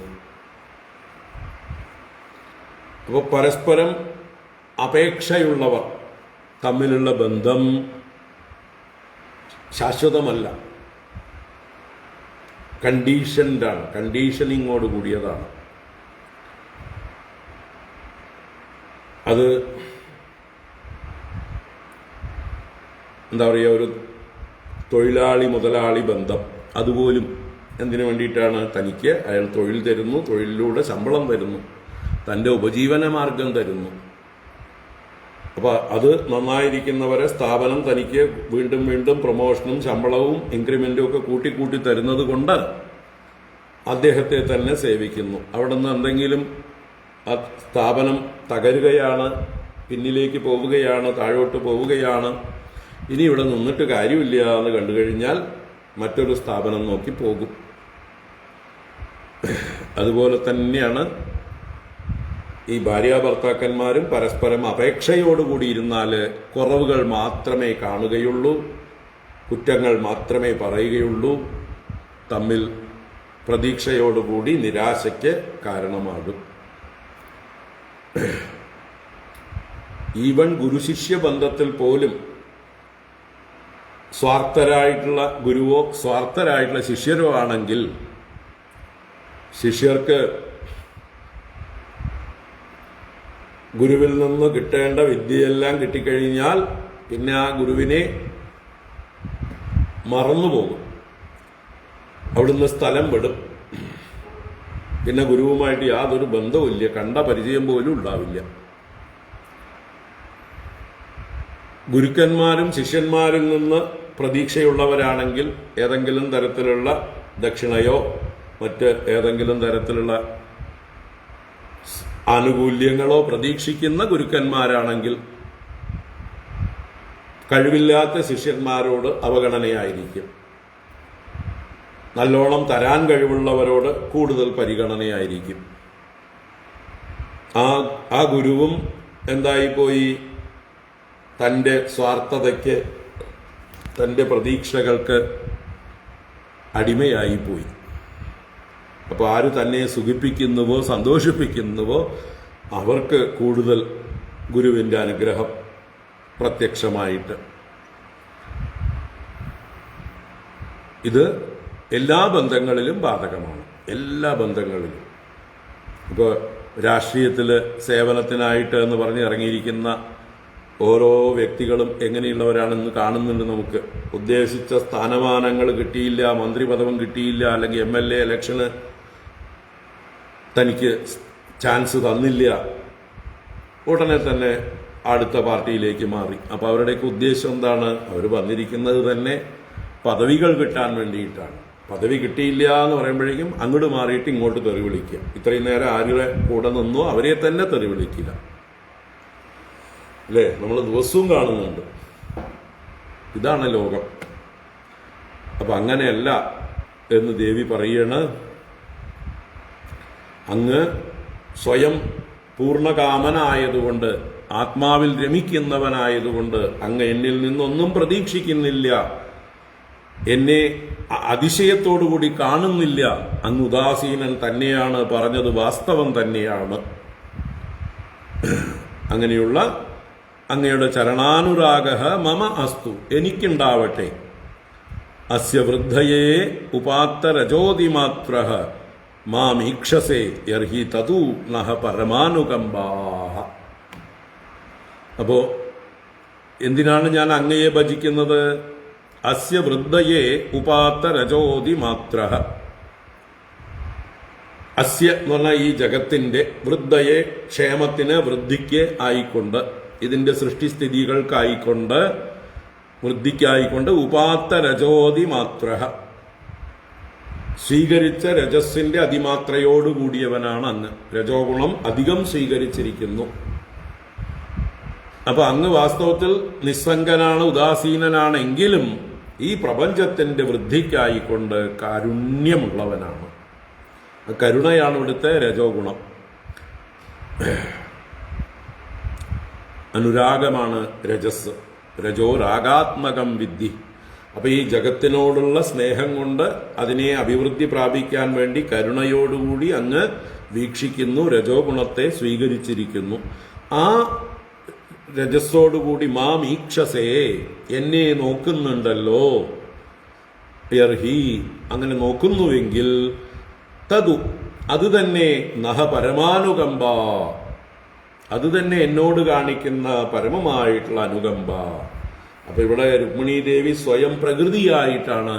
അപ്പോൾ പരസ്പരം അപേക്ഷയുള്ളവർ തമ്മിലുള്ള ബന്ധം ശാശ്വതമല്ല, കണ്ടീഷൻഡാണ്, കണ്ടീഷനിങ്ങോട് കൂടിയതാണ്. അത് എന്താ പറയുക, ഒരു തൊഴിലാളി മുതലാളി ബന്ധം. അതുപോലും എന്തിനു വേണ്ടിയിട്ടാണ്? തനിക്ക് അയാൾ തൊഴിൽ തരുന്നു, തൊഴിലിലൂടെ ശമ്പളം തരുന്നു, തൻ്റെ ഉപജീവന മാർഗം തരുന്നു. അപ്പോൾ അത് നന്നായിരിക്കുന്നവരെ സ്ഥാപനം തനിക്ക് വീണ്ടും വീണ്ടും പ്രൊമോഷനും ശമ്പളവും ഇൻക്രിമെൻറ്റും ഒക്കെ കൂട്ടിക്കൂട്ടി തരുന്നത് കൊണ്ട് അദ്ദേഹത്തെ തന്നെ സേവിക്കുന്നു. അവിടെ നിന്ന് എന്തെങ്കിലും ആ സ്ഥാപനം തകരുകയാണ്, പിന്നിലേക്ക് പോവുകയാണ്, താഴോട്ട് പോവുകയാണ്, ഇനി ഇവിടെ നിന്നിട്ട് കാര്യമില്ല എന്ന് കണ്ടു കഴിഞ്ഞാൽ മറ്റൊരു സ്ഥാപനം നോക്കി പോകും. അതുപോലെ തന്നെയാണ് ഈ ഭാര്യാഭർത്താക്കന്മാരും പരസ്പരം അപേക്ഷയോടുകൂടി ഇരുന്നാൽ കുറവുകൾ മാത്രമേ കാണുകയുള്ളൂ, കുറ്റങ്ങൾ മാത്രമേ പറയുകയുള്ളൂ, തമ്മിൽ പ്രതീക്ഷയോടുകൂടി നിരാശയ്ക്ക് കാരണമാകും. ഈവൻ ഗുരുശിഷ്യ ബന്ധത്തിൽ പോലും സ്വാർത്ഥരായിട്ടുള്ള ഗുരുവോ സ്വാർത്ഥരായിട്ടുള്ള ശിഷ്യരോ ആണെങ്കിൽ ശിഷ്യർക്ക് ഗുരുവിൽ നിന്ന് കിട്ടേണ്ട വിദ്യയെല്ലാം കിട്ടിക്കഴിഞ്ഞാൽ പിന്നെ ആ ഗുരുവിനെ മറന്നുപോകും, അവിടുന്ന് സ്ഥലം വിടും. പിന്നെ ഗുരുവുമായിട്ട് യാതൊരു ബന്ധവുമില്ല, കണ്ട പരിചയം പോലും ഉണ്ടാവില്ല. ഗുരുക്കന്മാരും ശിഷ്യന്മാരിൽ നിന്ന് പ്രതീക്ഷയുള്ളവരാണെങ്കിൽ ഏതെങ്കിലും തരത്തിലുള്ള ദക്ഷിണയോ മറ്റ് ഏതെങ്കിലും തരത്തിലുള്ള ആനുകൂല്യങ്ങളോ പ്രതീക്ഷിക്കുന്ന ഗുരുക്കന്മാരാണെങ്കിൽ കഴിവില്ലാത്ത ശിഷ്യന്മാരോട് അവഗണനയായിരിക്കും, നല്ലോണം തരാൻ കഴിവുള്ളവരോട് കൂടുതൽ പരിഗണനയായിരിക്കും. ആ ഗുരുവും എന്തായിപ്പോയി? തൻ്റെ സ്വാർത്ഥതയ്ക്ക്, തൻ്റെ പ്രതീക്ഷകൾക്ക് അടിമയായിപ്പോയി. അപ്പോൾ ആര് തന്നെ സുഖിപ്പിക്കുന്നുവോ സന്തോഷിപ്പിക്കുന്നുവോ അവർക്ക് കൂടുതൽ ഗുരുവിൻ്റെ അനുഗ്രഹം പ്രത്യക്ഷമായിട്ട്. ഇത് എല്ലാ ബന്ധങ്ങളിലും ബാധകമാണ്, എല്ലാ ബന്ധങ്ങളിലും. ഇപ്പോൾ രാഷ്ട്രീയത്തിൽ സേവനത്തിനായിട്ട് എന്ന് പറഞ്ഞ് ഇറങ്ങിയിരിക്കുന്ന ഓരോ വ്യക്തികളും എങ്ങനെയുള്ളവരാണെന്ന് കാണുന്നുണ്ട്. നമുക്ക് ഉദ്ദേശിച്ച സ്ഥാനമാനങ്ങൾ കിട്ടിയില്ല, മന്ത്രിപദവും കിട്ടിയില്ല, അല്ലെങ്കിൽ MLA ഇലക്ഷന് തനിക്ക് ചാൻസ് തന്നില്ല, ഉടനെ തന്നെ അടുത്ത പാർട്ടിയിലേക്ക് മാറി. അപ്പോൾ അവരുടെയൊക്കെ ഉദ്ദേശം എന്താണ്? അവർ വന്നിരിക്കുന്നത് തന്നെ പദവികൾ കിട്ടാൻ വേണ്ടിയിട്ടാണ്. പദവി കിട്ടിയില്ല എന്ന് പറയുമ്പോഴേക്കും അങ്ങോട്ട് മാറിയിട്ട് ഇങ്ങോട്ട് തെറി വിളിക്കുക. ഇത്രയും നേരം ആരുടെ കൂടെ നിന്നോ അവരെ തന്നെ തെറി വിളിക്കുക, അല്ലേ? നമ്മൾ ദിവസവും കാണുന്നുണ്ട്. ഇതാണ് ലോകം. അപ്പൊ അങ്ങനെയല്ല എന്ന് ദേവി പറയണ്. അങ്ങ് സ്വയം പൂർണ്ണകാമനായതുകൊണ്ട്, ആത്മാവിൽ രമിക്കുന്നവനായതുകൊണ്ട് അങ്ങ് എന്നിൽ നിന്നൊന്നും പ്രതീക്ഷിക്കുന്നില്ല, എന്നെ അതിശയത്തോടുകൂടി കാണുന്നില്ല. അങ്ങ് ഉദാസീനൻ തന്നെയാണ്, പറഞ്ഞത് വാസ്തവം തന്നെയാണ്. അങ്ങനെയുള്ള അങ്ങയുടെ ചരണാനുരാഗ മമ അസ്തു, എനിക്കുണ്ടാവട്ടെ. അസ്യ വൃദ്ധയേ ഉപാത്ത രജോതിമാത്ര മാമീക്ഷസേ യർഹി തതു നഹ പരമാനുകമ്പാഹ. അപ്പോ എന്തിനാണ് ഞാൻ അങ്ങയെ ഭജിക്കുന്നത്? അസ്യ വൃദ്ധയേ ഉപാത്ത രജോതിമാത്ര. അസ്യ എന്ന് പറഞ്ഞാൽ ഈ ജഗത്തിന്റെ, വൃദ്ധയെ ക്ഷേമത്തിന്, വൃദ്ധിക്ക് ആയിക്കൊണ്ട്, ഇതിന്റെ സൃഷ്ടിസ്ഥിതികൾക്കായിക്കൊണ്ട്, വൃദ്ധിക്കായിക്കൊണ്ട്, ഉപാത്ത രജോതിമാത്ര, സ്വീകരിച്ച രജസ്സിന്റെ അതിമാത്രയോടുകൂടിയവനാണ് അങ്ങ്. രജോ ഗുണം അധികം സ്വീകരിച്ചിരിക്കുന്നു. അപ്പൊ അങ്ങ് വാസ്തവത്തിൽ നിസ്സംഗനാണ്, ഉദാസീനനാണെങ്കിലും ഈ പ്രപഞ്ചത്തിന്റെ വൃദ്ധിക്കായിക്കൊണ്ട് കാരുണ്യമുള്ളവനാണ്. കരുണയാണ് ഇവിടുത്തെ രജോ ഗുണം. അനുരാഗമാണ് രജസ്. രജോ രാഗാത്മകം വിദ്ധി. അപ്പൊ ഈ ജഗത്തിനോടുള്ള സ്നേഹം കൊണ്ട് അതിനെ അഭിവൃദ്ധി പ്രാപിക്കാൻ വേണ്ടി കരുണയോടുകൂടി അങ്ങ് വീക്ഷിക്കുന്നു, രജോ ഗുണത്തെ സ്വീകരിച്ചിരിക്കുന്നു. ആ രജസ്സോടുകൂടി മാമീക്ഷസേ, എന്നെ നോക്കുന്നുണ്ടല്ലോ, യർഹി, അങ്ങനെ നോക്കുന്നുവെങ്കിൽ, തതു, അത് തന്നെ, നഹ പരമാനുകമ്പ, അത് തന്നെ എന്നോട് കാണിക്കുന്ന പരമമായിട്ടുള്ള അനുകമ്പ. അപ്പൊ ഇവിടെ രുക്മിണീ ദേവി സ്വയം പ്രകൃതിയായിട്ടാണ്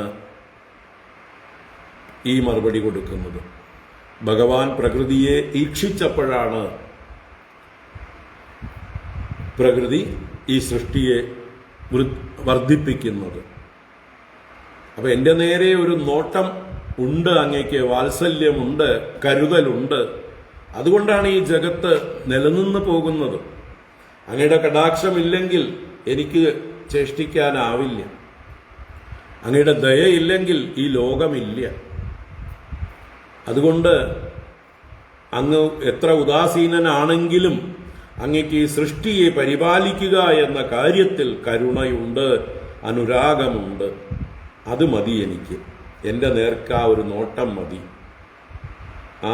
ഈ മറുപടി കൊടുക്കുന്നത്. ഭഗവാൻ പ്രകൃതിയെ ഈക്ഷിച്ചപ്പോഴാണ് പ്രകൃതി ഈ സൃഷ്ടിയെ വർദ്ധിപ്പിക്കുന്നത്. അപ്പൊ എന്റെ നേരെ ഒരു നോട്ടം ഉണ്ട്, അങ്ങേക്ക് വാത്സല്യമുണ്ട്, കരുതലുണ്ട്. അതുകൊണ്ടാണ് ഈ ജഗത്ത് നിലനിന്ന് പോകുന്നത്. അങ്ങയുടെ കടാക്ഷമില്ലെങ്കിൽ എനിക്ക് ചേഷ്ടിക്കാനാവില്ല. അങ്ങയുടെ ദയയില്ലെങ്കിൽ ഈ ലോകമില്ല. അതുകൊണ്ട് അങ്ങ് എത്ര ഉദാസീനനാണെങ്കിലും അങ്ങേക്ക് ഈ സൃഷ്ടിയെ പരിപാലിക്കുക എന്ന കാര്യത്തിൽ കരുണയുണ്ട്, അനുരാഗമുണ്ട്. അത് മതി എനിക്ക്. എൻ്റെ നേർക്ക ഒരു നോട്ടം മതി.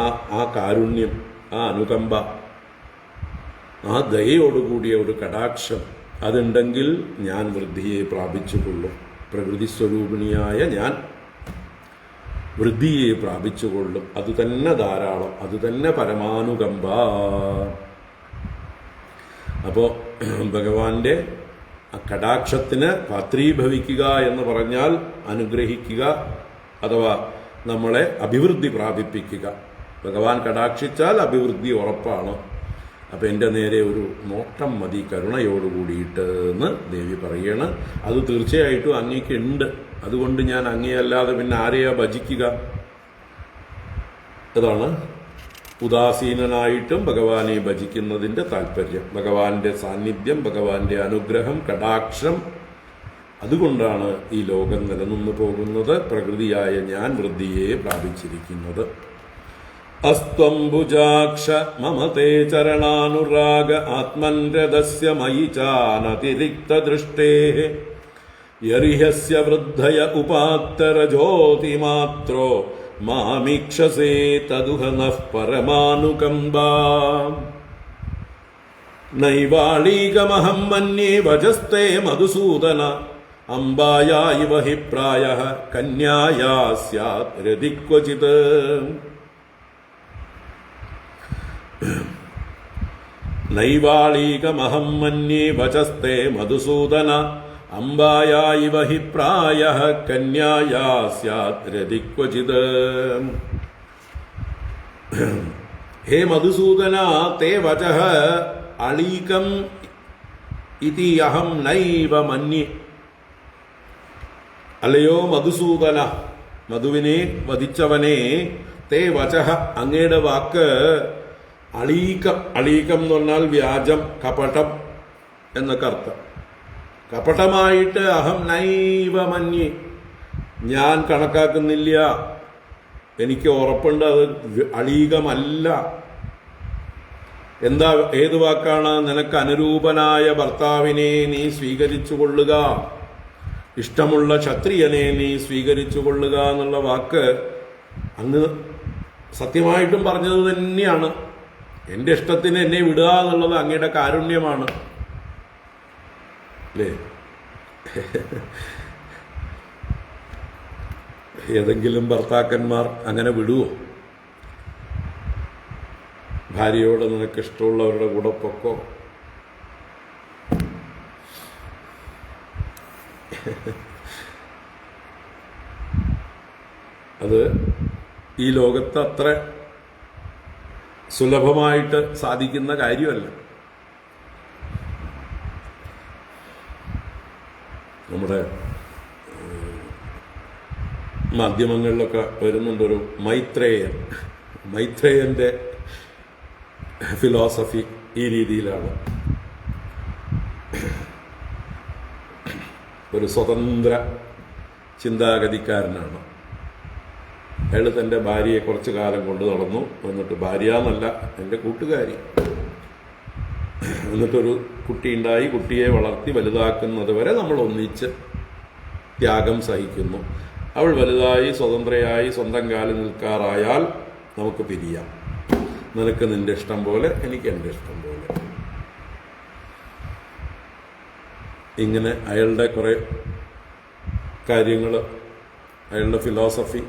ആ കാരുണ്യം, ആ അനുകമ്പ, ആ ദയയോടുകൂടിയ ഒരു കടാക്ഷം അതുണ്ടെങ്കിൽ ഞാൻ വൃദ്ധിയെ പ്രാപിച്ചുകൊള്ളും. പ്രകൃതി സ്വരൂപിണിയായ ഞാൻ വൃദ്ധിയെ പ്രാപിച്ചുകൊള്ളും. അത് തന്നെ ധാരാളം, അത് തന്നെ പരമാനുകമ്പ. അപ്പോൾ ഭഗവാന്റെ കടാക്ഷത്തിന് പാത്രീഭവിക്കുക എന്ന് പറഞ്ഞാൽ അനുഗ്രഹിക്കുക, അഥവാ നമ്മളെ അഭിവൃദ്ധി പ്രാപിപ്പിക്കുക. ഭഗവാൻ കടാക്ഷിച്ചാൽ അഭിവൃദ്ധി ഉറപ്പാണ്. അപ്പം എൻ്റെ നേരെ ഒരു നോട്ടം മതി, കരുണയോടുകൂടിയിട്ട് എന്ന് ദേവി പറയണ്. അത് തീർച്ചയായിട്ടും അങ്ങേക്കുണ്ട്. അതുകൊണ്ട് ഞാൻ അങ്ങേയല്ലാതെ പിന്നെ ആരെയാ ഭജിക്കുക? അതാണ് ഉദാസീനനായിട്ടും ഭഗവാനെ ഭജിക്കുന്നതിൻ്റെ താല്പര്യം. ഭഗവാന്റെ സാന്നിധ്യം, ഭഗവാന്റെ അനുഗ്രഹം, കടാക്ഷം, അതുകൊണ്ടാണ് ഈ ലോകം നിലനിന്നു പോകുന്നത്. പ്രകൃതിയായ ഞാൻ വൃദ്ധിയെ പ്രാപിച്ചിരിക്കുന്നത്. അസ്ത്വംബുജാക്ഷ മമ തേ ചരണാനുരാഗ ആത്മൻരദസ്യ മയി ചാനതിരിക്തദൃഷ്ടേഃ യരിഹസ്യ വൃദ്ധയ ഉപാത്തരജ്യോതിമാത്രോ മാമീക്ഷസേ തദുഹ നഃ പരമാനുകമ്പാ നൈവാളീകമഹം മന്യേ വചസ്തേ മധുസൂദന അംബായാ ഇവ ഹി പ്രായഃ കന്യായാ സ്യാത് രതി ക്വചിത്. നൈവാളീകമഹം മന്യേ വചസ്തേ മധുസൂദന അംബായാ ഇവ ഹി പ്രായഃ കന്യായാ സ്യാത് രതി ക്വചിത്. ഹേ മധുസൂദന തേ വചഃ അളീകം ഇതി അഹം നൈവ മന്യേ. അല്ലയോ മധുസൂദന, മധുവിനെ വധിച്ചവനെ, തേ വചഃ അങ്ങയുടെ വാക്ക് അളീകം. അളീകം എന്ന് പറഞ്ഞാൽ വ്യാജം, കപടം എന്നൊക്കെ അർത്ഥം. കപടമായിട്ട് അഹം നൈവ മന്യേ, ഞാൻ കണക്കാക്കുന്നില്ല, എനിക്ക് ഉറപ്പുണ്ട് അത് അളീകമല്ല. എന്താ, ഏത് വാക്കാണ്? നിനക്ക് അനുരൂപനായ ഭർത്താവിനെ നീ സ്വീകരിച്ചു കൊള്ളുക, ഇഷ്ടമുള്ള ക്ഷത്രിയനെ നീ സ്വീകരിച്ചു കൊള്ളുക എന്നുള്ള വാക്ക് അങ്ങ് സത്യമായിട്ടും പറഞ്ഞത് തന്നെയാണ്. എൻ്റെ ഇഷ്ടത്തിന് എന്നെ വിടുക എന്നുള്ളത് അങ്ങയുടെ കാരുണ്യമാണ് അല്ലേ? ഏതെങ്കിലും ഭർത്താക്കന്മാർ അങ്ങനെ വിടുവോ? ഭാര്യയോട് നിനക്ക് ഇഷ്ടമുള്ളവരുടെ കൂടെ പൊക്കോ. അത് ഈ ലോകത്ത് അത്ര സുലഭമായിട്ട് സാധിക്കുന്ന കാര്യമല്ല. നമ്മുടെ മാധ്യമങ്ങളിലൊക്കെ വരുന്നുണ്ടൊരു മൈത്രേയന്റെ ഫിലോസഫി ഈ രീതിയിലാണ്. ഒരു സ്വതന്ത്ര ചിന്താഗതിക്കാരനാണ് അയാൾ. തൻ്റെ ഭാര്യയെ കുറച്ചു കാലം കൊണ്ടു നടന്നു. എന്നിട്ട് ഭാര്യ എന്നല്ല, എൻ്റെ കൂട്ടുകാരി. എന്നിട്ടൊരു കുട്ടിയുണ്ടായി. കുട്ടിയെ വളർത്തി വലുതാക്കുന്നത് വരെ നമ്മൾ ഒന്നിച്ച് ത്യാഗം സഹിക്കുന്നു. അവൾ വലുതായി സ്വതന്ത്രയായി സ്വന്തം കാലിൽ നിൽക്കാറായാൽ നമുക്ക് പിരിയാം. നിനക്ക് നിന്റെ ഇഷ്ടം പോലെ, എനിക്ക് എൻ്റെ ഇഷ്ടം പോലെ. ഇങ്ങനെ അയാളുടെ കുറേ കാര്യങ്ങൾ, അയാളുടെ ഫിലോസഫി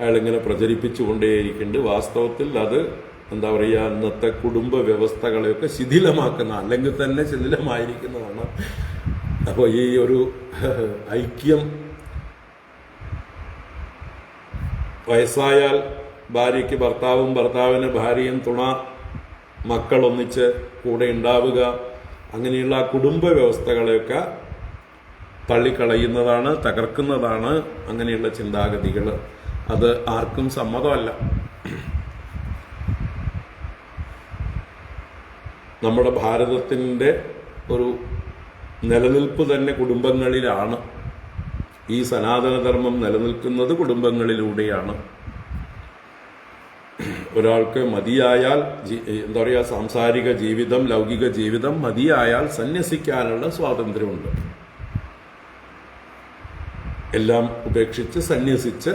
അയാളിങ്ങനെ പ്രചരിപ്പിച്ചുകൊണ്ടേയിരിക്കുന്നുണ്ട്. വാസ്തവത്തിൽ അത് എന്താ പറയുക, ഇന്നത്തെ കുടുംബ വ്യവസ്ഥകളെയൊക്കെ ശിഥിലമാക്കുന്ന, അല്ലെങ്കിൽ തന്നെ ശിഥിലമായിരിക്കുന്നതാണ്. അപ്പോൾ ഈ ഒരു ഐക്യം, വയസ്സായാൽ ഭാര്യയ്ക്ക് ഭർത്താവും ഭർത്താവിന് ഭാര്യയും തുണ, മക്കൾ ഒന്നിച്ച് കൂടെ ഉണ്ടാവുക, അങ്ങനെയുള്ള കുടുംബ വ്യവസ്ഥകളെയൊക്കെ തള്ളിക്കളയുന്നതാണ്, തകർക്കുന്നതാണ് അങ്ങനെയുള്ള ചിന്താഗതികൾ. അത് ആർക്കും സമ്മതമല്ല. നമ്മുടെ ഭാരതത്തിൻ്റെ ഒരു നിലനിൽപ്പ് തന്നെ കുടുംബങ്ങളിലാണ്. ഈ സനാതനധർമ്മം നിലനിൽക്കുന്നത് കുടുംബങ്ങളിലൂടെയാണ്. ഒരാൾക്ക് മതിയായാൽ, എന്താ പറയുക, സാംസാരിക ജീവിതം, ലൗകിക ജീവിതം മതിയായാൽ സന്യസിക്കാനുള്ള സ്വാതന്ത്ര്യമുണ്ട്. എല്ലാം ഉപേക്ഷിച്ച് സന്യസിച്ച്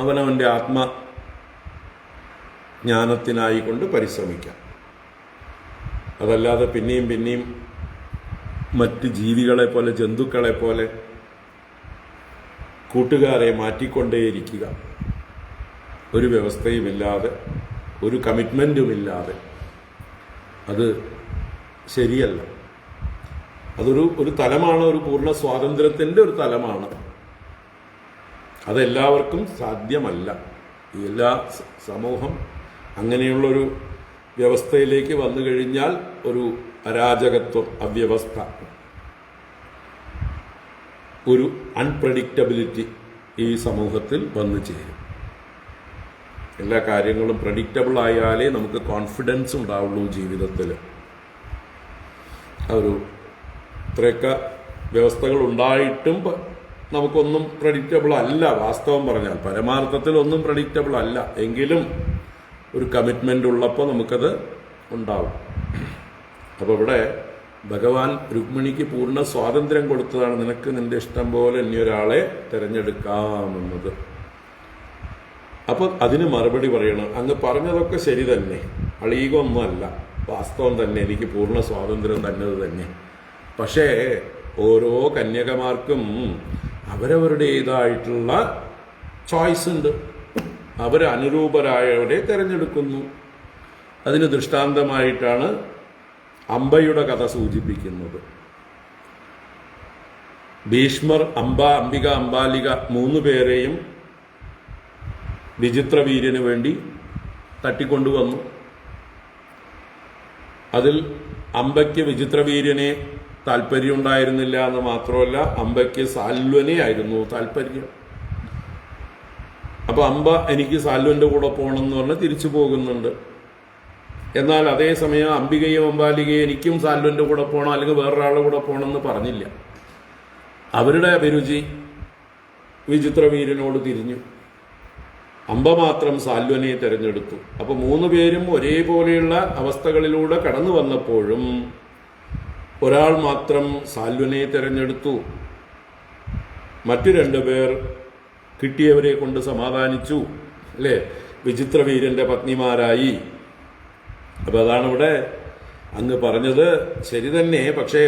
അവനവൻ്റെ ആത്മജ്ഞാനത്തിനായിക്കൊണ്ട് പരിശ്രമിക്കാം. അതല്ലാതെ പിന്നെയും പിന്നെയും മറ്റ് ജീവികളെ പോലെ, ജന്തുക്കളെ പോലെ കൂട്ടുകാരെ മാറ്റിക്കൊണ്ടേയിരിക്കുക, ഒരു വ്യവസ്ഥയുമില്ലാതെ, ഒരു കമ്മിറ്റ്മെൻറ്റുമില്ലാതെ. അത് ശരിയല്ല. അതൊരു തലമാണ്, ഒരു പൂർണ്ണ സ്വാതന്ത്ര്യത്തിൻ്റെ ഒരു തലമാണ്. അതെല്ലാവർക്കും സാധ്യമല്ല. എല്ലാ സമൂഹം അങ്ങനെയുള്ളൊരു വ്യവസ്ഥയിലേക്ക് വന്നു കഴിഞ്ഞാൽ ഒരു അരാജകത്വം, അവ്യവസ്ഥ, ഒരു അൺപ്രഡിക്റ്റബിലിറ്റി ഈ സമൂഹത്തിൽ വന്നു ചേരും. എല്ലാ കാര്യങ്ങളും പ്രഡിക്റ്റബിൾ ആയാലേ നമുക്ക് കോൺഫിഡൻസ് ഉണ്ടാവുള്ളൂ ജീവിതത്തിൽ. ഇത്രയൊക്കെ വ്യവസ്ഥകൾ ഉണ്ടായിട്ടും നമുക്കൊന്നും പ്രഡിക്റ്റബിൾ അല്ല. വാസ്തവം പറഞ്ഞാൽ പരമാർത്ഥത്തിൽ ഒന്നും പ്രഡിക്റ്റബിൾ അല്ല. എങ്കിലും ഒരു കമ്മിറ്റ്മെൻ്റ് ഉള്ളപ്പോൾ നമുക്കത് ഉണ്ടാവും. അപ്പോൾ ഇവിടെ ഭഗവാൻ രുക്മിണിക്ക് പൂർണ്ണ സ്വാതന്ത്ര്യം കൊടുത്തതാണ്, നിനക്ക് നിന്റെ ഇഷ്ടം പോലെ ഇനി ഒരാളെ തിരഞ്ഞെടുക്കാമെന്നത്. അപ്പോൾ അതിന് മറുപടി പറയണം, അങ്ങ് പറഞ്ഞതൊക്കെ ശരി തന്നെ, അളീകൊന്നുമല്ല, വാസ്തവം തന്നെ, എനിക്ക് പൂർണ്ണ സ്വാതന്ത്ര്യം തന്നെ. പക്ഷേ ഓരോ കന്യകമാർക്കും അവരവരുടേതായിട്ടുള്ള ചോയ്സ് ഉണ്ട്. അവർ അനുരൂപരായവരെ തിരഞ്ഞെടുക്കുന്നു. അതിന് ദൃഷ്ടാന്തമായിട്ടാണ് അംബയുടെ കഥ സൂചിപ്പിക്കുന്നത്. ഭീഷ്മർ, അംബിക, അംബാലിക 3 പേരെയും വിചിത്രവീര്യന് വേണ്ടി തട്ടിക്കൊണ്ടുവന്നു. അതിൽ അംബയ്ക്ക് വിചിത്രവീര്യനെ താല്പര്യമുണ്ടായിരുന്നില്ല എന്ന് മാത്രമല്ല, അംബയ്ക്ക് സാൽവനെ ആയിരുന്നു താല്പര്യം. അപ്പൊ അംബ എനിക്ക് സാൽവന്റെ കൂടെ പോകണമെന്ന് പറഞ്ഞ് തിരിച്ചു പോകുന്നുണ്ട്. എന്നാൽ അതേസമയം അംബികയും അംബാലികയും എനിക്കും സാൽവന്റെ കൂടെ പോകണം അല്ലെങ്കിൽ വേറൊരാളുടെ കൂടെ പോകണമെന്ന് പറഞ്ഞില്ല. അവരുടെ അഭിരുചി വിചിത്രവീര്യനോട് തിരിഞ്ഞു. അംബ മാത്രം സാൽവനെ തിരഞ്ഞെടുത്തു. അപ്പൊ 3 പേരും ഒരേപോലെയുള്ള അവസ്ഥകളിലൂടെ കടന്നു വന്നപ്പോഴും ഒരാൾ മാത്രം സാൽവനെ തിരഞ്ഞെടുത്തു. മറ്റു 2 പേർ കിട്ടിയവരെ കൊണ്ട് സമാധാനിച്ചു, അല്ലേ, വിചിത്രവീര്യന്റെ പത്നിമാരായി. അപ്പൊ അതാണ് ഇവിടെ അങ്ങ് പറഞ്ഞത് ശരി തന്നെ. പക്ഷേ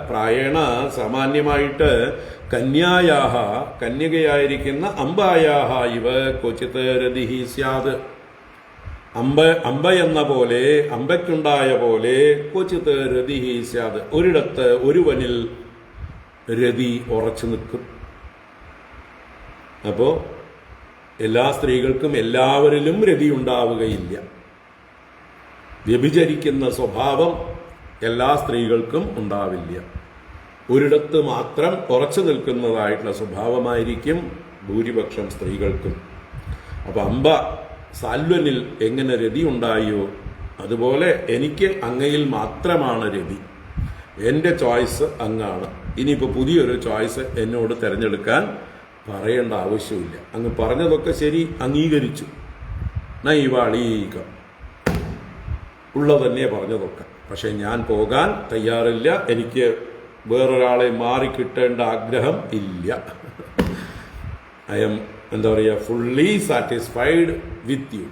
പ്രായേണ സാമാന്യമായിട്ട് കന്യായാഹ, കന്യകയായിരിക്കുന്ന അംബായാഹ ഇവ ക്വചിത് രതിഹി സ്യാത്. അംബ എന്ന പോലെ, അംബയ്ക്കുണ്ടായ പോലെ ക്വചിത് രതിഹി സ്യാത്, ഒരിടത്ത് ഒരുവനിൽ രതി ഉറച്ചു നിൽക്കും. അപ്പോ എല്ലാ സ്ത്രീകൾക്കും എല്ലാവരിലും രതി ഉണ്ടാവുകയില്ല. വ്യഭിചരിക്കുന്ന സ്വഭാവം എല്ലാ സ്ത്രീകൾക്കും ഉണ്ടാവില്ല. ഒരിടത്ത് മാത്രം ഉറച്ചു നിൽക്കുന്നതായിട്ടുള്ള സ്വഭാവമായിരിക്കും ഭൂരിപക്ഷം സ്ത്രീകൾക്കും. അപ്പൊ അംബ സാൽവനിൽ എങ്ങനെ രതി ഉണ്ടായോ അതുപോലെ എനിക്ക് അങ്ങയിൽ മാത്രമാണ് രതി. എൻ്റെ ചോയ്സ് അങ്ങാണ്. ഇനിയിപ്പോൾ പുതിയൊരു ചോയ്സ് എന്നോട് തിരഞ്ഞെടുക്കാൻ പറയേണ്ട ആവശ്യമില്ല. അങ്ങ് പറഞ്ഞതൊക്കെ ശരി, അംഗീകരിച്ചു. നൈവാളീകം ഉള്ളതന്നെ പറഞ്ഞതൊക്കെ. പക്ഷെ ഞാൻ പോകാൻ തയ്യാറില്ല. എനിക്ക് വേറൊരാളെ മാറിക്കിട്ടേണ്ട ആഗ്രഹം ഇല്ല. I M fully satisfied with you.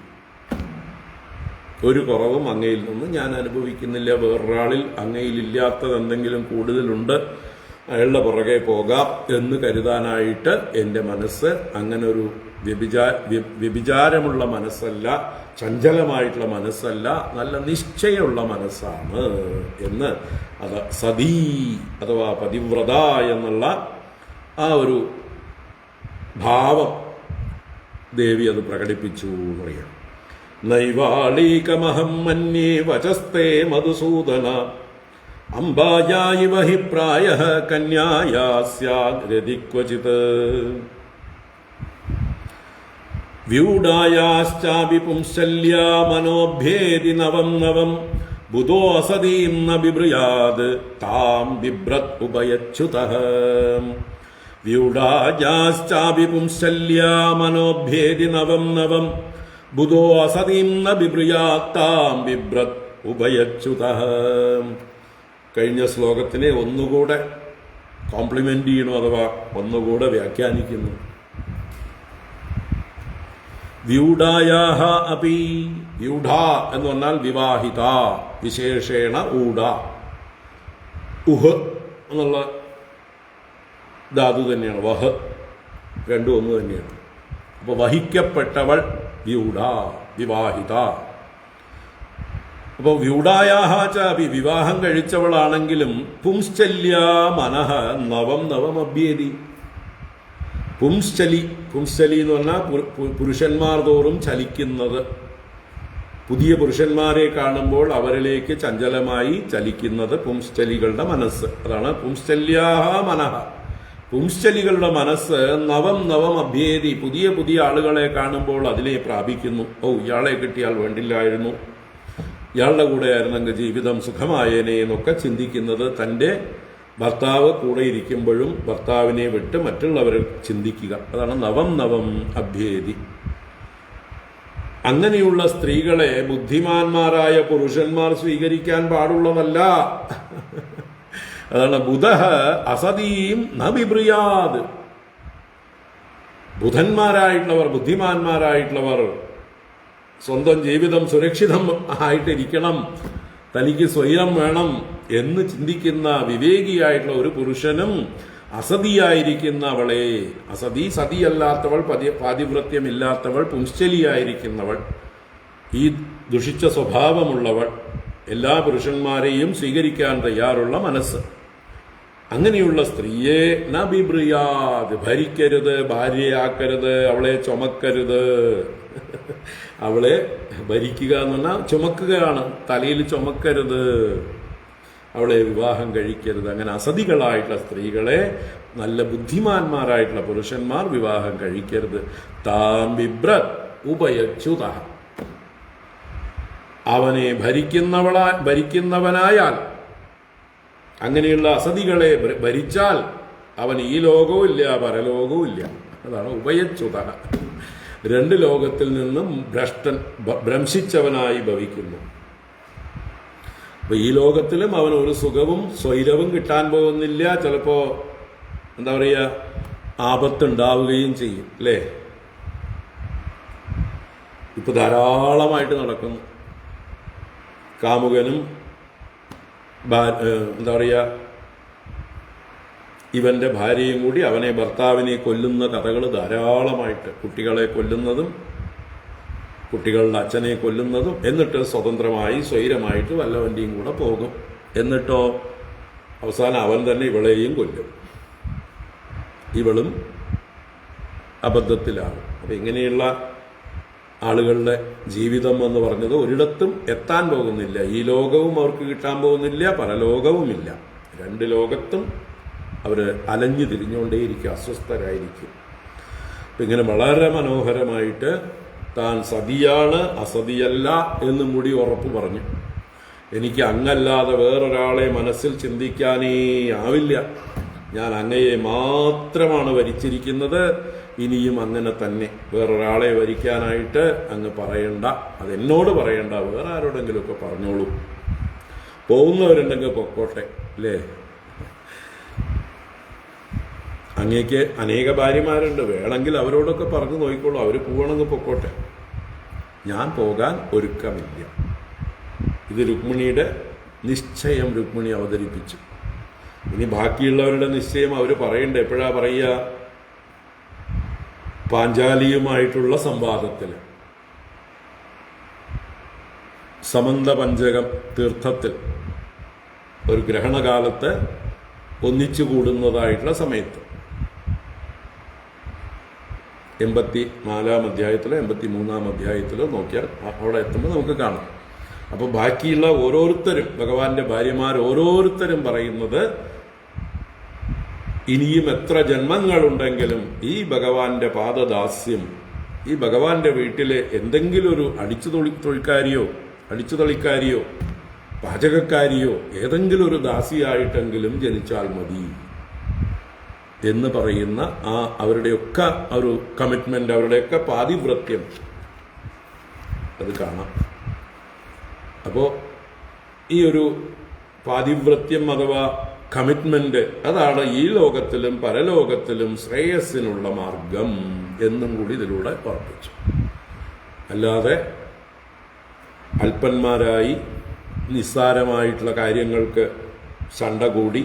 ഒരു കുറവും അങ്ങയിൽ നിന്ന് ഞാൻ അനുഭവിക്കുന്നില്ല. വേറൊരാളിൽ അങ്ങയിലില്ലാത്തത് എന്തെങ്കിലും കൂടുതലുണ്ട്, അയാളുടെ പുറകെ പോകാം എന്ന് കരുതാനായിട്ട് എൻ്റെ മനസ്സ് അങ്ങനെ ഒരു വ്യഭിചാരമുള്ള മനസ്സല്ല, ചഞ്ചലമായിട്ടുള്ള മനസ്സല്ല, നല്ല നിശ്ചയമുള്ള മനസ്സാണ് എന്ന് അത് സതീ അഥവാ പതിവ്രത എന്നുള്ള ആ ഒരു ഭാവം ദേവി അത് പ്രകടിപ്പിച്ചു എന്ന് പറയാം. നൈവാളീകമഹം മന്യേ വചസ്തേ മധുസൂദന അംബായായിവ ഹി പ്രായഃ കന്യായാ സ്യാദ് രതി ക്വചിത് വ്യൂഢായാശ്ചാപി പുംസല്യാ മനോഭേദി നവം നവം ബുധോ അസതീം ന ബിഭ്രയാത് താം ബിഭ്രത് ഉപയച്യുതഃ. വ്യൂഢായാശ്ചാപി പുംസല്യാ മനോഭേദി നവം നവം ബുധോ അസതീം ന ബിഭ്രയാത് താം ബിഭ്രത് ഉപയച്യുതഃ. കഴിഞ്ഞ ശ്ലോകത്തിനെ ഒന്നുകൂടെ കോംപ്ലിമെന്റ് ചെയ്യണു, അഥവാ ഒന്നുകൂടെ വ്യാഖ്യാനിക്കുന്നു. വ്യൂഢായാഹ അപി, വ്യൂഢ എന്ന് പറഞ്ഞാൽ വിവാഹിത, വിശേഷേണ ഊഢ, ഉഹ് എന്നുള്ള ധാതു തന്നെയാണ്, വഹ് രണ്ടും ഒന്ന് തന്നെയാണ്. അപ്പൊ വഹിക്കപ്പെട്ടവൾ വ്യൂഢ, വിവാഹിത. അപ്പോൾ വ്യൂഢായാഹ ചാപി, വിവാഹം കഴിച്ചവളാണെങ്കിലും പുംശ്ചല്യാ മനഃ നവം നവം അഭ്യേതി. പുംശ്ചലി, പുംശ്ചലി എന്ന് പറഞ്ഞാൽ പുരുഷന്മാർ തോറും ചലിക്കുന്നത്, പുതിയ പുരുഷന്മാരെ കാണുമ്പോൾ അവരിലേക്ക് ചഞ്ചലമായി ചലിക്കുന്നത് പുംശ്ചലികളുടെ മനസ്സ്. അതാണ് പുംശ്ചല്യാഹ മനഃ. പുംശ്ചലികളുടെ മനസ്സ് നവം നവം അഭ്യേതി, പുതിയ പുതിയ ആളുകളെ കാണുമ്പോൾ അതിനെ പ്രാപിക്കുന്നു. ഓ, ഇയാളെ കിട്ടിയാൽ വേണ്ടില്ലായിരുന്നു, ഇയാളുടെ കൂടെ ആയിരുന്നെങ്കിൽ ജീവിതം സുഖമായേനെ എന്നൊക്കെ ചിന്തിക്കുന്നത് തൻ്റെ ഭർത്താവ് കൂടെ ഇരിക്കുമ്പോഴും ഭർത്താവിനെ വിട്ട് മറ്റുള്ളവർ ചിന്തിക്കുക. അതാണ് നവം നവം അഭ്യേദി. അങ്ങനെയുള്ള സ്ത്രീകളെ ബുദ്ധിമാന്മാരായ പുരുഷന്മാർ സ്വീകരിക്കാൻ പാടുള്ളതല്ല. അതാണ് ബുധഃ അസതീം ന വിബ്രിയാത്. ബുധന്മാരായിട്ടുള്ളവർ, ബുദ്ധിമാന്മാരായിട്ടുള്ളവർ സ്വന്തം ജീവിതം സുരക്ഷിതം ആയിട്ടിരിക്കണം, തനിക്ക് സ്വയം വേണം എന്ന് ചിന്തിക്കുന്ന വിവേകിയായിട്ടുള്ള ഒരു പുരുഷനും അസതിയായിരിക്കുന്നവളെ, അസതി സതിയല്ലാത്തവൾ, പാതിവ്രത്യമില്ലാത്തവൾ, പുംശ്ചലിയായിരിക്കുന്നവൾ, ഈ ദുഷിച്ച സ്വഭാവമുള്ളവൾ, എല്ലാ പുരുഷന്മാരെയും സ്വീകരിക്കാൻ തയ്യാറുള്ള മനസ്സ്, അങ്ങനെയുള്ള സ്ത്രീയെ ന ബിബ്രിയാത്, ഭരിക്കരുത്, ഭാര്യയാക്കരുത്, അവളെ ചുമക്കരുത്. അവളെ ഭരിക്കുക എന്ന് പറഞ്ഞാൽ ചുമക്കുകയാണ്, തലയിൽ ചുമക്കരുത്, അവളെ വിവാഹം കഴിക്കരുത്. അങ്ങനെ അസതികളായിട്ടുള്ള സ്ത്രീകളെ നല്ല ബുദ്ധിമാന്മാരായിട്ടുള്ള പുരുഷന്മാർ വിവാഹം കഴിക്കരുത്. താം ബിബ്രത് ഉപയച്യുത, അവനെ ഭരിക്കുന്നവനായാൽ, അങ്ങനെയുള്ള അസതികളെ ഭരിച്ചാൽ അവൻ ഈ ലോകവും ഇല്ല, പരലോകവും ഇല്ല. അതാണ് ഉഭയച്യുത. രണ്ട് ലോകത്തിൽ നിന്നും ഭ്രംശിച്ചവനായി ഭവിക്കുന്നു. അപ്പൊ ഈ ലോകത്തിലും അവൻ ഒരു സുഖവും സ്വൈരവും കിട്ടാൻ പോകുന്നില്ല. ചിലപ്പോ എന്താ പറയുക, ആപത്തുണ്ടാവുകയും ചെയ്യും, അല്ലേ? ഇപ്പൊ ധാരാളമായിട്ട് നടക്കുന്നു. കാമുകനും എന്താ പറയുക, ഇവന്റെ ഭാര്യയും കൂടി അവനെ, ഭർത്താവിനെ കൊല്ലുന്ന കഥകൾ ധാരാളമായിട്ട്. കുട്ടികളെ കൊല്ലുന്നതും കുട്ടികളുടെ അച്ഛനെ കൊല്ലുന്നതും, എന്നിട്ട് സ്വതന്ത്രമായി സ്വൈരമായിട്ട് വല്ലവന്റെയും കൂടെ പോകും. എന്നിട്ടോ അവസാനം അവൻ തന്നെ ഇവളെയും കൊല്ലും, ഇവളും അബദ്ധത്തിലാണ്. അപ്പൊ ഇങ്ങനെയുള്ള ആളുകളുടെ ജീവിതം എന്ന് പറഞ്ഞത് ഒരിടത്തും എത്താൻ പോകുന്നില്ല. ഈ ലോകവും അവർക്ക് കിട്ടാൻ പോകുന്നില്ല, പരലോകവുമില്ല. രണ്ട് ലോകത്തും അവർ അലഞ്ഞു തിരിഞ്ഞുകൊണ്ടേയിരിക്കും, അസ്വസ്ഥരായിരിക്കും. അപ്പം ഇങ്ങനെ വളരെ മനോഹരമായിട്ട് താൻ സതിയാണ്, അസതിയല്ല എന്നും കൂടി ഉറപ്പ് പറഞ്ഞു. എനിക്ക് അങ്ങല്ലാതെ വേറൊരാളെ മനസ്സിൽ ചിന്തിക്കാനേ ആവില്ല, ഞാൻ അങ്ങയെ മാത്രമാണ് വരിച്ചിരിക്കുന്നത്, ഇനിയും അങ്ങനെ തന്നെ. വേറൊരാളെ വരിക്കാനായിട്ട് അങ്ങ് പറയണ്ട, അതെന്നോട് പറയണ്ട, വേറെ ആരോടെങ്കിലുമൊക്കെ പറഞ്ഞോളൂ. പോകുന്നവരുണ്ടെങ്കിൽ പൊക്കോട്ടെ, അല്ലേ? അങ്ങേക്ക് അനേക ഭാര്യമാരുണ്ട്, വേണമെങ്കിൽ അവരോടൊക്കെ പറഞ്ഞു നോക്കിക്കോളൂ, അവർ പോകണമെങ്കിൽ പൊക്കോട്ടെ, ഞാൻ പോകാൻ ഒരുക്കമില്ല. ഇത് രുക്മിണിയുടെ നിശ്ചയം രുക്മിണി അവതരിപ്പിച്ചു. ഇനി ബാക്കിയുള്ളവരുടെ നിശ്ചയം അവർ പറയണ്ട. എപ്പോഴാ പറയുക? പാഞ്ചാലിയുമായിട്ടുള്ള സംവാദത്തിൽ, സമന്ത പഞ്ചകം തീർത്ഥത്തിൽ ഒരു ഗ്രഹണകാലത്ത് ഒന്നിച്ചു കൂടുന്നതായിട്ടുള്ള സമയത്ത് 84 അധ്യായത്തിലോ 83 അധ്യായത്തിലോ നോക്കിയാൽ അവിടെ എത്തുമ്പോൾ നമുക്ക് കാണാം. അപ്പോൾ ബാക്കിയുള്ള ഓരോരുത്തരും, ഭഗവാന്റെ ഭാര്യമാർ ഓരോരുത്തരും പറയുന്നത്, ഇനിയും എത്ര ജന്മങ്ങളുണ്ടെങ്കിലും ഈ ഭഗവാന്റെ പാദദാസ്യം, ഈ ഭഗവാന്റെ വീട്ടിലെ എന്തെങ്കിലും ഒരു അടിച്ചുതൊളിക്കാരിയോ പാചകക്കാരിയോ ഏതെങ്കിലും ഒരു ദാസിയായിട്ടെങ്കിലും ജനിച്ചാൽ മതി എന്ന് പറയുന്ന ആ അവരുടെയൊക്കെ ഒരു കമ്മിറ്റ്മെന്റ്, അവരുടെയൊക്കെ പാതിവ്രത്യം അത് കാണാം. അപ്പോൾ ഈ ഒരു പാതിവ്രത്യം അഥവാ കമ്മിറ്റ്മെന്റ്, അതാണ് ഈ ലോകത്തിലും പരലോകത്തിലും ശ്രേയസ്സിനുള്ള മാർഗം എന്നും കൂടി ഇതിലൂടെ ഉറപ്പിച്ചു. അല്ലാതെ അല്പന്മാരായി നിസ്സാരമായിട്ടുള്ള കാര്യങ്ങൾക്ക് ശണ്ട കൂടി,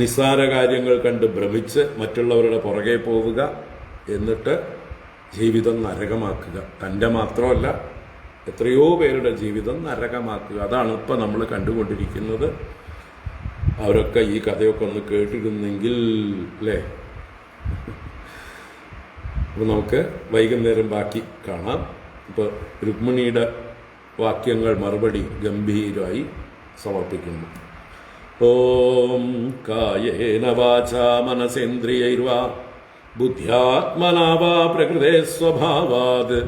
നിസ്സാര കാര്യങ്ങൾ കണ്ട് ഭ്രമിച്ച് മറ്റുള്ളവരുടെ പുറകെ പോവുക, എന്നിട്ട് ജീവിതം നരകമാക്കുക. തൻ്റെ മാത്രമല്ല, എത്രയോ പേരുടെ ജീവിതം നരകമാക്കുക. അതാണ് ഇപ്പം നമ്മൾ കണ്ടുകൊണ്ടിരിക്കുന്നത്. അവരൊക്കെ ഈ കഥയൊക്കെ ഒന്ന് കേട്ടിരുന്നെങ്കിൽ, അല്ലേ? അപ്പോൾ നമുക്ക് വൈകുന്നേരം ബാക്കി കാണാം. ഇപ്പോൾ രുക്മിണിയുടെ വാക്യങ്ങൾ മറുപടി ഗംഭീരമായി സമർപ്പിക്കുന്നു. ഓം കായേന വാചാ മനസേന്ദ്രിയൈർവാ ബുദ്ധ്യാത്മനാ വാ പ്രകൃതേ സ്വഭാവാത്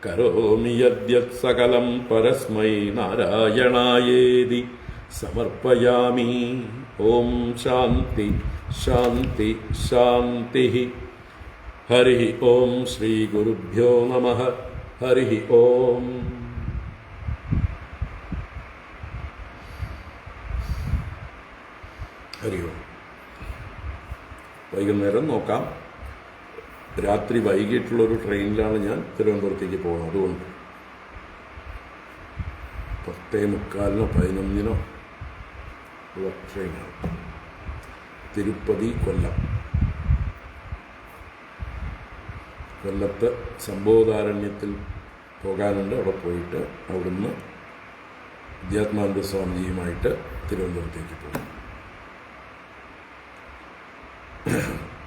കരോമി യദ്യത് സകലം പരസ്മൈ നാരായണായേതി സമർപ്പയാമി. ഓം ശാന്തി ശാന്തി ശാന്തി. ഹരി ഓം ശ്രീ ഗുരുഭ്യോ നമഃ. ഹരി ഓം. ഹരി ഓം. വൈകുന്നേരം നോക്കാം. രാത്രി വൈകിട്ടുള്ളൊരു ട്രെയിനിലാണ് ഞാൻ തിരുവനന്തപുരത്തേക്ക് പോകുന്നത്. അതുകൊണ്ട് 10:45 11 ഉള്ള ട്രെയിനാണ്. തിരുപ്പതി കൊല്ലം. കൊല്ലത്ത് സംബോധാരണ്യത്തിൽ പോകാനുണ്ട്. അവിടെ പോയിട്ട് അവിടുന്ന് വിദ്യാത്മാനന്ദ സ്വാമിജിയുമായിട്ട് തിരുവനന്തപുരത്തേക്ക് പോകും.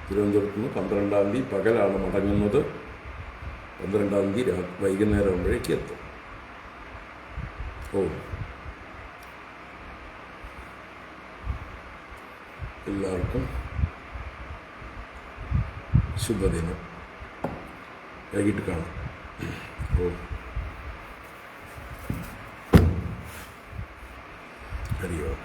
തിരുവനന്തപുരത്ത് നിന്ന് 12-ാം തീയതി പകലാണ് മടങ്ങുന്നത്. 12-ാം തീയതി വൈകുന്നേരം ആകുമ്പോഴേക്ക് എത്തും. ഓ, എല്ലാവർക്കും ശുഭദിനം. വൈകിട്ട് കാണാം. ഓ, ഹരി ഓം.